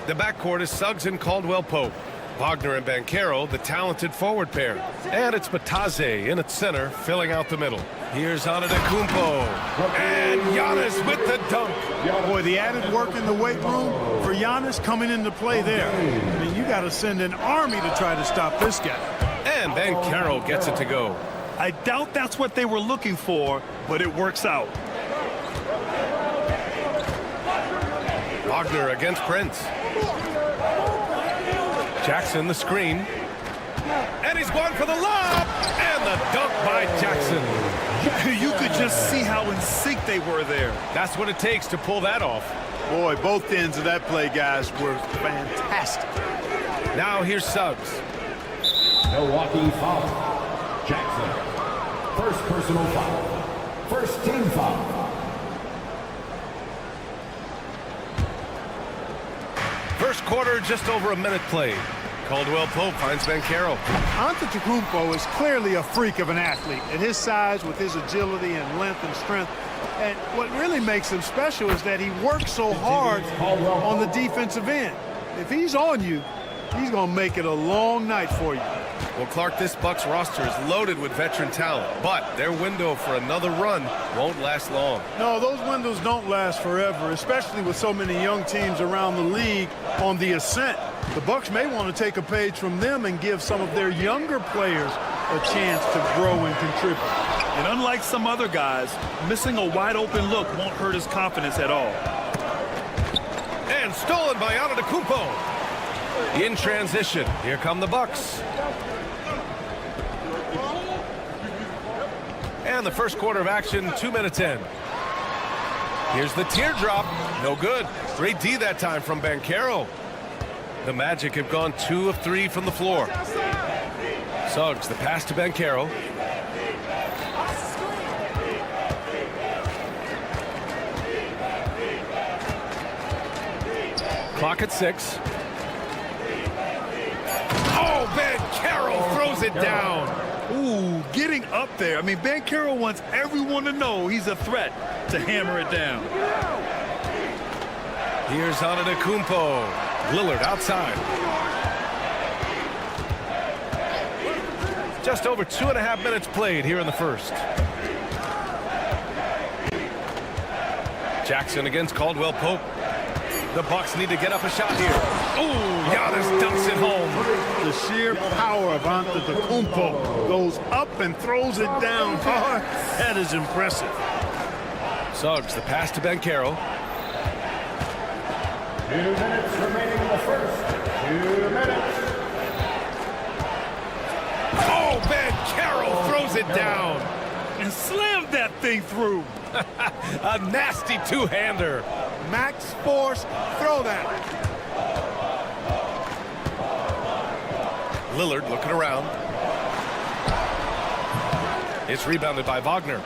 The backcourt is Suggs and Caldwell-Pope. Wagner and Banchero, the talented forward pair. And it's Batadze in at center, filling out the middle. Here's Antetokounmpo. And Giannis with the dunk. Boy, the added work in the weight room for Giannis coming into play there. I mean, you got to send an army to try to stop this guy. And Banchero gets it to go. I doubt that's what they were looking for, but it works out. Wagner against Prince. Jackson the screen. And he's going for the lob. And the dunk by Jackson. You could just see how in sync they were there. That's what it takes to pull that off. Boy, both ends of that play, guys, were fantastic. Now here's Suggs. Milwaukee foul. Jackson. First personal foul. First team foul. First quarter, just over a minute played. Caldwell-Pope finds Banchero. Antetokounmpo is clearly a freak of an athlete at his size, with his agility and length and strength. And what really makes him special is that he works so hard on the defensive end. If he's on you, he's going to make it a long night for you. Well, Clark, this Bucks roster is loaded with veteran talent, but their window for another run won't last long. No, those windows don't last forever, especially with so many young teams around the league on the ascent. The Bucks may want to take a page from them and give some of their younger players a chance to grow and contribute. And unlike some other guys, missing a wide-open look won't hurt his confidence at all. And stolen by Antetokounmpo. In transition, here come the Bucks. And the first quarter of action, 2 minutes in. Here's the teardrop. No good. Great D that time from Banchero. The Magic have gone 2 of 3 from the floor. Suggs, the pass to Banchero. Clock at 6. Oh, Banchero throws it down. Ooh, getting up there. I mean, Banchero wants everyone to know he's a threat to hammer it down. Here's Antetokounmpo. Lillard outside. Just over 2.5 minutes played here in the first. Jackson against Caldwell-Pope. The Bucks need to get up a shot here. Ooh, Giannis dumps it home. The sheer power of Antetokounmpo goes up and throws it down hard. That is impressive. Suggs, the pass to Banchero. 2 minutes remaining in the first. 2 minutes. Oh, Banchero throws it down. And slammed that thing through. A nasty two-hander. Max force, throw that. Lillard looking around. It's rebounded by Wagner.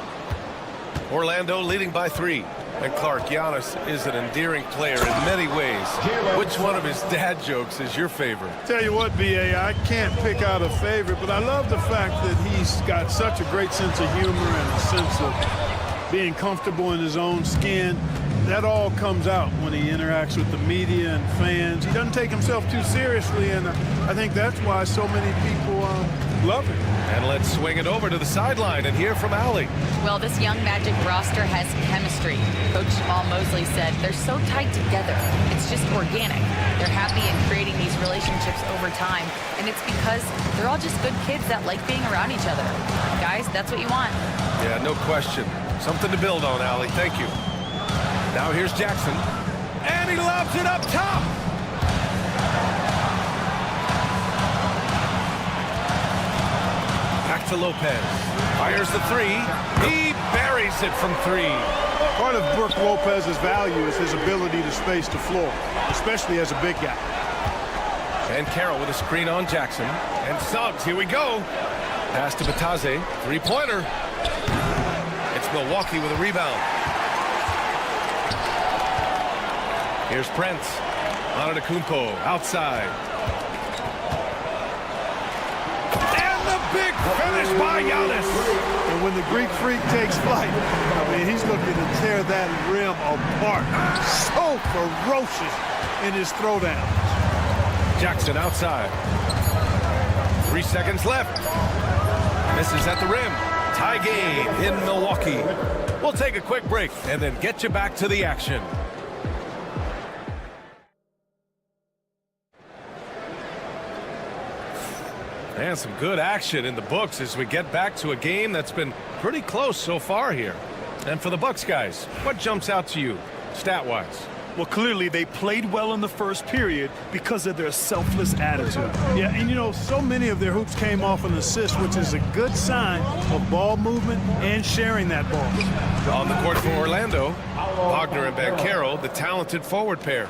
Orlando leading by 3. And Clark, Giannis is an endearing player in many ways. Which one of his dad jokes is your favorite? Tell you what, B.A., I can't pick out a favorite, but I love the fact that he's got such a great sense of humor and a sense of being comfortable in his own skin. That all comes out when he interacts with the media and fans. He doesn't take himself too seriously, and I think that's why so many people love him. And let's swing it over to the sideline and hear from Allie. Well, this young Magic roster has chemistry. Coach Jamal Mosley said they're so tight together. It's just organic. They're happy in creating these relationships over time, and it's because they're all just good kids that like being around each other. Guys, that's what you want. Yeah, no question. Something to build on, Allie. Thank you. Now here's Jackson. And he lobs it up top. Back to Lopez. Fires the 3. He buries it from 3. Part of Brook Lopez's value is his ability to space the floor, especially as a big guy. And Carroll with a screen on Jackson. And Suggs, here we go. Pass to Batadze. 3-pointer. It's Milwaukee with a rebound. Here's Prince. Antetokounmpo outside. And the big finish by Giannis. And when the Greek Freak takes flight, I mean, he's looking to tear that rim apart. So ferocious in his throwdown. Jackson outside. 3 seconds left. Misses at the rim. Tie game in Milwaukee. We'll take a quick break and then get you back to the action. And some good action in the books as we get back to a game that's been pretty close so far here. And for the Bucks guys, what jumps out to you, stat-wise? Well, clearly they played well in the first period because of their selfless attitude. Yeah, and you know, so many of their hoops came off an assist, which is a good sign of ball movement and sharing that ball. On the court for Orlando, Wagner and Banchero, the talented forward pair.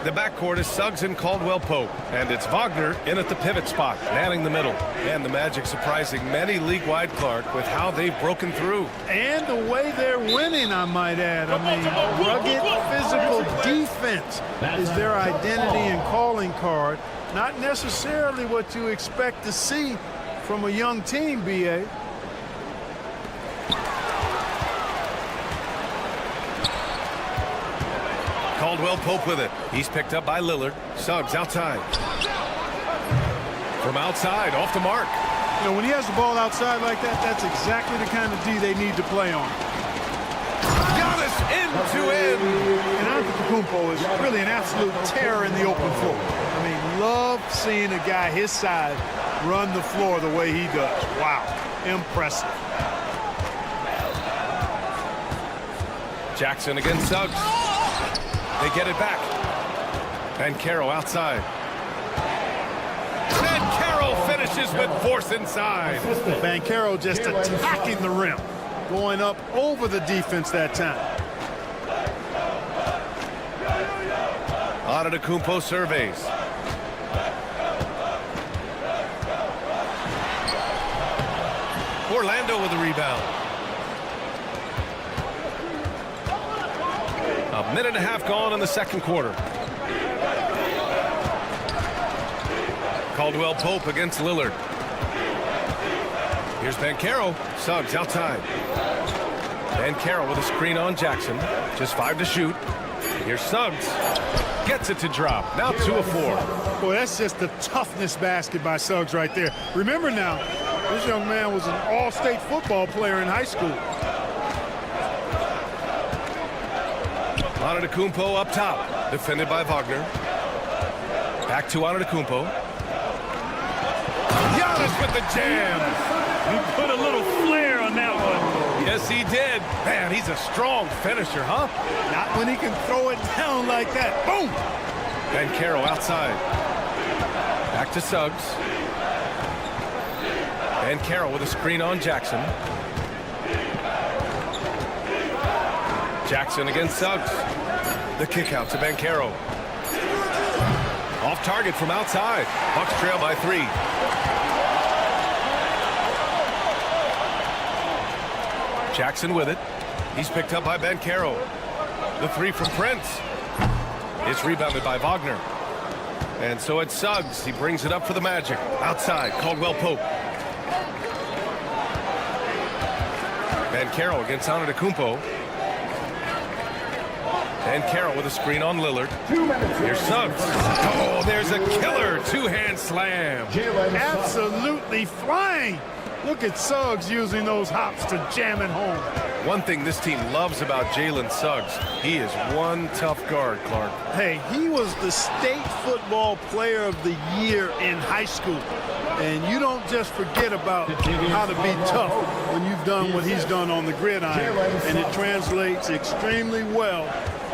The backcourt is Suggs and Caldwell-Pope, and it's Wagner in at the pivot spot, manning the middle. And the Magic surprising many league-wide, Clark, with how they've broken through. And the way they're winning, I might add. I mean, rugged physical defense is their identity and calling card. Not necessarily what you expect to see from a young team, B.A. Caldwell-Pope with it. He's picked up by Lillard. Suggs outside. From outside, off the mark. You know, when he has the ball outside like that, that's exactly the kind of D they need to play on. Giannis end-to-end. And Antetokounmpo is really an absolute terror in the open floor. I mean, love seeing a guy his size run the floor the way he does. Wow, impressive. Jackson against Suggs. They get it back. Banchero outside. Banchero finishes with force inside. Banchero just attacking the rim, going up over the defense that time. Antetokounmpo surveys. Orlando with the rebound. A minute and a half gone in the second quarter. Caldwell-Pope against Lillard. Here's Banchero. Suggs outside. Banchero with a screen on Jackson. Just 5 to shoot. Here's Suggs. Gets it to drop. Now 2 of 4. Boy, that's just the toughness basket by Suggs right there. Remember now, this young man was an all-state football player in high school. Antetokounmpo up top. Defended by Wagner. Back to Antetokounmpo. Giannis with the jam. He put a little flair on that one. Yes, he did. Man, he's a strong finisher, huh? Not when he can throw it down like that. Boom! Banchero outside. Back to Suggs. Banchero with a screen on Jackson. Jackson against Suggs. The kick out to Banchero. Off target from outside. Bucks trail by 3. Jackson with it. He's picked up by Banchero. The 3 from Prince. It's rebounded by Wagner. And so it's Suggs. He brings it up for the Magic. Outside, Caldwell-Pope. Banchero against Antetokounmpo. Banchero with a screen on Lillard. Here's Suggs. Oh, there's a killer 2-hand slam. Absolutely flying. Look at Suggs using those hops to jam it home. One thing this team loves about Jalen Suggs, he is one tough guard, Clark. Hey, he was the state football player of the year in high school. And you don't just forget about how to be tough when you've done what he's done on the gridiron. And it translates extremely well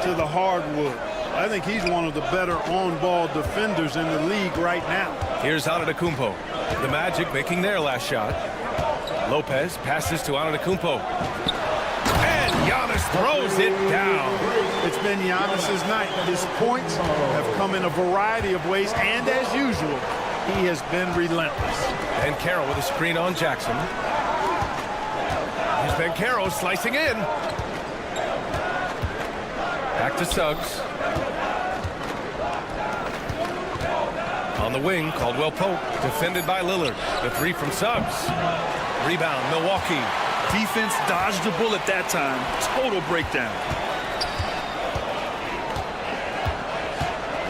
to the hardwood. I think he's one of the better on-ball defenders in the league right now. Here's Antetokounmpo. The Magic making their last shot. Lopez passes to Antetokounmpo. And Giannis throws it down. It's been Giannis's night. His points have come in a variety of ways, and as usual, he has been relentless. Banchero with a screen on Jackson. Here's Banchero slicing in. Back to Suggs. On the wing, Caldwell Pope, defended by Lillard. The three from Suggs. Rebound, Milwaukee. Defense dodged the bullet that time. Total breakdown.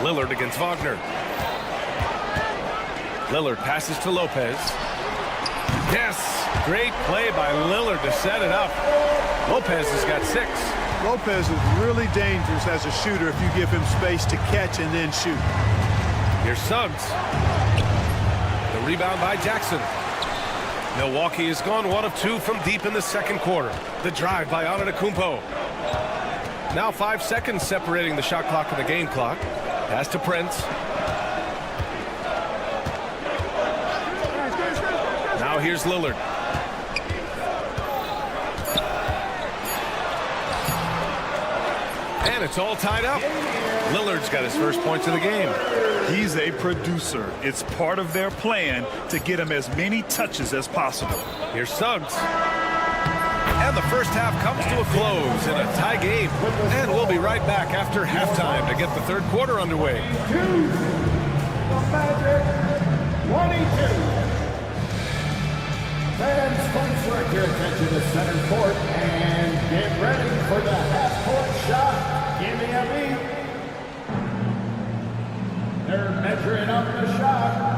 Lillard against Wagner. Lillard passes to Lopez. Yes, great play by Lillard to set it up. Lopez has got 6. Lopez is really dangerous as a shooter if you give him space to catch and then shoot. Here's Suggs. The rebound by Jackson. Milwaukee has gone 1 of 2 from deep in the second quarter. The drive by Antetokounmpo. Now 5 seconds separating the shot clock and the game clock. Pass to Prince. Now here's Lillard. And it's all tied up. Lillard's got his first points of the game. He's a producer. It's part of their plan to get him as many touches as possible. Here's Suggs. And the first half comes to a close in a tie game. And we'll be right back after halftime to get the third quarter underway. The Magic, 22. Fans, please direct your attention to center court and get ready for the half-court shot in the elite. They're measuring up the shot.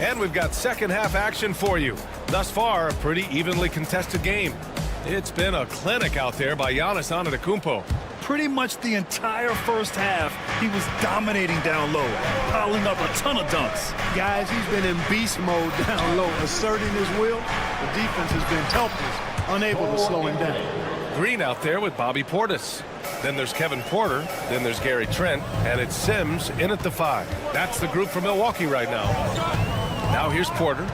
And we've got second half action for you. Thus far, a pretty evenly contested game. It's been a clinic out there by Giannis Antetokounmpo. Pretty much the entire first half, he was dominating down low, piling up a ton of dunks. Guys, he's been in beast mode down low, asserting his will. The defense has been helpless, unable to slow him down. Green out there with Bobby Portis. Then there's Kevin Porter. Then there's Gary Trent. And it's Sims in at the 5. That's the group from Milwaukee right now. Now here's Porter.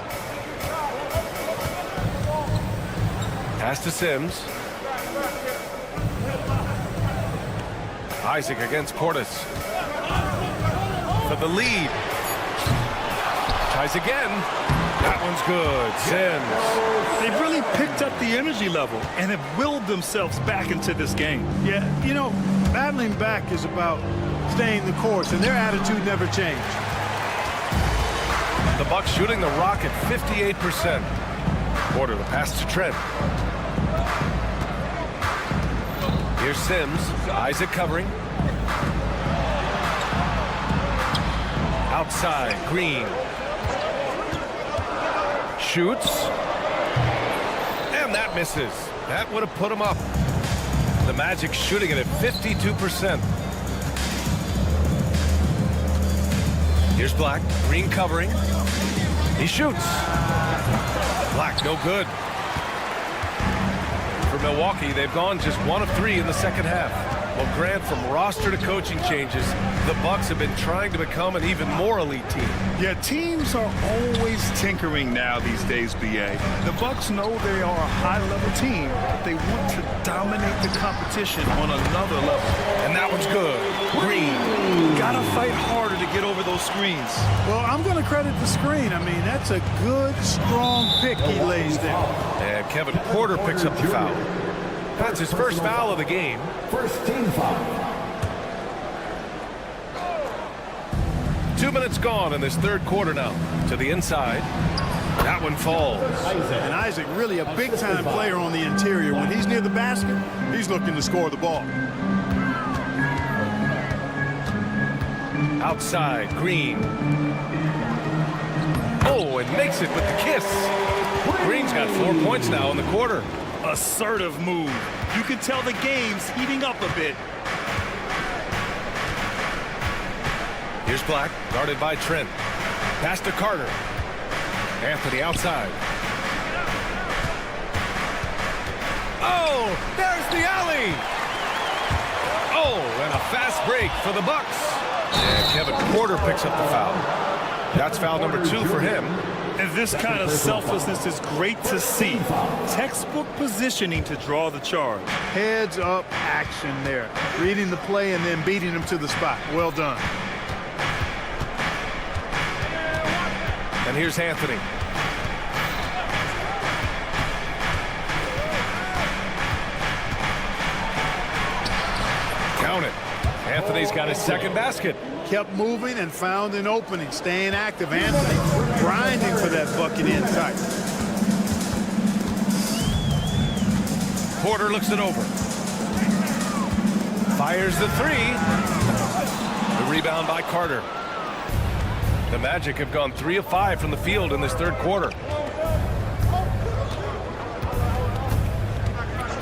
Pass to Sims. Isaac against Portis. For the lead. Tries again. That one's good. Sims. They've really picked up the energy level and have willed themselves back into this game. Yeah, you know, battling back is about staying the course, and their attitude never changed. The Bucks shooting the rock at 58%. Porter, the pass to Trent. Here's Sims. Isaac covering. Outside, Green. Shoots. And that misses. That would have put him up. The Magic shooting it at 52%. Here's Black. Green covering. He shoots. Black, no good. For Milwaukee, they've gone just 1 of 3 in the second half. Well, Grant, from roster to coaching changes, the Bucks have been trying to become an even more elite team. Yeah, teams are always tinkering now these days, BA. The Bucks know they are a high-level team, but they want to dominate the competition on another level. And that one's good. Green. Gotta fight harder to get over those screens. Well, I'm going to credit the screen. I mean, that's a good, strong pick he lays there. And Kevin Porter picks up the foul. That's his first foul of the game. First team foul. 2 minutes gone in this third quarter now. To the inside. That one falls. And Isaac, really a big-time player on the interior. When he's near the basket, he's looking to score the ball. Outside, Green. Oh, and makes it with the kiss. Green's got 4 points now in the quarter. Assertive move. You can tell the game's heating up a bit. Here's Black, guarded by Trent. Pass to Carter. Anthony outside. Oh, there's the alley. Oh, and a fast break for the Bucks. And Kevin Porter picks up the foul. That's foul number 2 for him. And this kind of selflessness is great to see. Textbook positioning to draw the charge. Heads up action there. Reading the play and then beating him to the spot. Well done. And here's Anthony. Count it. Anthony's got his second basket. Kept moving and found an opening. Staying active. Anthony grinding for that bucket inside. Porter looks it over. Fires the 3. The rebound by Carter. The Magic have gone 3 of 5 from the field in this third quarter.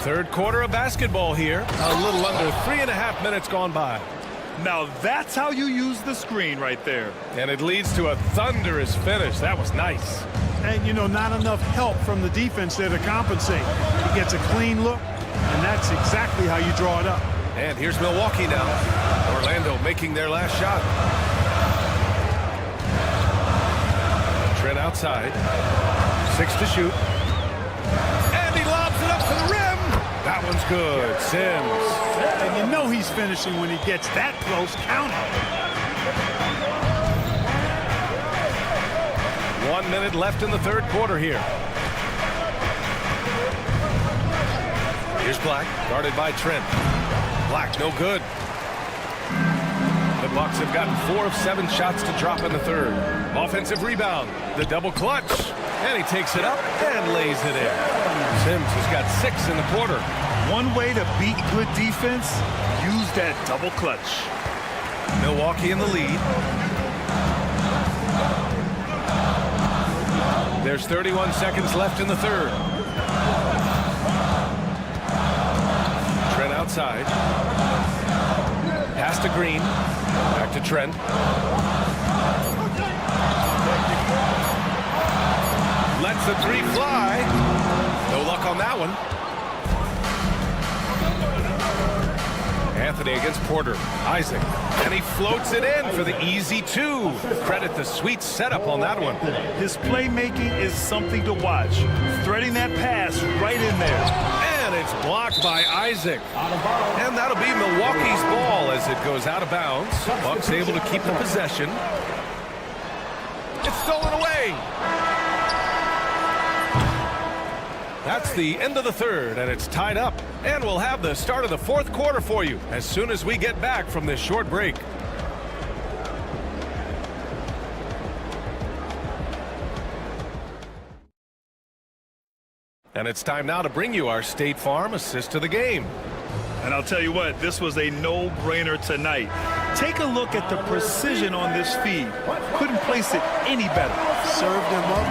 Third quarter of basketball here. A little under 3.5 minutes gone by. Now that's how you use the screen right there. And it leads to a thunderous finish. That was nice. And, you know, not enough help from the defense there to compensate. He gets a clean look, and that's exactly how you draw it up. And here's Milwaukee now. Orlando making their last shot. Trent outside. 6 to shoot. And he lobs it up to the rim. That one's good. Sims. And you know he's finishing when he gets that close. Count it. 1 minute left in the third quarter here. Here's Black, guarded by Trent. Black, no good. The Bucks have gotten 4 of 7 shots to drop in the third. Offensive rebound, the double clutch. And he takes it up and lays it in. Sims has got 6 in the quarter. One way to beat good defense, use that double clutch. Milwaukee in the lead. There's 31 seconds left in the third. Trent outside. Pass to Green. Back to Trent. Lets the 3 fly. No luck on that one. Anthony against Porter. Isaac. And he floats it in for the easy 2. Credit the sweet setup on that one. His playmaking is something to watch. Threading that pass right in there. And it's blocked by Isaac. And that'll be Milwaukee's ball as it goes out of bounds. Bucks able to keep the possession. It's stolen away. That's the end of the third, and it's tied up. And we'll have the start of the fourth quarter for you as soon as we get back from this short break. And it's time now to bring you our State Farm assist to the game. And I'll tell you what, this was a no-brainer tonight. Take a look at the precision on this feed. Couldn't place it any better. Served him up.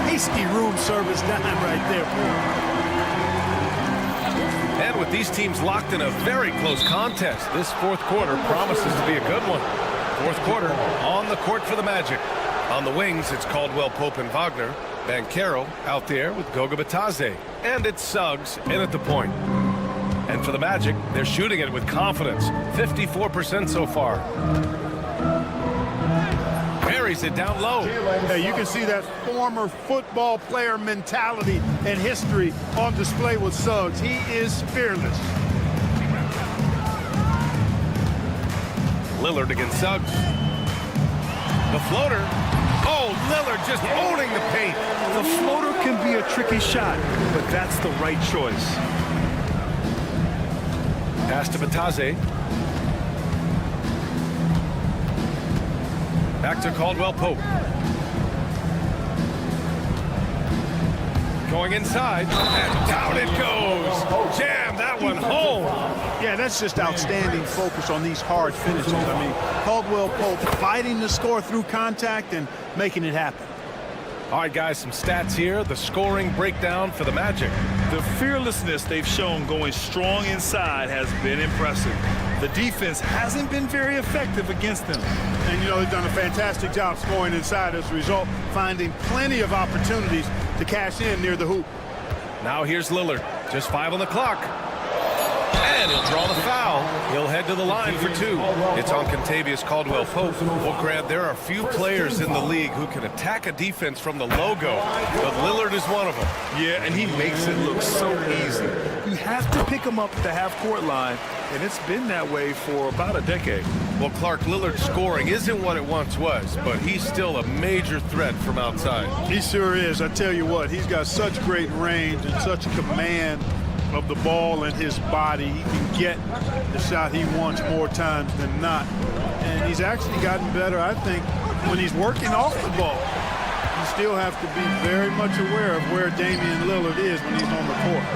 Tasty room service dime right there. And with these teams locked in a very close contest, this fourth quarter promises to be a good one. Fourth quarter on the court for the Magic. On the wings, it's Caldwell Pope and Wagner. Banchero out there with Goga Bitadze. And it's Suggs in at the point. And for the Magic, they're shooting it with confidence. 54% so far. Buries it down low. Hey, you can see that former football player mentality and history on display with Suggs. He is fearless. Lillard against Suggs. The floater. Oh, Lillard just owning the paint. The floater can be a tricky shot, but that's the right choice. Pass to Bitadze. Back to Caldwell Pope. Going inside, and down it goes. Jam that one home. Yeah, that's just outstanding focus on these hard finishes. I mean, Caldwell Pope fighting the score through contact and making it happen. All right, guys, some stats here. The scoring breakdown for the Magic. The fearlessness they've shown going strong inside has been impressive. The defense hasn't been very effective against them. And, you know, they've done a fantastic job scoring inside as a result, finding plenty of opportunities to cash in near the hoop. Now here's Lillard. Just 5 on the clock. And he'll draw the foul. He'll head to the line for 2. It's on Contavious Caldwell-Pope. Well, Grant, there are few players in the league who can attack a defense from the logo, but Lillard is one of them. Yeah, and he makes it look so easy. You have to pick him up at the half-court line, and it's been that way for about a decade. Well, Clark, Lillard's scoring isn't what it once was, but he's still a major threat from outside. He sure is. I tell you what, he's got such great range and such command of the ball and his body. He can get the shot he wants more times than not. And he's actually gotten better, I think, when he's working off the ball. You still have to be very much aware of where Damian Lillard is when he's on the court.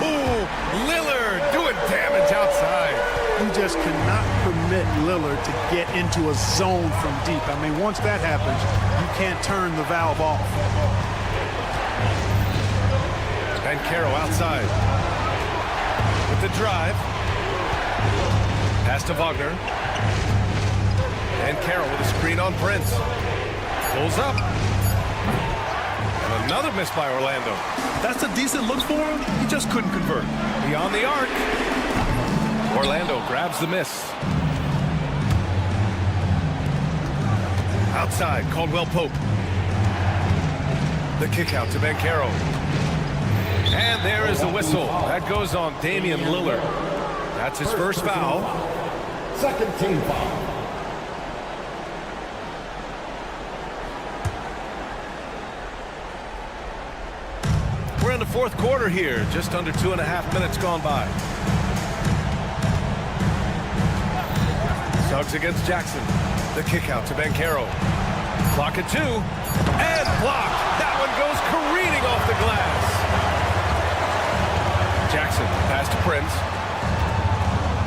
Ooh, Lillard doing damage outside. You just cannot permit Lillard to get into a zone from deep. I mean, once that happens, you can't turn the valve off. And Caro outside with the drive. Pass to Wagner. And Caro with a screen on Prince. Pulls up. And another miss by Orlando. That's a decent look for him. He just couldn't convert. Beyond the arc. Orlando grabs the miss. Outside, Caldwell-Pope. The kick out to Banchero. And there is the whistle. That goes on Damian Lillard. That's his first foul. Second team foul. We're in the fourth quarter here. Just under 2.5 minutes gone by. Suggs against Jackson. The kick out to Banchero. Clock at 2. And blocked. That one goes careening off the glass. Jackson, pass to Prince.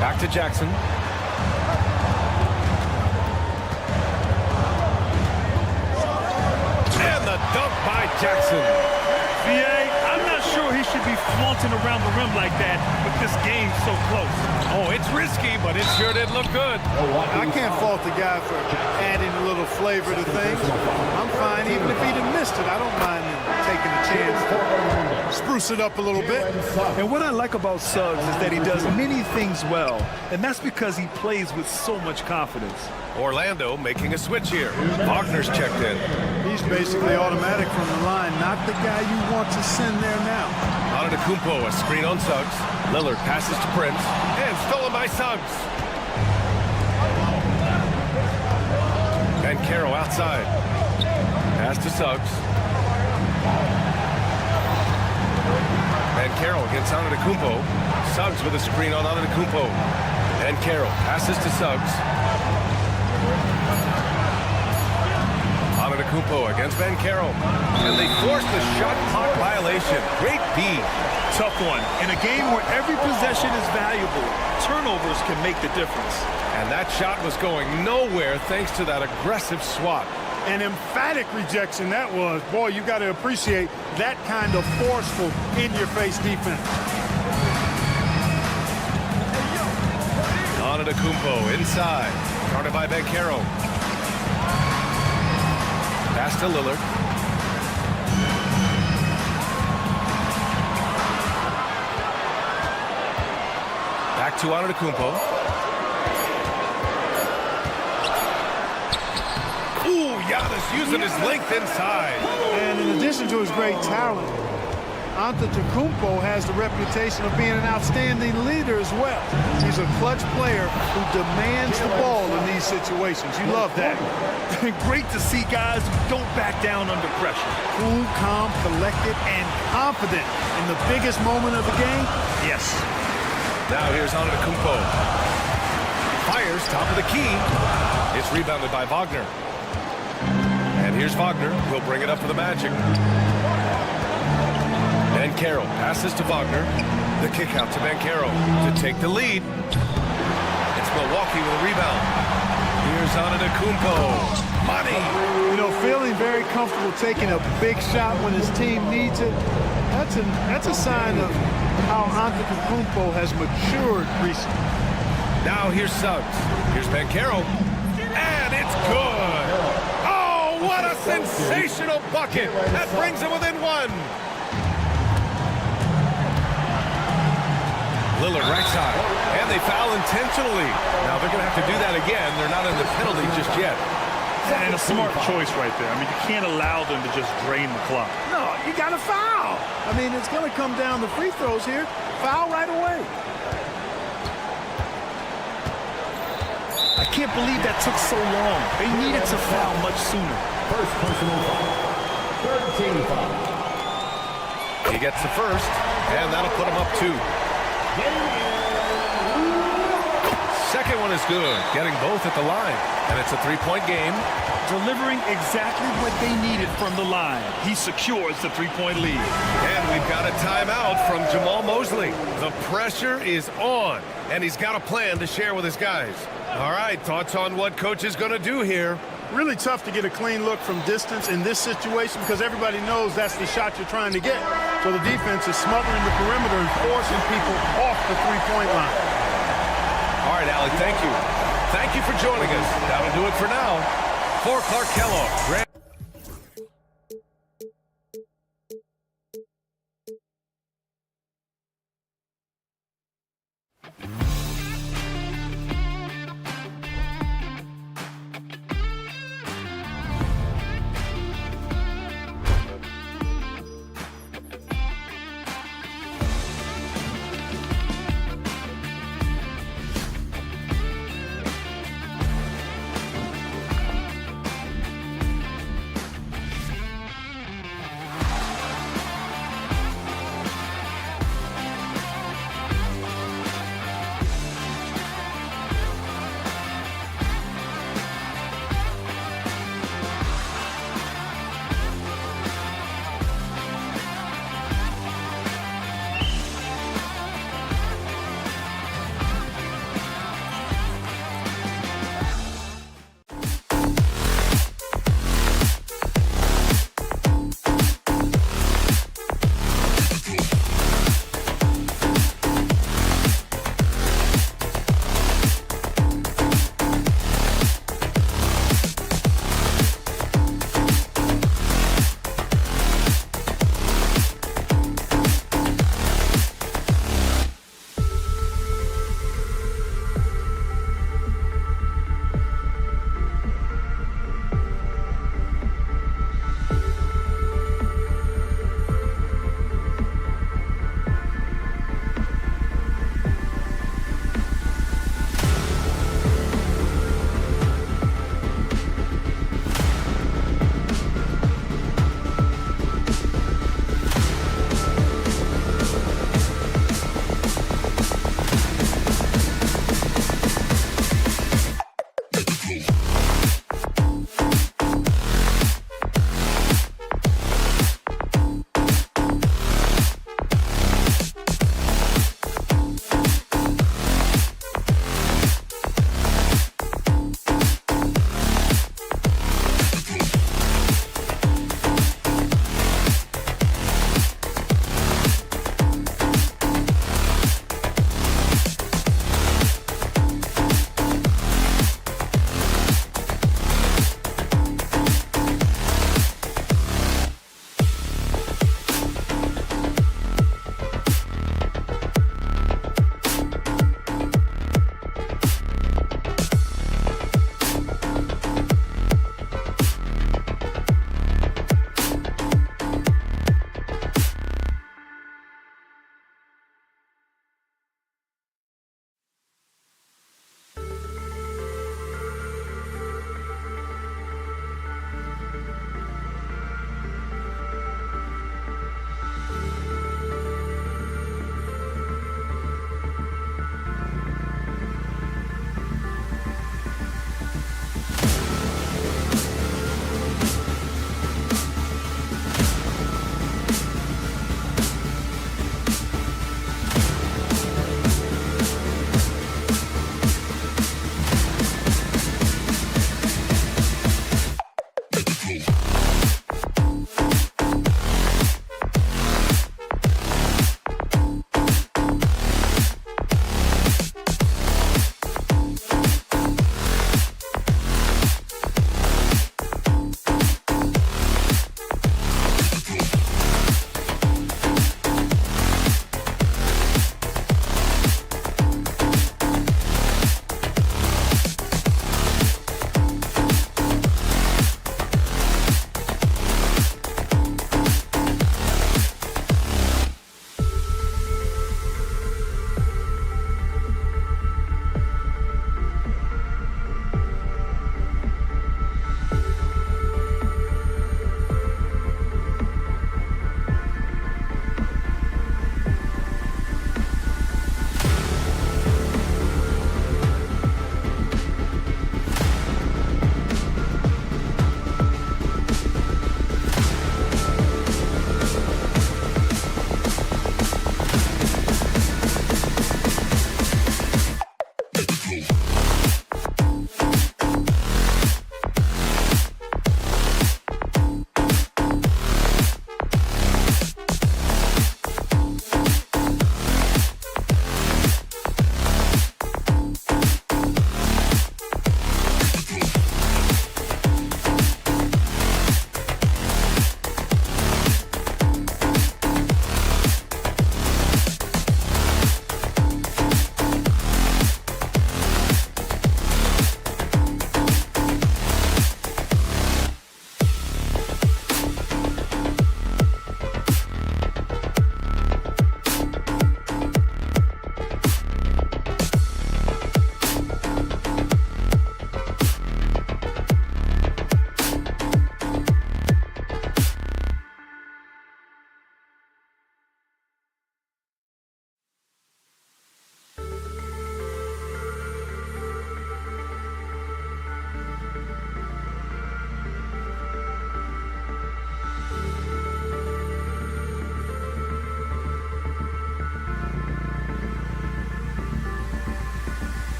Back to Jackson. And the dunk by Jackson. I'm not sure he should be flaunting around the rim like that with this game so close. Oh, it's risky, but it sure did look good. I can't fault the guy for adding a little flavor to things. I'm fine even if he'd have missed it. I don't mind him taking a chance to spruce it up a little bit. And what I like about Suggs is that he does many things well, and that's because he plays with so much confidence. Orlando making a switch here. Wagner's checked in. He's basically automatic from the line, not the guy you want to send there now. Antetokounmpo, a screen on Suggs. Lillard passes to Prince. And stolen by Suggs. And Caro outside. Pass to Suggs. And Caro against Antetokounmpo. Suggs with a screen on Antetokounmpo. And Caro passes to Suggs. Antetokounmpo against Banchero. And they force the shot clock violation. Great D. Tough one. In a game where every possession is valuable, turnovers can make the difference. And that shot was going nowhere thanks to that aggressive swat. An emphatic rejection that was. Boy, you got to appreciate that kind of forceful, in-your-face defense. Antetokounmpo inside. Guarded by Banchero. Pass to Lillard. Back to Antetokounmpo. Ooh, Giannis using his length inside. And in addition to his great talent, Antetokounmpo has the reputation of being an outstanding leader as well. He's a clutch player who demands the ball in these situations. You love that. Great to see guys who don't back down under pressure. Cool, calm, collected, and confident in the biggest moment of the game. Yes. Now here's Antetokounmpo. Fires, top of the key. It's rebounded by Wagner. And here's Wagner. He'll bring it up for the Magic. Banchero passes to Wagner. The kick out to Banchero to take the lead. It's Milwaukee with a rebound. Here's Antetokounmpo. Money. You know, feeling very comfortable taking a big shot when his team needs it. That's a sign of how Antetokounmpo has matured recently. Now here's Suggs. Here's Banchero. And it's good. Oh, what a sensational bucket. That brings him within one. Lillard right side. And they foul intentionally. Now they're going to have to do that again. They're not in the penalty just yet. And a smart choice right there. I mean, you can't allow them to just drain the clock. No, you got to foul. I mean, it's going to come down to free throws here. Foul right away. I can't believe that took so long. They needed to foul much sooner. First personal foul. Third team foul. He gets the first, and that'll put him up 2. Second one is good, getting both at the line. And it's a 3-point game. Delivering exactly what they needed from the line. He secures the 3-point lead. And we've got a timeout from Jamal Mosley. The pressure is on, and he's got a plan to share with his guys. All right, thoughts on what coach is going to do here? Really tough to get a clean look from distance in this situation because everybody knows that's the shot you're trying to get. So the defense is smothering the perimeter and forcing people off the 3-point line. All right, Allie, thank you. Thank you for joining us. That'll do it for now. For Clark Kellogg.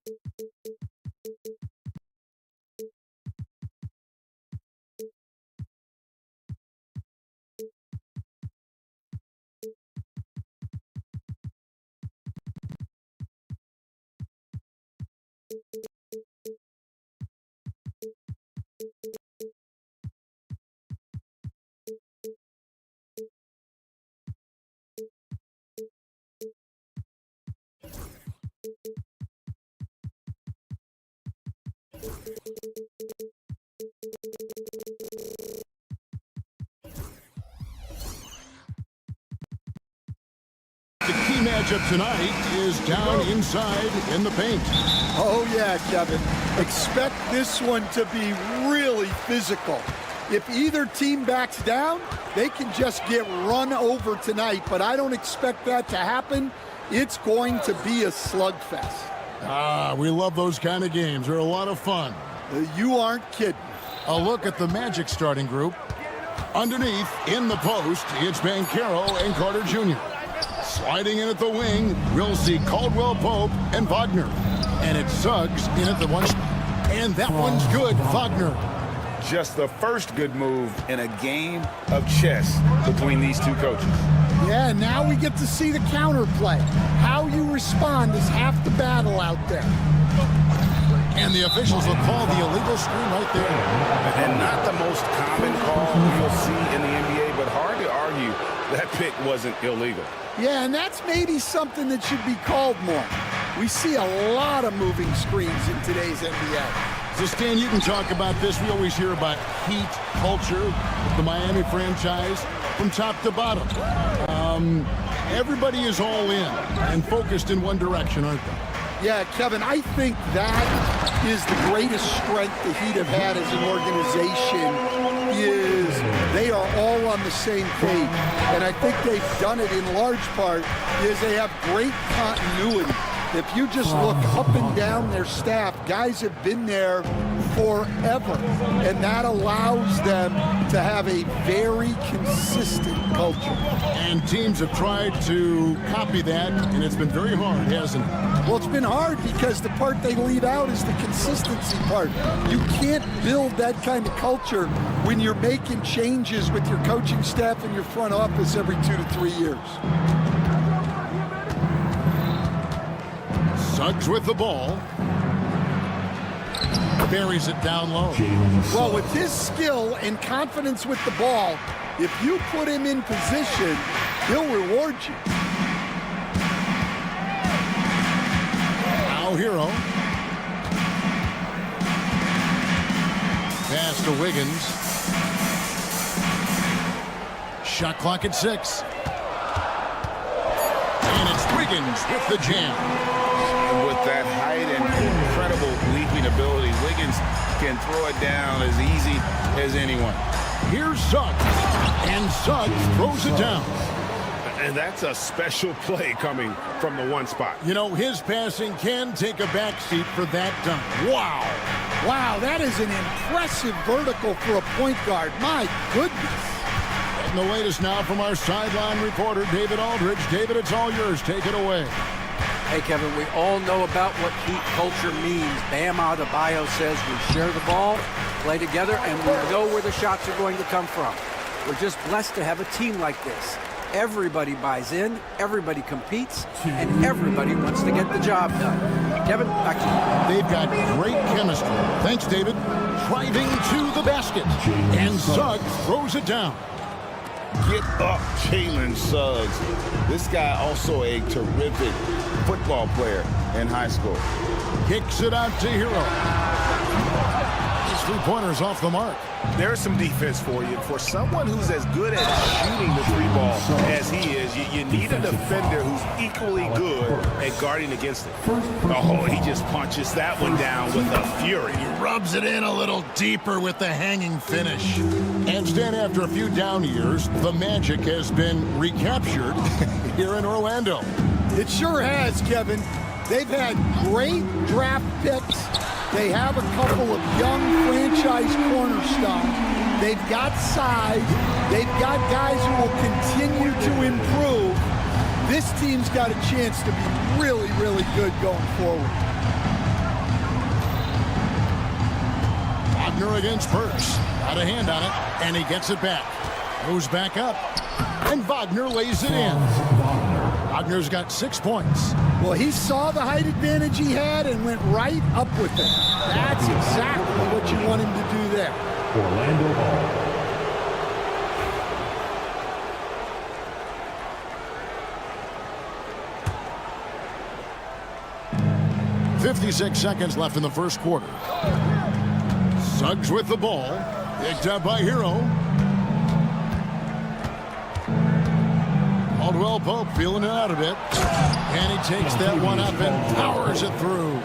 The key matchup tonight is down inside in the paint. Oh, yeah, Kevin. Expect this one to be really physical. If either team backs down, they can just get run over tonight, but I don't expect that to happen. It's going to be a slugfest. Ah, we love those kind of games. They're a lot of fun. You aren't kidding. A look at the Magic starting group. Underneath, in the post, it's Banchero and Carter Jr. Sliding in at the wing, we'll see Caldwell Pope and Wagner. And it's Suggs in at the one spot. And that one's good, Wagner. Just the first good move in a game of chess between these two coaches. Yeah, now we get to see the counterplay. How you respond is half the battle out there. And the officials will call the illegal screen right there. And not the most common call you'll see in the NBA, but hard to argue that pick wasn't illegal. Yeah, and that's maybe something that should be called more. We see a lot of moving screens in today's NBA. So, Stan, you can talk about this. We always hear about heat culture, the Miami franchise, from top to bottom. Everybody is all in and focused in one direction, aren't they? Yeah, Kevin, I think that is the greatest strength the Heat have had as an organization is they are all on the same page. And I think they've done it in large part is they have great continuity. If you just look up and down their staff, guys have been there forever. And that allows them to have a very consistent culture. And teams have tried to copy that, and it's been very hard, hasn't it? Well, it's been hard because the part they leave out is the consistency part. You can't build that kind of culture when you're making changes with your coaching staff and your front office every 2 to 3 years. Suggs with the ball. Buries it down low. Well, with his skill and confidence with the ball, if you put him in position, he'll reward you. Now Hero. Pass to Wiggins. Shot clock at 6. And it's Wiggins with the jam. With that height and incredible leaping ability, Wiggins can throw it down as easy as anyone. Here's Suggs, and Suggs throws it down. And that's a special play coming from the one spot. You know, his passing can take a backseat for that dunk. Wow. Wow, that is an impressive vertical for a point guard. My goodness. And the latest now from our sideline reporter, David Aldridge. David, it's all yours. Take it away. Hey, Kevin, we all know about what Heat culture means. Bam Adebayo says we share the ball, play together, and we know where the shots are going to come from. We're just blessed to have a team like this. Everybody buys in, everybody competes, and everybody wants to get the job done. Kevin, back to you. They've got great chemistry. Thanks, David. Driving to the basket, and Suggs throws it down. Get up, Jalen Suggs. This guy also a terrific football player in high school. Kicks it out to Hero. His three-pointer's off the mark. There's some defense for you. For someone who's as good at shooting the three ball as he is, you need a defender who's equally good at guarding against it. Oh, he just punches that one down with a fury. He rubs it in a little deeper with the hanging finish. And Stan, after a few down years, the Magic has been recaptured here in Orlando. It sure has, Kevin. They've had great draft picks. They have a couple of young franchise cornerstones. They've got size. They've got guys who will continue to improve. This team's got a chance to be really, really good going forward. Wagner against Burks. Got a hand on it, and he gets it back. Goes back up, and Wagner lays it in. Wagner's got 6 points. Well, he saw the height advantage he had and went right up with it. That's exactly what you want him to do there. Orlando Hall. 56 seconds left in the first quarter. Suggs with the ball. Picked up by Hero. Caldwell Pope feeling it out a bit. And he takes that one up and powers it through.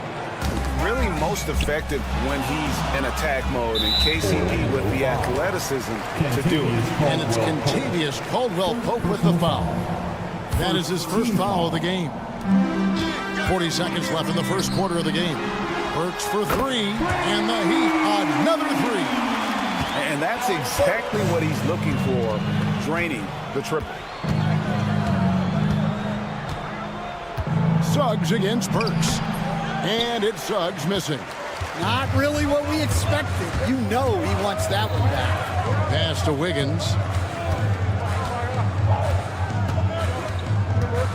Really most effective when he's in attack mode, and KCP with the athleticism to do it. And it's Contavious Caldwell Pope with the foul. That is his first foul of the game. 40 seconds left in the first quarter of the game. Burks for three, and the Heat another three. And that's exactly what he's looking for, draining the triple. Suggs against Burks. And it's Suggs missing. Not really what we expected. You know he wants that one back. Pass to Wiggins.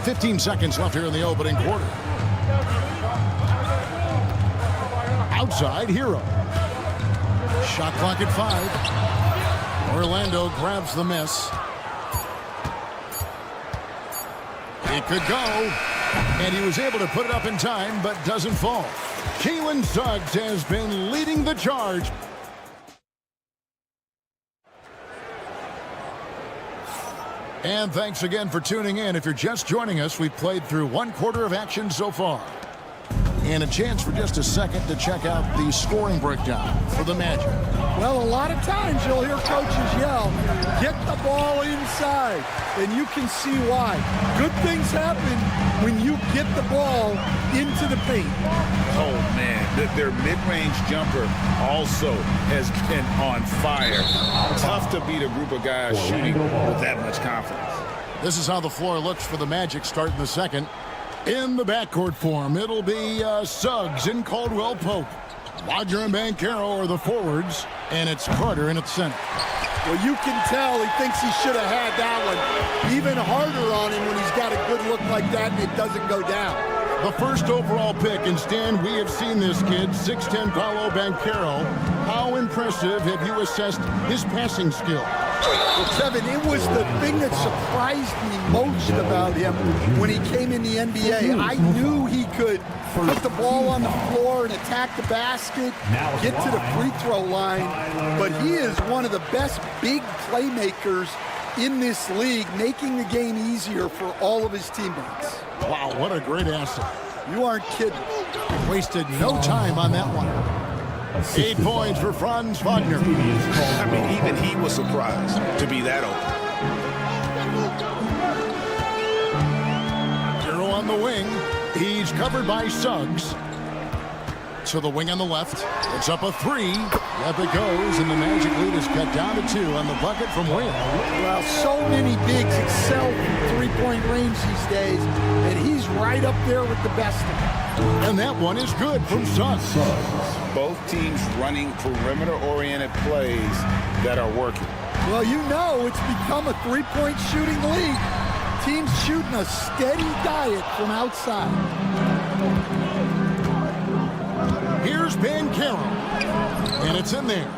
15 seconds left here in the opening quarter. Outside, Hero. Shot clock at 5. Orlando grabs the miss. It could go. And he was able to put it up in time, but doesn't fall. Jalen Suggs has been leading the charge. And thanks again for tuning in. If you're just joining us, we've played through one quarter of action so far. And a chance for just a second to check out the scoring breakdown for the Magic. Well, a lot of times you'll hear coaches yell, get the ball inside, and you can see why. Good things happen when you get the ball into the paint. Oh, man, their mid-range jumper also has been on fire. Tough to beat a group of guys shooting with that much confidence. This is how the floor looks for the Magic starting the second. In the backcourt form, it'll be Suggs and Caldwell Pope. Wagner and Banchero are the forwards, and it's Carter in its center. Well, you can tell he thinks he should have had that one even harder on him when he's got a good look like that and it doesn't go down. The first overall pick, and Stan, we have seen this kid, 6'10" Paolo Banchero. How impressive have you assessed his passing skill? Well, Kevin, it was the thing that surprised me most about him when he came in the NBA. I knew he could put the ball on the floor and attack the basket, get to the free throw line, but he is one of the best big playmakers in this league, making the game easier for all of his teammates. Wow, what a great asset. You aren't kidding. Wasted no time on that one. 8 points for Franz Wagner. I mean, even he was surprised to be that open. Hero on the wing. He's covered by Suggs. To the wing on the left. It's up a three. Up it goes, and the Magic lead is cut down to 2 on the bucket from Wynn. Well, so many bigs excel from three-point range these days, and he's right up there with the best of them. And that one is good from Suggs. Both teams running perimeter-oriented plays that are working. Well, you know it's become a three-point shooting league. Teams shooting a steady diet from outside. Here's Banchero, and it's in there.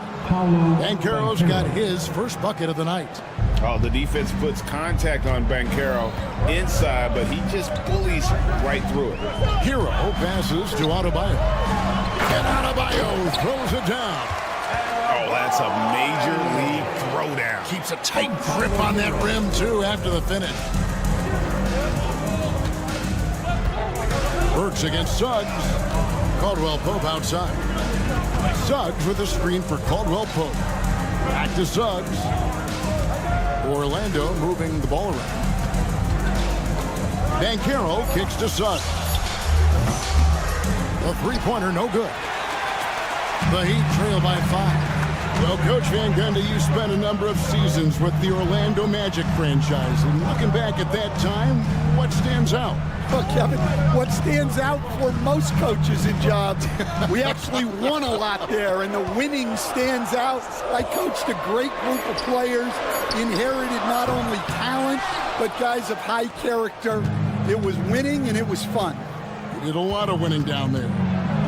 Banchero's got his first bucket of the night. Oh, the defense puts contact on Banchero inside, but he just bullies right through it. Hero passes to Adebayo. And Adebayo throws it down. Oh, that's a major league throwdown. Keeps a tight grip on that rim, too, after the finish. Burks against Suggs. Caldwell Pope outside. Suggs with a screen for Caldwell Pope. Back to Suggs. Orlando moving the ball around. Banchero kicks to Suggs. The three-pointer no good. The Heat trail by 5. Well, Coach Van Gundy, you spent a number of seasons with the Orlando Magic franchise. And looking back at that time, what stands out? Well, Kevin, what stands out for most coaches in jobs, we actually won a lot there, and the winning stands out. I coached a great group of players, inherited not only talent, but guys of high character. It was winning, and it was fun. You did a lot of winning down there.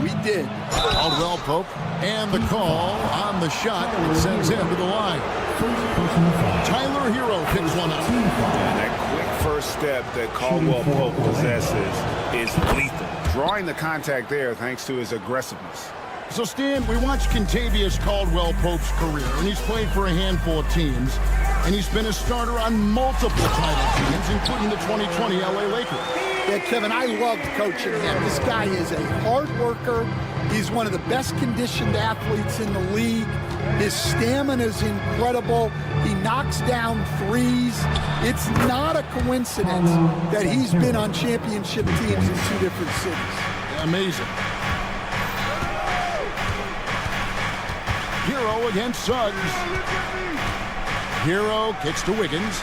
We did. Caldwell Pope, and the call on the shot sends him to the line. Tyler Hero picks one up. And that quick first step that Caldwell Pope possesses is lethal. Drawing the contact there thanks to his aggressiveness. So, Stan, we watched Kentavious Caldwell Pope's career, and he's played for a handful of teams, and he's been a starter on multiple title teams, including the 2020 LA Lakers. Yeah, Kevin, I loved coaching him. This guy is a hard worker. He's one of the best conditioned athletes in the league. His stamina is incredible. He knocks down threes. It's not a coincidence that he's been on championship teams in 2 different cities. Amazing. Hero against Suggs. Hero kicks to Wiggins.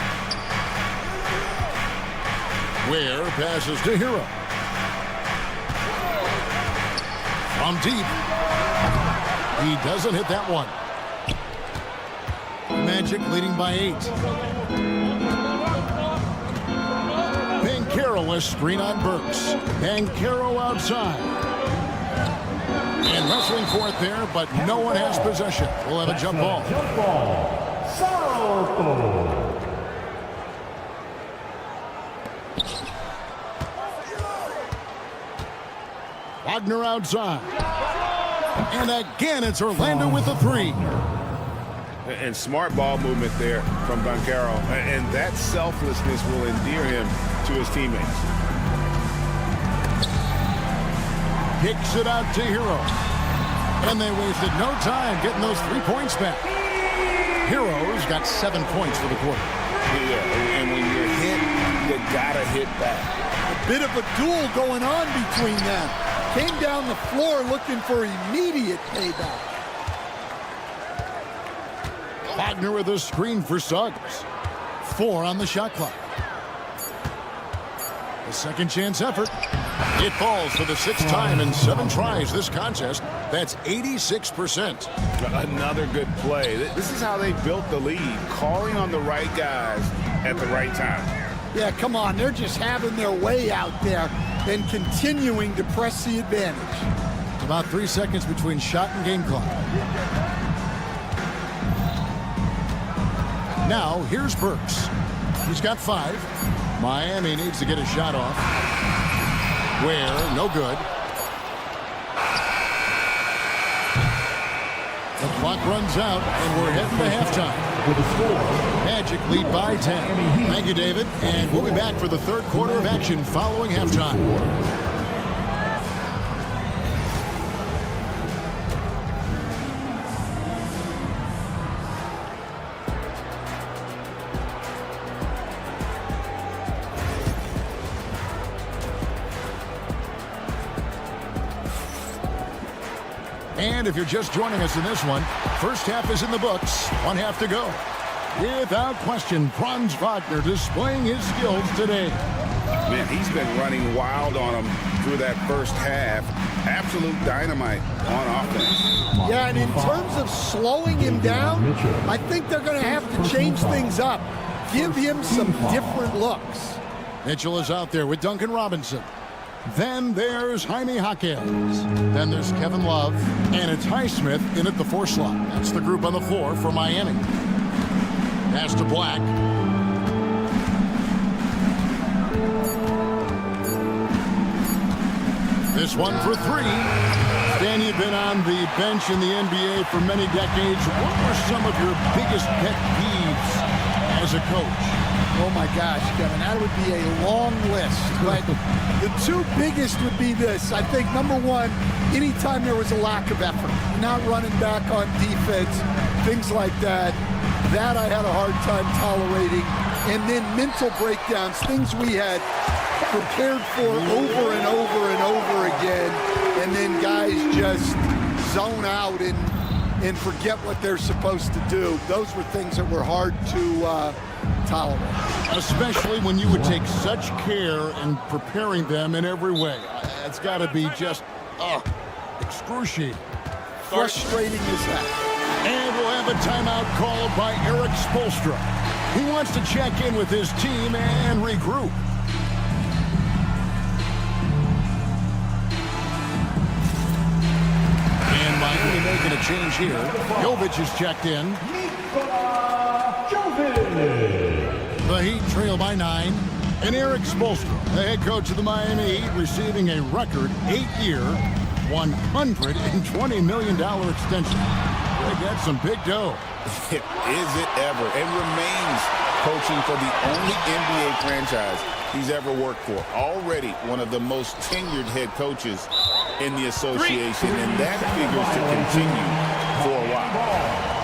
Ware passes to Hero. From deep. He doesn't hit that one. Magic leading by 8. Banchero, a screen on Burks. Banchero outside. And wrestling for it there, but no one has possession. We'll have a jump ball. Jump ball. Sorrowful. Wagner outside. And again, it's Orlando with the 3. And smart ball movement there from Banchero. And that selflessness will endear him to his teammates. Kicks it out to Hero. And they wasted no time getting those 3 points back. Hero's got 7 points for the quarter. Yeah, and when you're hit, you gotta hit back. A bit of a duel going on between them. Came down the floor looking for immediate payback. Wagner with a screen for Suggs. 4 on the shot clock. A second chance effort. It falls for the 6th time in 7 tries this contest. That's 86%. Another good play. This is how they built the lead, calling on the right guys at the right time. Yeah, come on. They're just having their way out there and continuing to press the advantage. About 3 seconds between shot and game clock. Now, here's Burks. He's got 5. Miami needs to get a shot off. Ware, no good. The clock runs out, and we're heading to halftime. With the score, Magic lead by 10. Thank you, David. And we'll be back for the 3rd quarter of action following halftime. And if you're just joining us in this one, first half is in the books. 1 half to go. Without question, Franz Wagner displaying his skills today. Man, he's been running wild on him through that first half. Absolute dynamite on offense. Yeah, and in terms of slowing him down, I think they're going to have to change things up. Give him some different looks. Mitchell is out there with Duncan Robinson. Then there's Jaime Jaquez. Then there's Kevin Love. And it's Highsmith in at the 4 slot. That's the group on the floor for Miami. Pass to Black. This one for 3. Dan, you've been on the bench in the NBA for many decades. What were some of your biggest pet peeves as a coach? Oh, my gosh, Kevin, that would be a long list. But the 2 biggest would be this. I think, number 1, anytime there was a lack of effort, not running back on defense, things like that, that I had a hard time tolerating. And then mental breakdowns, things we had prepared for over and over and over again, and then guys just zone out and and forget what they're supposed to do. Those were things that were hard to tolerate. Especially when you would take such care in preparing them in every way. It's got to be just excruciating. Frustrating as that. And we'll have a timeout called by Eric Spoelstra. He wants to check in with his team and regroup. And Miami making a change here. Jovic is checked in. The Heat trail by 9. And Eric Spoelstra, the head coach of the Miami Heat, receiving a record 8-year, $120 million extension. They got some big dough. Is it ever? And remains coaching for the only NBA franchise he's ever worked for. Already one of the most tenured head coaches in the association, and that figures to continue for a while.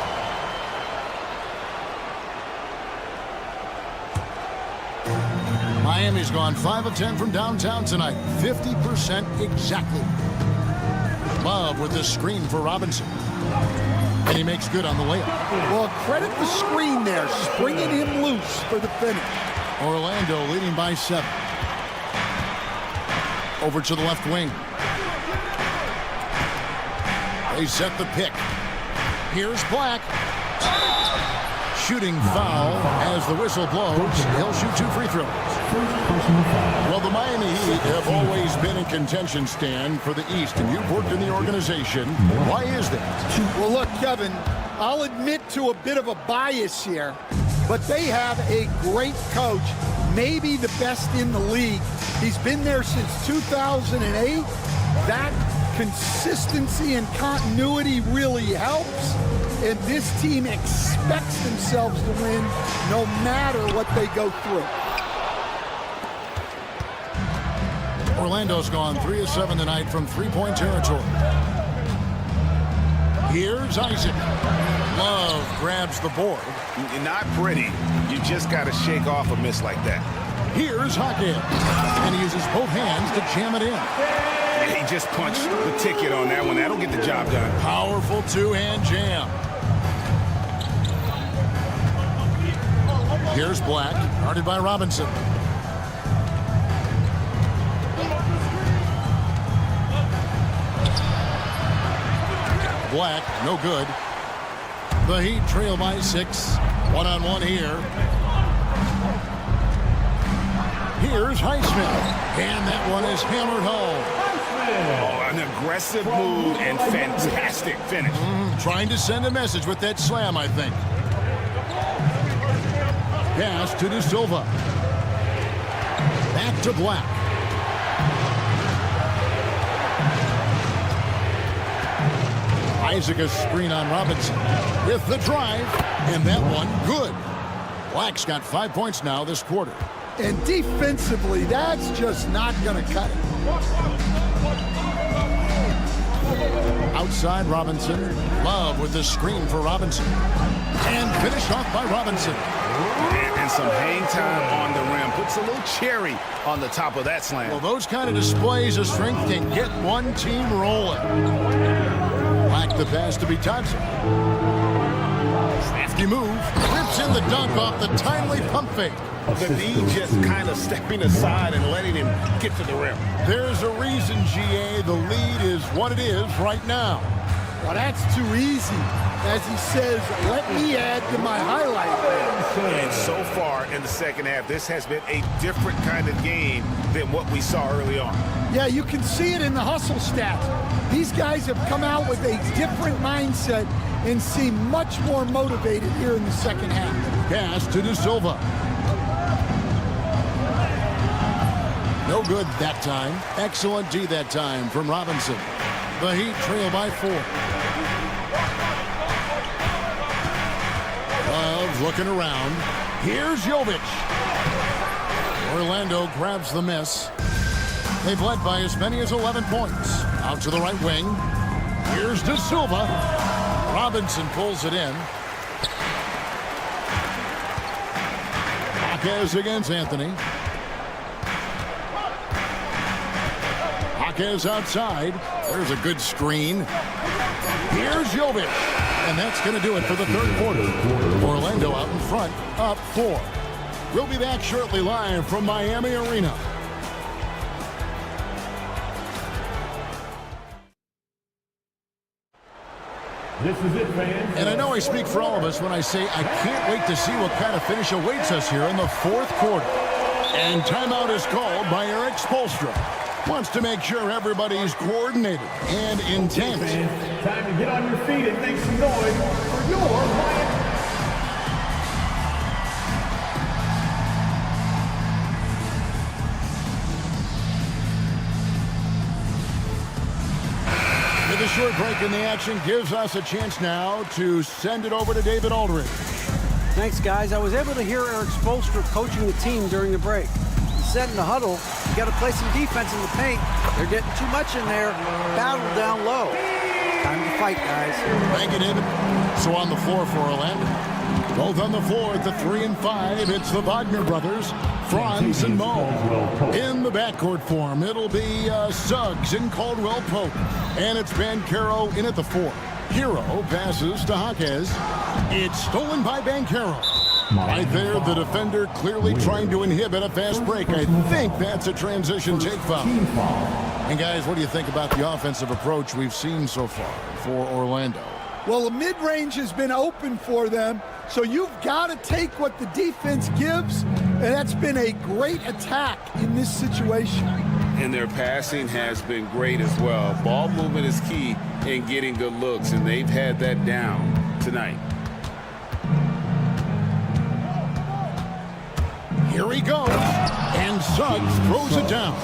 Miami's gone 5 of 10 from downtown tonight. 50% exactly. Love with the screen for Robinson. And he makes good on the layup. Well, credit the screen there, springing him loose for the finish. Orlando leading by 7. Over to the left wing. They set the pick. Here's Black. Shooting foul as the whistle blows. He'll shoot 2 free throws. Well, the Miami Heat have always been in contention, Stan, for the East, and you've worked in the organization. Why is that? Well, look, Kevin, I'll admit to a bit of a bias here, but they have a great coach, maybe the best in the league. He's been there since 2008. That consistency and continuity really helps, and this team expects themselves to win no matter what they go through. Orlando's gone 3 of 7 tonight from three-point territory. Here's Isaac. Love grabs the board. Not pretty. You just got to shake off a miss like that. Here's Hawkins. And he uses both hands to jam it in. He just punched the ticket on that one. That'll get the job done. Powerful two-hand jam. Here's Black, guarded by Robinson. Black, no good. The Heat trail by 6. One-on-one here. Here's Highsmith. And that one is hammered home. Oh, an aggressive move and fantastic finish. Trying to send a message with that slam, I think. Pass to De Silva. Back to Black. Isaac a screen on Robinson with the drive, and that one good. Black's got 5 points now this quarter. And defensively, that's just not going to cut it. Outside Robinson. Love with the screen for Robinson. And finished off by Robinson. And some hang time on the rim. Puts a little cherry on the top of that slam. Well, those kind of displays of strength can get one team rolling. Black the pass to be Thompson. Crafty move. Rips in the dunk off the timely pump fake. The knee just kind of stepping aside and letting him get to the rim. There's a reason, GA, the lead is what it is right now. Well, that's too easy. As he says, let me add to my highlight. And so far in the second half, this has been a different kind of game than what we saw early on. Yeah, you can see it in the hustle stats. These guys have come out with a different mindset and seem much more motivated here in the second half. Pass to De Silva. No good that time. Excellent D that time from Robinson. The Heat trail by 4. Love looking around. Here's Jovic. Orlando grabs the miss. They've led by as many as 11 points. Out to the right wing. Here's De Silva. Robinson pulls it in. Hawkins against Anthony. Hawkins outside. There's a good screen. Here's Jovic. And that's going to do it for the third quarter. Orlando out in front, up 4. We'll be back shortly live from Miami Arena. This is it, fans. And I know I speak for all of us when I say I can't wait to see what kind of finish awaits us here in the fourth quarter. And timeout is called by Eric Spoelstra. Wants to make sure everybody's coordinated and intent. Okay, fans, time to get on your feet and make some noise for your Miami. The short break in the action gives us a chance now to send it over to David Aldridge. Thanks, guys. I was able to hear Eric Spoelstra coaching the team during the break. He said in the huddle, you got to play some defense in the paint. They're getting too much in there. Battle down low. Time to fight, guys. Thank you, David. So on the floor for Orlando. Both on the floor at the 3 and 5. It's the Wagner brothers, Franz and Mo. In the backcourt form, it'll be Suggs and Caldwell Pope. And it's Banchero in at the 4. Hero passes to Jaquez. It's stolen by Banchero. Right there, the defender clearly trying to inhibit a fast break. I think that's a transition take foul. And guys, what do you think about the offensive approach we've seen so far for Orlando? Well, the mid-range has been open for them, so you've got to take what the defense gives, and that's been a great attack in this situation. And their passing has been great as well. Ball movement is key in getting good looks, and they've had that down tonight. Here he goes, and Suggs throws it down.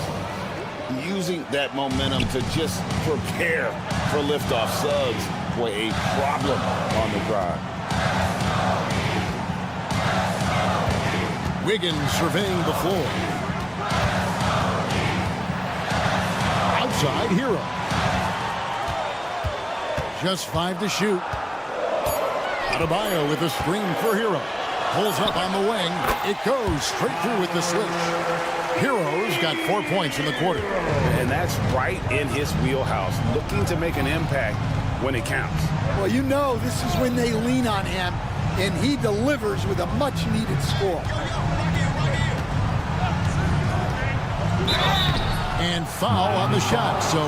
Using that momentum to just prepare for liftoff. Suggs were a problem on the drive. Wiggins surveying the floor. Outside, Hero. Just 5 to shoot. Adebayo with a screen for Hero. Pulls up on the wing. It goes straight through with the switch. Hero's got 4 points in the quarter. And that's right in his wheelhouse. Looking to make an impact when it counts. Well, you know this is when they lean on him, and he delivers with a much-needed score. And foul on the shot. So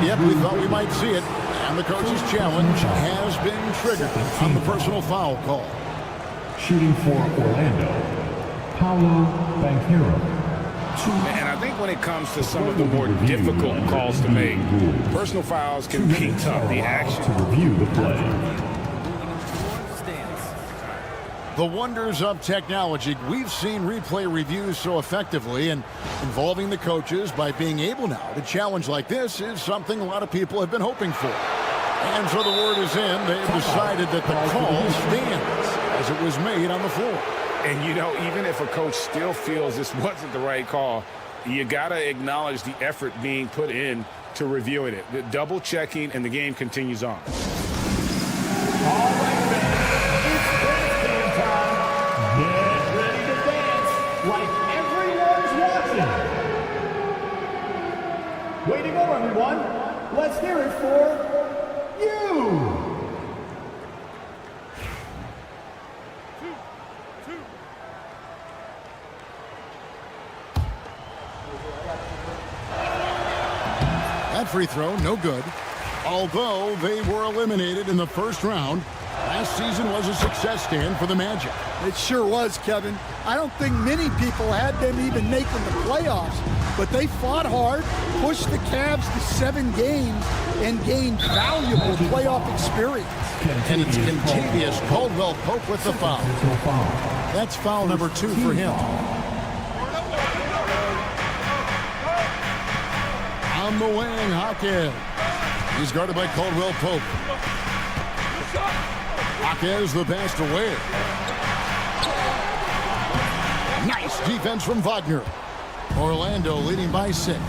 yep, we thought we might see it. And the coach's challenge has been triggered on the personal foul call. Shooting for Orlando, Paolo Banchero. And I think when it comes to some of the more difficult calls to make, personal fouls can be tough. The action. To review the play. The wonders of technology. We've seen replay reviews so effectively, and involving the coaches by being able now to challenge like this is something a lot of people have been hoping for. And so the word is in. They've decided that the call stands as it was made on the floor. And, you know, even if a coach still feels this wasn't the right call, you got to acknowledge the effort being put in to reviewing it. The double checking, and the game continues on. All right, fans, it's dance game time. Get ready to dance like everyone's watching. Way to go, everyone. Let's hear it for you. That free throw, no good. Although they were eliminated in the first round, last season was a success stand for the Magic. It sure was, Kevin. I don't think many people had them even making the playoffs, but they fought hard, pushed the Cavs to 7 games, and gained valuable playoff experience. And it's Contavious Caldwell Pope with the foul. That's foul number 2 for him. On the wing, Jaquez. He's guarded by Caldwell Pope. Jaquez the pass to Ware. Nice defense from Wagner. Orlando leading by 6.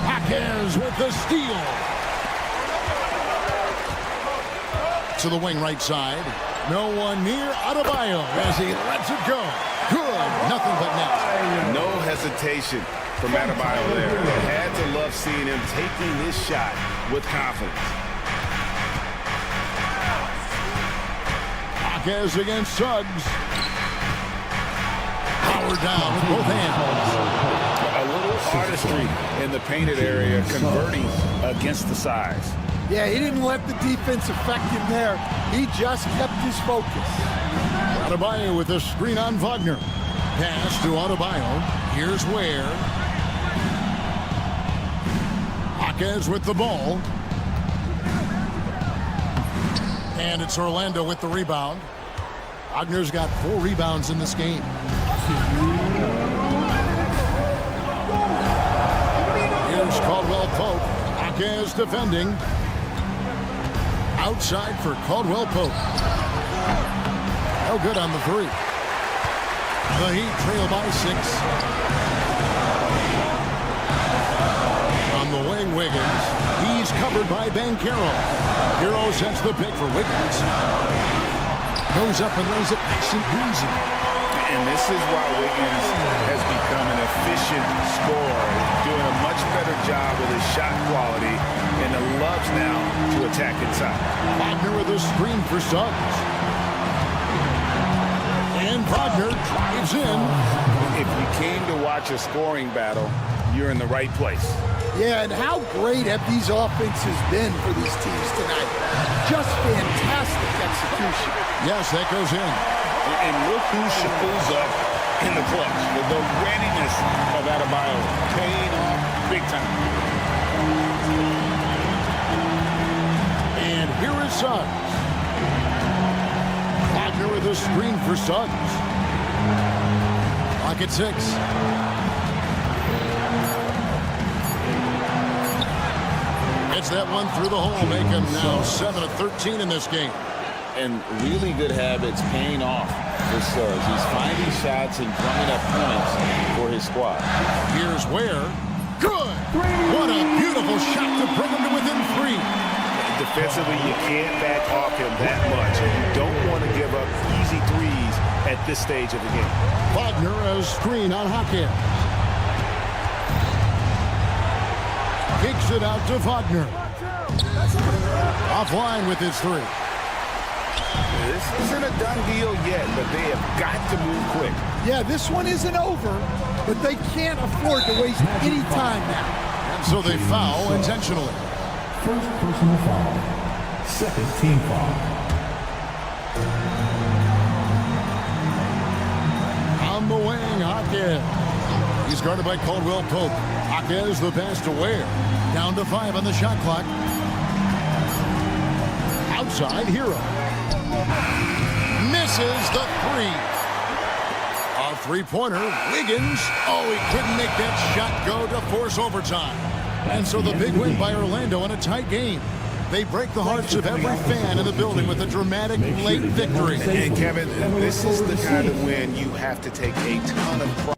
Jaquez with the steal. To the wing right side. No one near Adebayo as he lets it go. Good. Nothing but net. No hesitation from Adebayo there. You had to love seeing him taking this shot with confidence. Marquez against Suggs. Power down with both hands. A little artistry in the painted area, converting against the size. Yeah, he didn't let the defense affect him there. He just kept his focus. Adebayo with a screen on Wagner. Pass to Adebayo. Here's Ware. Marquez with the ball. And it's Orlando with the rebound. Wagner's got 4 rebounds in this game. Here's Caldwell Pope. Marquez defending. Outside for Caldwell Pope. No good on the 3. The Heat trail by 6. On the wing, Wiggins. He's covered by Banchero. Hero sets the pick for Wiggins. Goes up and lays it nice and easy. And this is why Wiggins has become an efficient scorer, doing a much better job with his shot quality, and loves now to attack inside. Wagner with a screen for Suggs. And Wagner drives in. If you came to watch a scoring battle, you're in the right place. Yeah, and how great have these offenses been for these teams tonight? Just fantastic execution. Yes, that goes in. And look who shows up in the clutch. The readiness of Adebayo paying off big time. And here is Suggs. Wagner with a screen for Suggs. Clock at 6. Gets that one through the hole, make him now 7 of 13 in this game. And really good habits paying off for Suggs. He's finding shots and drumming up points for his squad. Here's Ware. Good! What a beautiful shot to bring him to within 3. Defensively, you can't back off him that much. You don't want to give up easy threes at this stage of the game. Wagner a screen on Hackett. Kicks it out to Wagner. Offline with his 3. This isn't a done deal yet, but they have got to move quick. Yeah, this one isn't over, but they can't afford to waste any time now. And so they foul intentionally. First personal foul. Second team foul. On the wing, Hackett. He's guarded by Caldwell Pope. Hackett the pass to Ware. Down to 5 on the shot clock. Outside, Hero. Misses the 3. A 3-pointer. Wiggins. Oh, he couldn't make that shot go to force overtime. And so the big win by Orlando in a tight game. They break the hearts of every fan in the building with a dramatic late victory. And Kevin, this is the kind of win you have to take a ton of pride.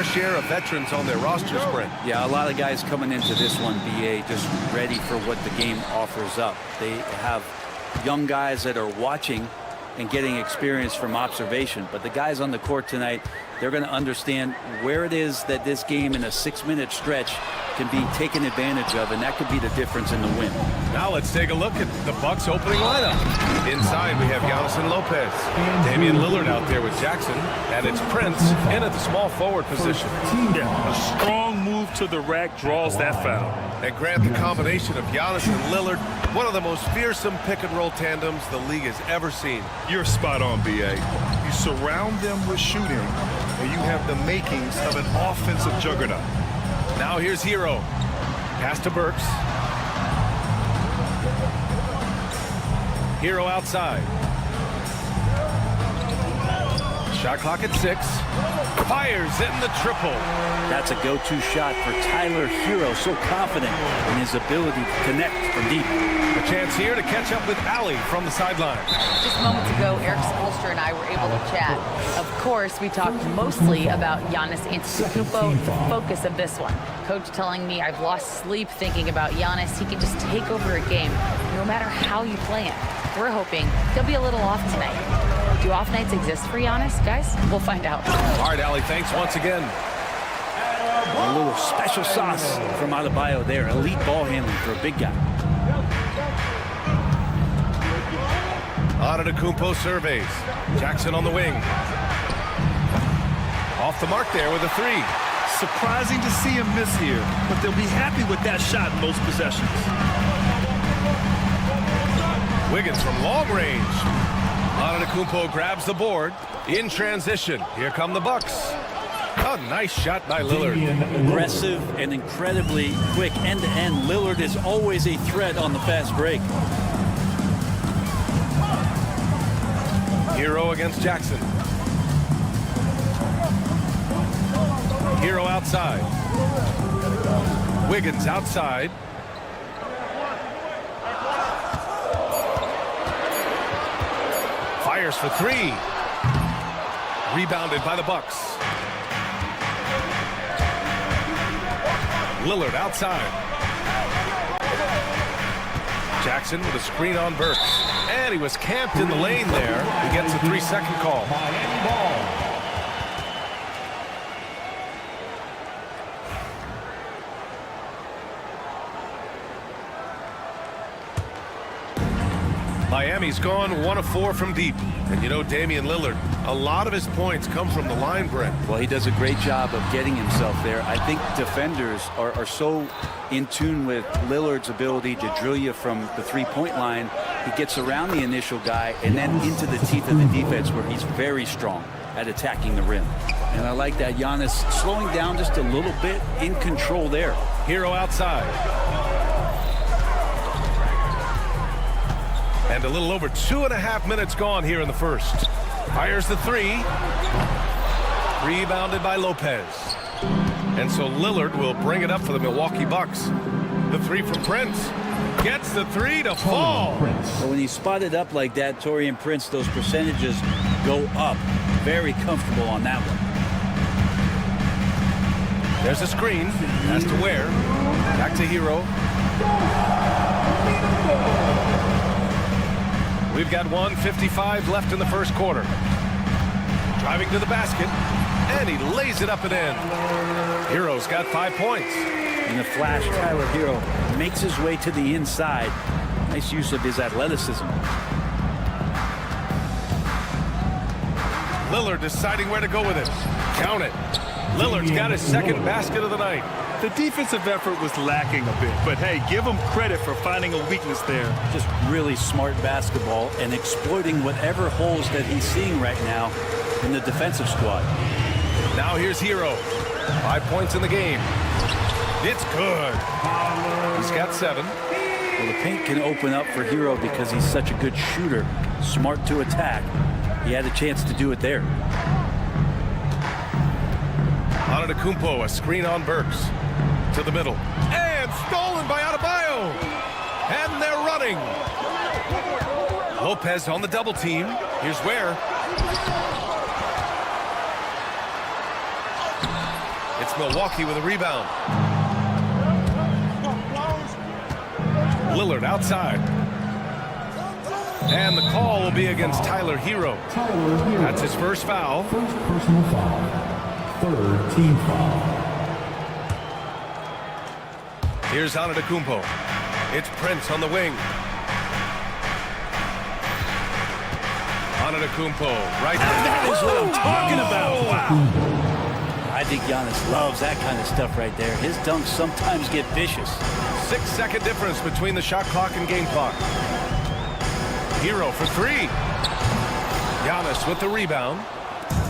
fair share of veterans on their roster spread. Yeah, a lot of guys coming into this one, BA, just ready for what the game offers up. They have young guys that are watching and getting experience from observation. But the guys on the court tonight, they're going to understand where it is that this game in a 6-minute stretch can be taken advantage of, and that could be the difference in the win. Now let's take a look at the Bucks opening lineup. Inside we have Giannis and Lopez. Damian Lillard out there with Jackson, and it's Prince in at the small forward position. Yeah, a strong move to the rack draws that foul. And Grant, the combination of Giannis and Lillard, one of the most fearsome pick-and-roll tandems the league has ever seen. You're spot on, BA. You surround them with shooting, and you have the makings of an offensive juggernaut. Now here's Hero. Pass to Burks. Hero outside. Shot clock at 6. Fires in the triple. That's a go-to shot for Tyler Hero. So confident in his ability to connect from deep. A chance here to catch up with Allie from the sideline. Just moments ago, Eric Spoelstra and I were able to chat. Of course, we talked mostly about Giannis Antetokounmpo, the focus of this one. Coach telling me I've lost sleep thinking about Giannis. He can just take over a game, no matter how you play him. We're hoping he'll be a little off tonight. Do off nights exist for Giannis, guys? We'll find out. All right, Allie, thanks once again. A little special sauce from Adebayo there. Elite ball handling for a big guy. Antetokounmpo surveys. Jackson on the wing. Off the mark there with a 3. Surprising to see him miss here, but they'll be happy with that shot in most possessions. Wiggins from long range. Antetokounmpo grabs the board in transition. Here come the Bucks. A nice shot by Lillard. Aggressive and incredibly quick end-to-end. Lillard is always a threat on the fast break. Hero against Jackson. Hero outside. Wiggins outside. Fires for 3. Rebounded by the Bucks. Lillard outside. Jackson with a screen on Burks. And he was camped in the lane there. He gets a 3-second call. Miami ball. Miami's gone 1 of 4 from deep. And you know, Damian Lillard, a lot of his points come from the line, Brent. Well, he does a great job of getting himself there. I think defenders are so in tune with Lillard's ability to drill you from the three-point line. He gets around the initial guy and then into the teeth of the defense where he's very strong at attacking the rim. And I like that Giannis slowing down just a little bit, in control there. Hero outside. And a little over 2.5 minutes gone here in the first. Fires the 3. Rebounded by Lopez. And so Lillard will bring it up for the Milwaukee Bucks. The 3 from Prince. Gets the 3 to fall. But when you spot it up like that, Taurean Prince, those percentages go up. Very comfortable on that one. There's a screen. Has to Ware. Back to Hero. We've got 1:55 left in the first quarter. Driving to the basket. And he lays it up and in. Hero's got 5 points. In the flash, Tyler Hero makes his way to the inside. Nice use of his athleticism. Lillard deciding where to go with it. Count it. Lillard's got his second basket of the night. The defensive effort was lacking a bit, but hey, give him credit for finding a weakness there. Just really smart basketball and exploiting whatever holes that he's seeing right now in the defensive squad. Now here's Hero. 5 points in the game. It's good. He's got 7. Well, the paint can open up for Hero because he's such a good shooter. Smart to attack. He had a chance to do it there. Antetokounmpo, a screen on Burks. To the middle. And stolen by Adebayo. And they're running. Lopez on the double team. Here's Ware. It's Milwaukee with a rebound. Lillard outside. And the call will be against Tyler Hero. That's his first foul. First personal foul. Third team foul. Here's Antetokounmpo. It's Prince on the wing. Antetokounmpo, right there. That is what I'm talking about. Wow. I think Giannis loves that kind of stuff right there. His dunks sometimes get vicious. 6-second difference between the shot clock and game clock. Hero for three. Giannis with the rebound.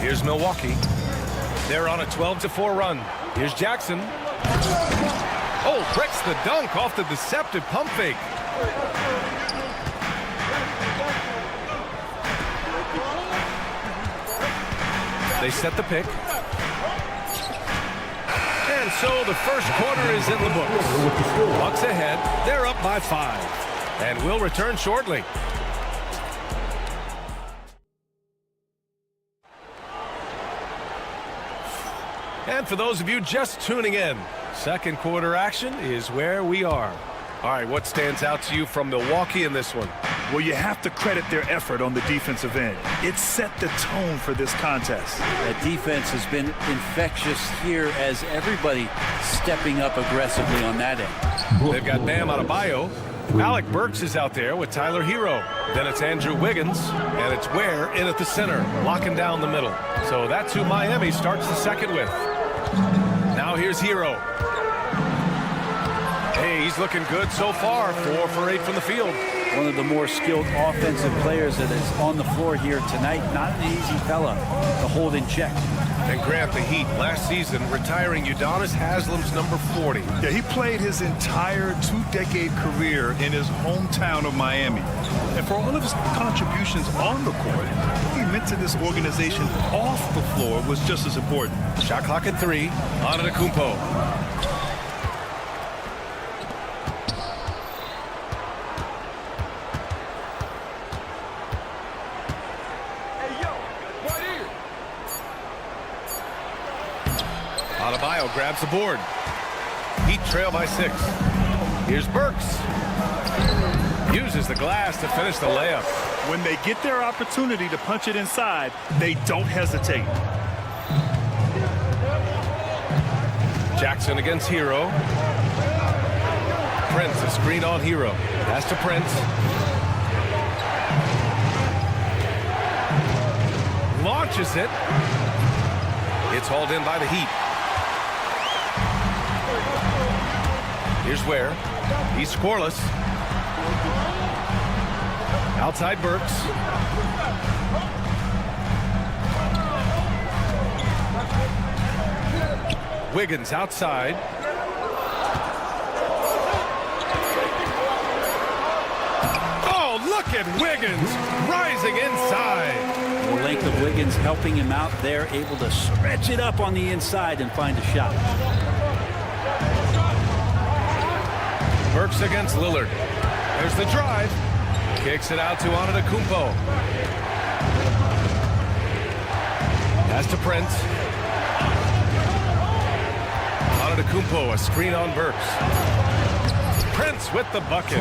Here's Milwaukee. They're on a 12-4 run. Here's Jackson. Oh, breaks the dunk off the deceptive pump fake. They set the pick. And so the first quarter is in the books. Bucks ahead. They're up by 5. And we'll return shortly. And for those of you just tuning in, second quarter action is where we are. All right, what stands out to you from Milwaukee in this one? Well, you have to credit their effort on the defensive end. It set the tone for this contest. That defense has been infectious here as everybody stepping up aggressively on that end. They've got Bam Adebayo. Alec Burks is out there with Tyler Hero. Then it's Andrew Wiggins, and it's Ware in at the center, locking down the middle. So that's who Miami starts the second with. Now here's Hero. Hey, he's looking good so far. 4 for 8 from the field. One of the more skilled offensive players that is on the floor here tonight. Not an easy fella to hold in check. And Grant, the Heat last season retiring Udonis Haslem's number 40. Yeah, he played his entire 2-decade career in his hometown of Miami. And for all of his contributions on the court, he meant to this organization off the floor was just as important. Shot clock at 3. Antetokounmpo. Adebayo grabs the board. Heat trail by 6. Here's Burks. Uses the glass to finish the layup. When they get their opportunity to punch it inside, they don't hesitate. Jackson against Hero. Prince, a screen on Hero. Pass to Prince. Launches it. It's hauled in by the Heat. Here's Ware. He's scoreless. Outside Burks. Wiggins outside. Oh, look at Wiggins rising inside. The length of Wiggins helping him out there, able to stretch it up on the inside and find a shot. Burks against Lillard. There's the drive. Kicks it out to Antetokounmpo. Pass to Prince. Antetokounmpo, a screen on Burks. Prince with the bucket.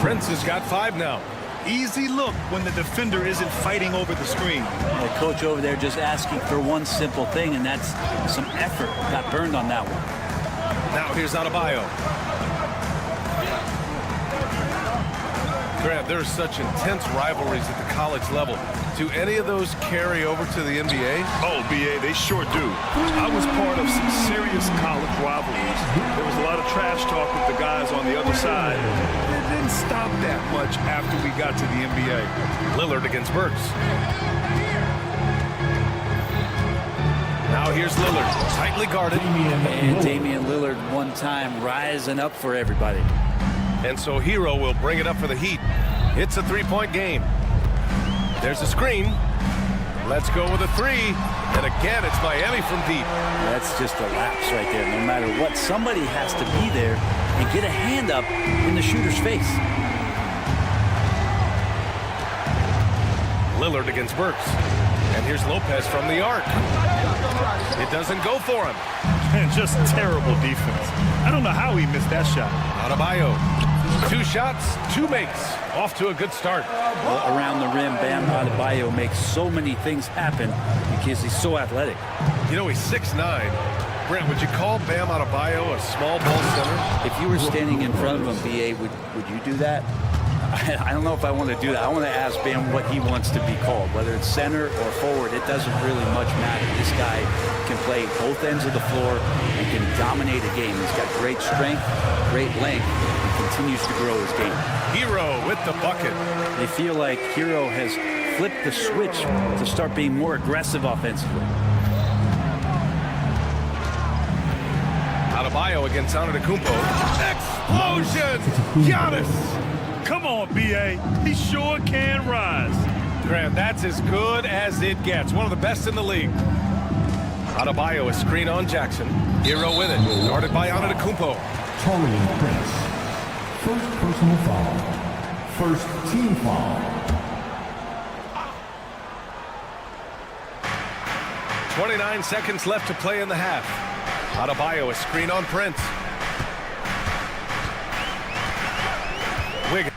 Prince has got 5 now. Easy look when the defender isn't fighting over the screen. The coach over there just asking for one simple thing, and that's some effort. Got burned on that one. Now here's Adebayo. Grant, there's such intense rivalries at the college level. Do any of those carry over to the NBA? Oh, BA, they sure do. I was part of some serious college rivalries. There was a lot of trash talk with the guys on the other side. It didn't stop that much after we got to the NBA. Lillard against Burks. Now here's Lillard, tightly guarded. And Damian Lillard one time rising up for everybody. And so Hero will bring it up for the Heat. It's a 3-point game. There's a screen. Let's go with a 3. And again, it's Miami from deep. That's just a lapse right there. No matter what, somebody has to be there and get a hand up in the shooter's face. Lillard against Burks. And here's Lopez from the arc. It doesn't go for him. And just terrible defense. I don't know how he missed that shot. Adebayo, 2 shots, 2 makes. Off to a good start. Well, around the rim, Bam Adebayo makes so many things happen because he's so athletic. You know, he's 6'9". Brent, would you call Bam Adebayo a small ball center? If you were standing in front of him, B.A., would you do that? I don't know if I want to do that. I want to ask Bam what he wants to be called, whether it's center or forward. It doesn't really much matter. This guy can play both ends of the floor and can dominate a game. He's got great strength, great length, and continues to grow his game. Hero with the bucket. They feel like Hero has flipped the switch to start being more aggressive offensively. Adebayo against Antetokounmpo. Explosion! Giannis! Come on, B.A. He sure can rise. Grant, that's as good as it gets. One of the best in the league. Adebayo, a screen on Jackson. Hero with it. Guarded by Antetokounmpo. Taurean Prince. First personal foul. First team foul. 29 seconds left to play in the half. Adebayo, a screen on Prince. Wiggins.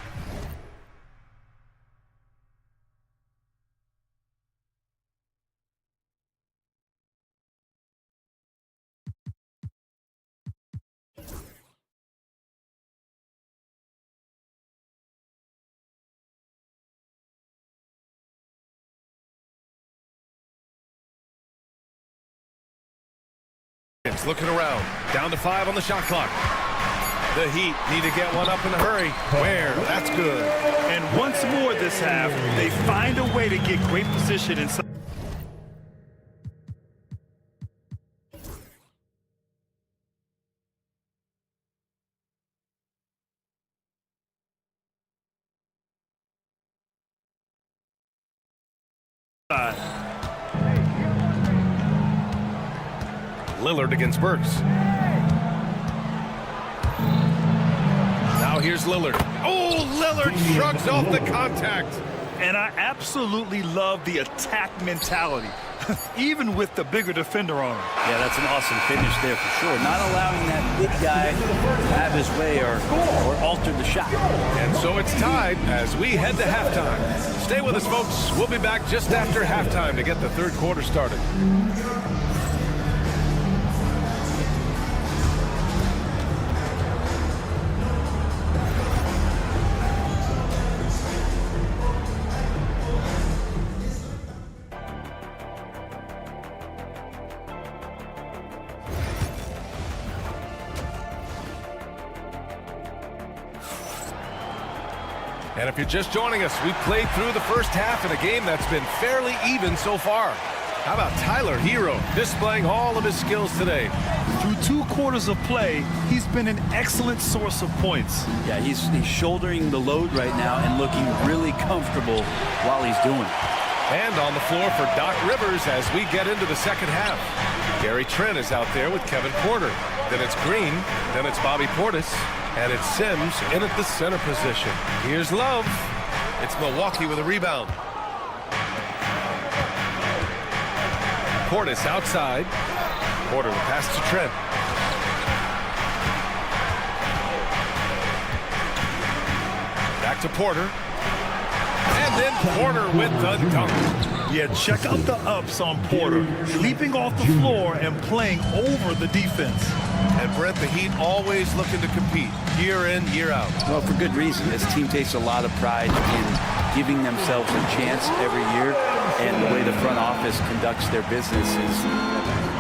Looking around, down to 5 on the shot clock. The Heat need to get one up in a hurry. Where? That's good. And once more this half, they find a way to get great position inside. Lillard against Burks. Now here's Lillard. Oh, Lillard shrugs off the contact. And I absolutely love the attack mentality, even with the bigger defender on him. Yeah, that's an awesome finish there for sure. Not allowing that big guy to have his way or alter the shot. And so it's tied as we head to halftime. Stay with us, folks. We'll be back just after halftime to get the third quarter started. And if you're just joining us, we've played through the first half in a game that's been fairly even so far. How about Tyler Hero displaying all of his skills today? Through 2 quarters of play, he's been an excellent source of points. Yeah, he's shouldering the load right now and looking really comfortable while he's doing it. And on the floor for Doc Rivers as we get into the second half. Gary Trent is out there with Kevin Porter. Then it's Green, then it's Bobby Portis, and it's Sims in at the center position. Here's Love. It's Milwaukee with a rebound. Portis outside. Porter the pass to Trent. Back to Porter. And then Porter with the dunk. Yeah, check out the ups on Porter. Leaping off the floor and playing over the defense. And Brent, the Heat always looking to compete year in, year out. Well, for good reason. This team takes a lot of pride in giving themselves a chance every year. And the way the front office conducts their business is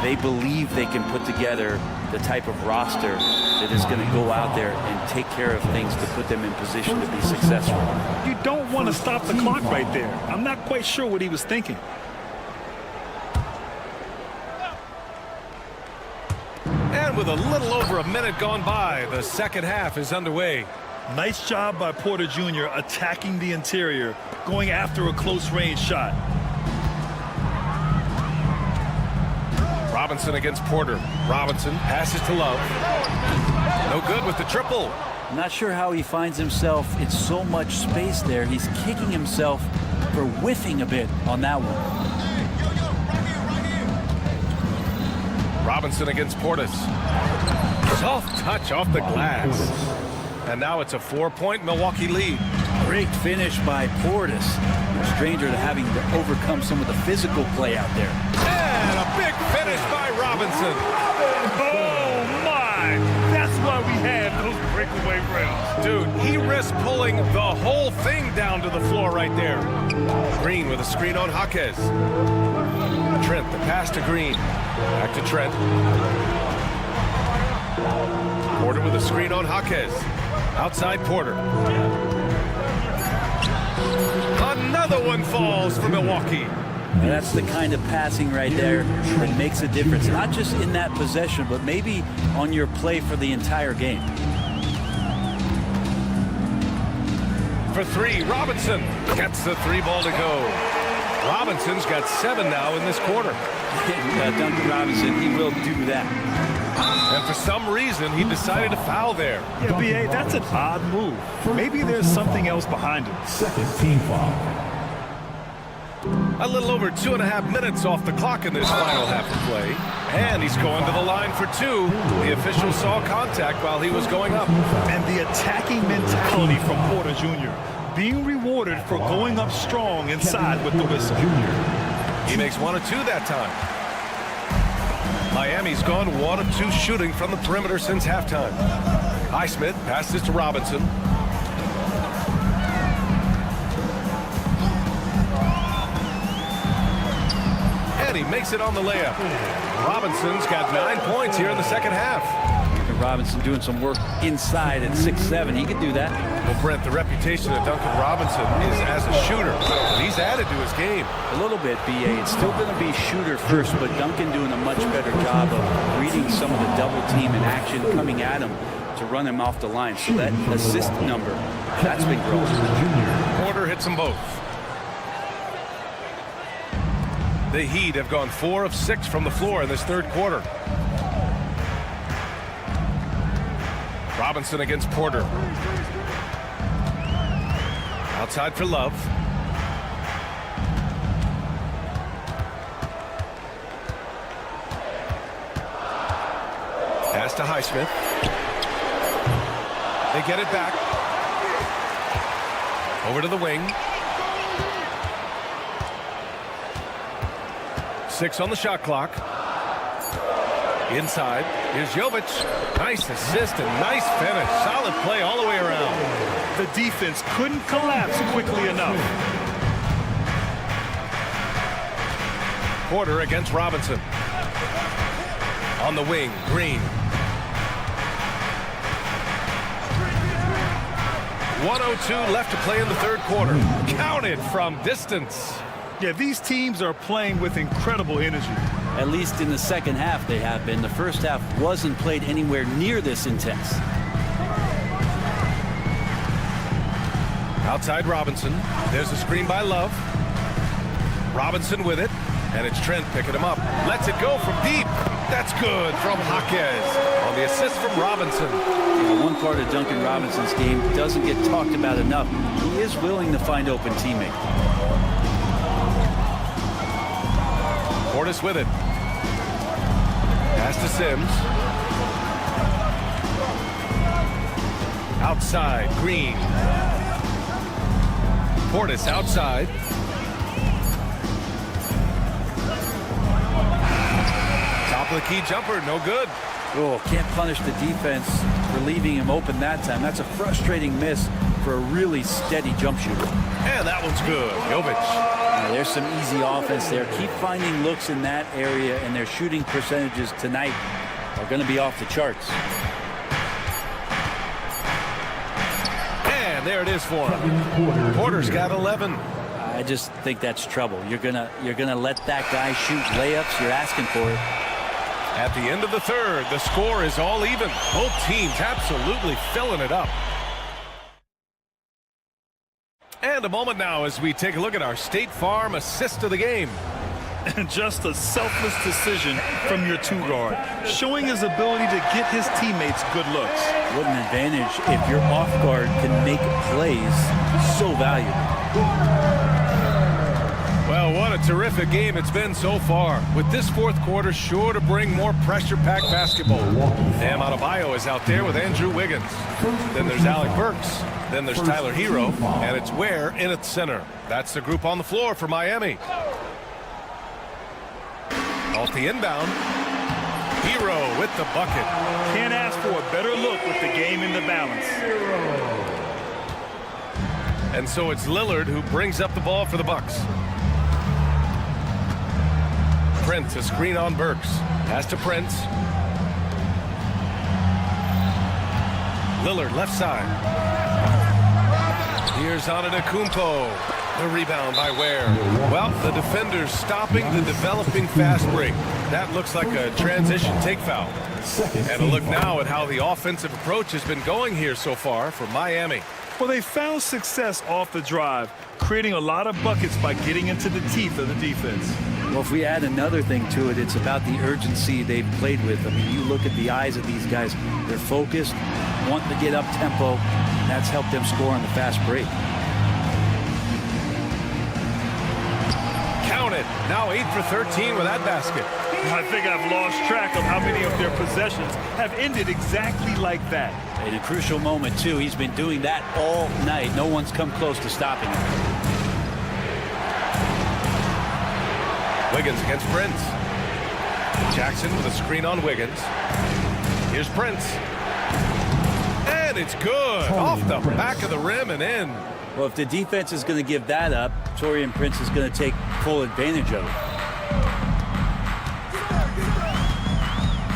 they believe they can put together the type of roster that is going to go out there and take care of things to put them in position to be successful. You don't want to stop the clock right there. I'm not quite sure what he was thinking. And with a little over a minute gone by, the second half is underway. Nice job by Porter Jr. attacking the interior, going after a close-range shot. Robinson against Porter. Robinson passes to Love. No good with the triple. I'm not sure how he finds himself in so much space there. He's kicking himself for whiffing a bit on that one. Robinson against Portis. Soft touch off the glass. And now it's a 4-point Milwaukee lead. Great finish by Portis. No stranger to having to overcome some of the physical play out there. And a big finish by Robinson. Oh, my. That's why we have those breakaway rims. Dude, he risked pulling the whole thing down to the floor right there. Green with a screen on Jaquez. Trent, the pass to Green. Back to Trent. Porter with a screen on Jaquez. Outside Porter. Another one falls for Milwaukee. And that's the kind of passing right there that makes a difference. Not just in that possession, but maybe on your play for the entire game. For three, Robinson gets the 3 ball to go. Robinson's got 7 now in this quarter. Duncan Robinson, he will do that. And for some reason, he decided to foul there. Yeah, B.A., that's an odd move. Maybe there's something else behind it. Second team foul. A little over 2.5 minutes off the clock in this final half of play. And he's going to the line for 2. The official saw contact while he was going up. And the attacking mentality from Porter Jr. being rewarded for going up strong inside with the whistle. He makes 1 of 2 that time. Miami's gone 1 of 2 shooting from the perimeter since halftime. Highsmith passes to Robinson. And he makes it on the layup. Robinson's got 9 points here in the second half. And Robinson doing some work inside at 6'7". He could do that. Well, Brent, the reputation of Duncan Robinson is as a shooter. But he's added to his game. A little bit, B.A. It's still going to be shooter first, but Duncan doing a much better job of reading some of the double team in action coming at him to run him off the line. So that assist number, that's been growing. Porter hits them both. The Heat have gone 4 of 6 from the floor in this third quarter. Robinson against Porter. Outside for Love. Pass to Highsmith. They get it back. Over to the wing. 6 on the shot clock. Inside. Here's Jovic. Nice assist and nice finish. Solid play all the way around. The defense couldn't collapse quickly enough. Porter against Robinson. On the wing, Green. 1:02 left to play in the third quarter. Counted from distance. Yeah, these teams are playing with incredible energy. At least in the second half they have been. The first half wasn't played anywhere near this intense. Outside Robinson. There's a screen by Love. Robinson with it. And it's Trent picking him up. Lets it go from deep. That's good from Jaquez on the assist from Robinson. One part of Duncan Robinson's game doesn't get talked about enough. He is willing to find open teammates. Portis with it. Pass to Sims. Outside, Green. Portis outside. Top of the key jumper, no good. Oh, can't punish the defense for leaving him open that time. That's a frustrating miss for a really steady jump shooter. And that one's good. Jovic. There's some easy offense there. Keep finding looks in that area, and their shooting percentages tonight are going to be off the charts. And there it is for him. Porter's got 11. I just think that's trouble. You're gonna let that guy shoot layups. You're asking for it. At the end of the third, the score is all even. Both teams absolutely filling it up. And a moment now as we take a look at our State Farm assist of the game. And just a selfless decision from your two-guard, showing his ability to get his teammates good looks. What an advantage if your off-guard can make plays so valuable. Well, what What a terrific game it's been so far, with this fourth quarter sure to bring more pressure-packed basketball. Bam Adebayo is out there with Andrew Wiggins. Then there's Alec Burks. Then there's Tyler Hero, and it's Ware in at center. That's the group on the floor for Miami. Off the inbound, Hero with the bucket. Can't ask for a better look with the game in the balance. And so it's Lillard who brings up the ball for the Bucks. Prince, a screen on Burks. Pass to Prince. Lillard, left side. Here's Antetokounmpo. The rebound by Ware. Well, the defender's stopping the developing fast break. That looks like a transition take foul. And a look now at how the offensive approach has been going here so far for Miami. Well, they found success off the drive, creating a lot of buckets by getting into the teeth of the defense. Well, if we add another thing to it, it's about the urgency they've played with. I mean, you look at the eyes of these guys. They're focused, wanting to get up tempo. That's helped them score on the fast break. Count it. Now 8 for 13 with that basket. I think I've lost track of how many of their possessions have ended exactly like that. In a crucial moment, too. He's been doing that all night. No one's come close to stopping him. Wiggins against Prince. Jackson with a screen on Wiggins. Here's Prince. And it's good. Off the back of the rim and in. Well, if the defense is going to give that up, Taurean Prince is going to take full advantage of it.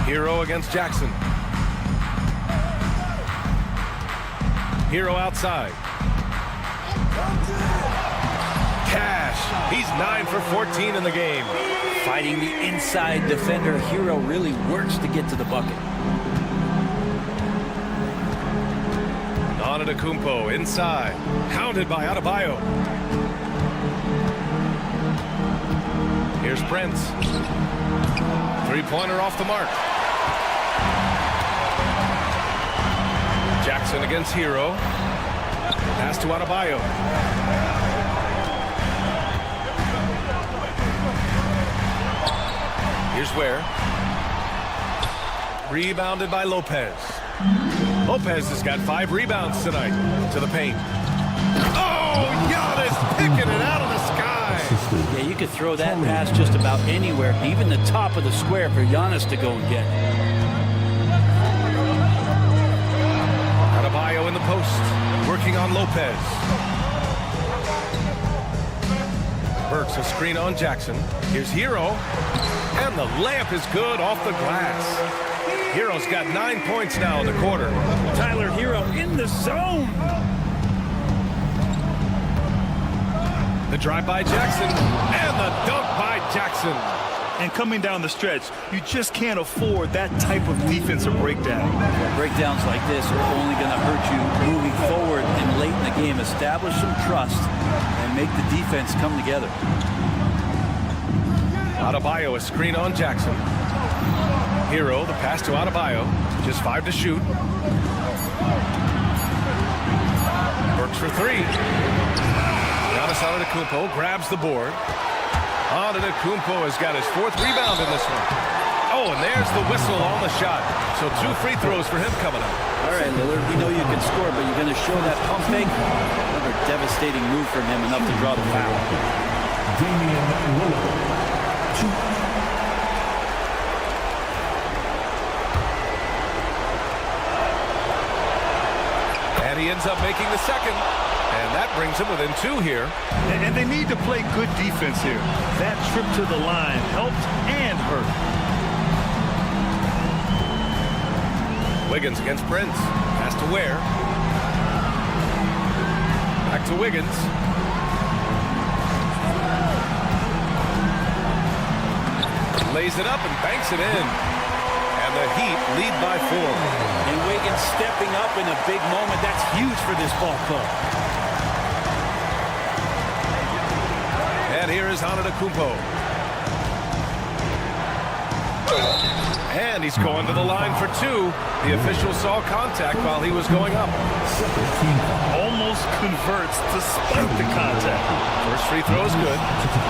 Hero against Jackson. Hero outside. Cash. He's 9 for 14 in the game. Fighting the inside defender, Hero really works to get to the bucket. Antetokounmpo inside. Counted by Adebayo. Here's Prince. Three-pointer off the mark. Jackson against Hero. Pass to Adebayo. Here's Ware. Rebounded by Lopez. Lopez has got 5 rebounds tonight to the paint. Oh, Giannis picking it out of the sky. Yeah, you could throw that pass just about anywhere, even the top of the square for Giannis to go and get. Adebayo in the post, working on Lopez. Burks a screen on Jackson. Here's Hero. And the layup is good off the glass. Hero's got 9 points now in the quarter. Tyler Hero in the zone. The drive by Jackson and the dunk by Jackson. And coming down the stretch, you just can't afford that type of defensive breakdown. Breakdowns like this are only going to hurt you moving forward and late in the game. Establish some trust and make the defense come together. Adebayo a screen on Jackson. Hero, the pass to Adebayo. Just 5 to shoot. Works for 3. Giannis Antetokounmpo grabs the board. Antetokounmpo has got his 4th rebound in this one. Oh, and there's the whistle on the shot. So 2 free throws for him coming up. All right, Lillard, we know you can score, but you're going to show that pump fake. Another devastating move from him, enough to draw the foul. Damian Lillard. And he ends up making the second. And that brings him within 2 here. And they need to play good defense here. That trip to the line helped and hurt. Wiggins against Prince. Pass to Ware. Back to Wiggins. Lays it up and banks it in. And the Heat lead by 4. And Wiggins stepping up in a big moment. That's huge for this ball club. And here is Antetokounmpo. And he's going to the line for two. The official saw contact while he was going up. Almost converts despite the contact. First free throw is good.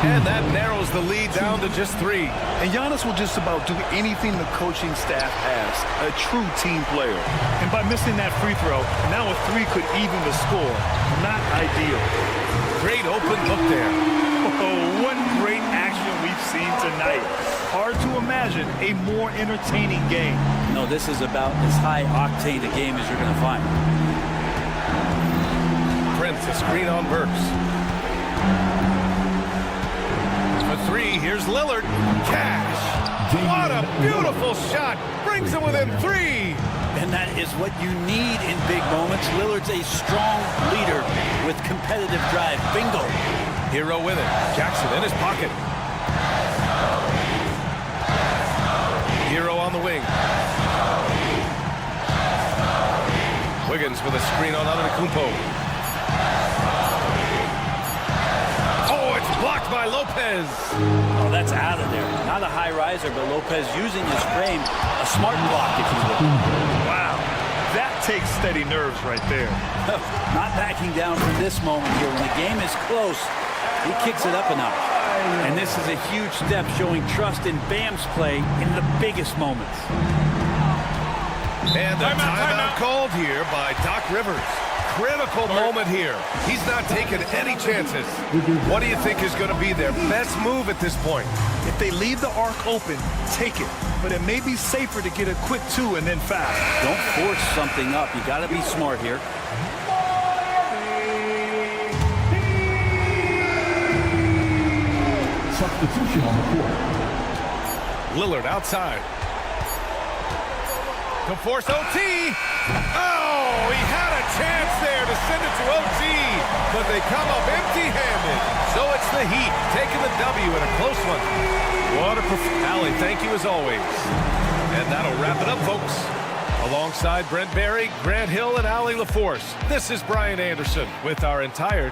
And that narrows the lead down to just 3. And Giannis will just about do anything the coaching staff asks. A true team player. And by missing that free throw, now a 3 could even the score. Not ideal. Great open look there. Oh, what great action we've seen tonight. Hard to imagine a more entertaining game. No, this is about as high-octane a game as you're going to find. Prince, a screen on Burks. For 3, here's Lillard. Cash. What a beautiful shot. Brings him within 3. And that is what you need in big moments. Lillard's a strong leader with competitive drive. Bingo. Hero with it. Jackson in his pocket. Hero on the wing. Wiggins with a screen on Antetokounmpo. Oh, it's blocked by Lopez. Oh, that's out of there. Not a high riser, but Lopez using his frame. A smart block, if you will. Wow. That takes steady nerves right there. Not backing down from this moment here. When the game is close, he kicks it up a notch. And this is a huge step showing trust in Bam's play in the biggest moments. And the timeout called here by Doc Rivers. Critical moment here. He's not taking any chances. What do you think is going to be their best move at this point? If they leave the arc open, take it. But it may be safer to get a quick 2 and then foul. Don't force something up. You got to be smart here. Substitution on the court. Lillard outside. To force OT. Oh, he had a chance there to send it to OT, but they come up empty-handed. So it's the Heat taking the W in a close one. What a Allie, thank you as always. And that'll wrap it up, folks. Alongside Brent Barry, Grant Hill, and Allie LaForce, this is Brian Anderson with our entire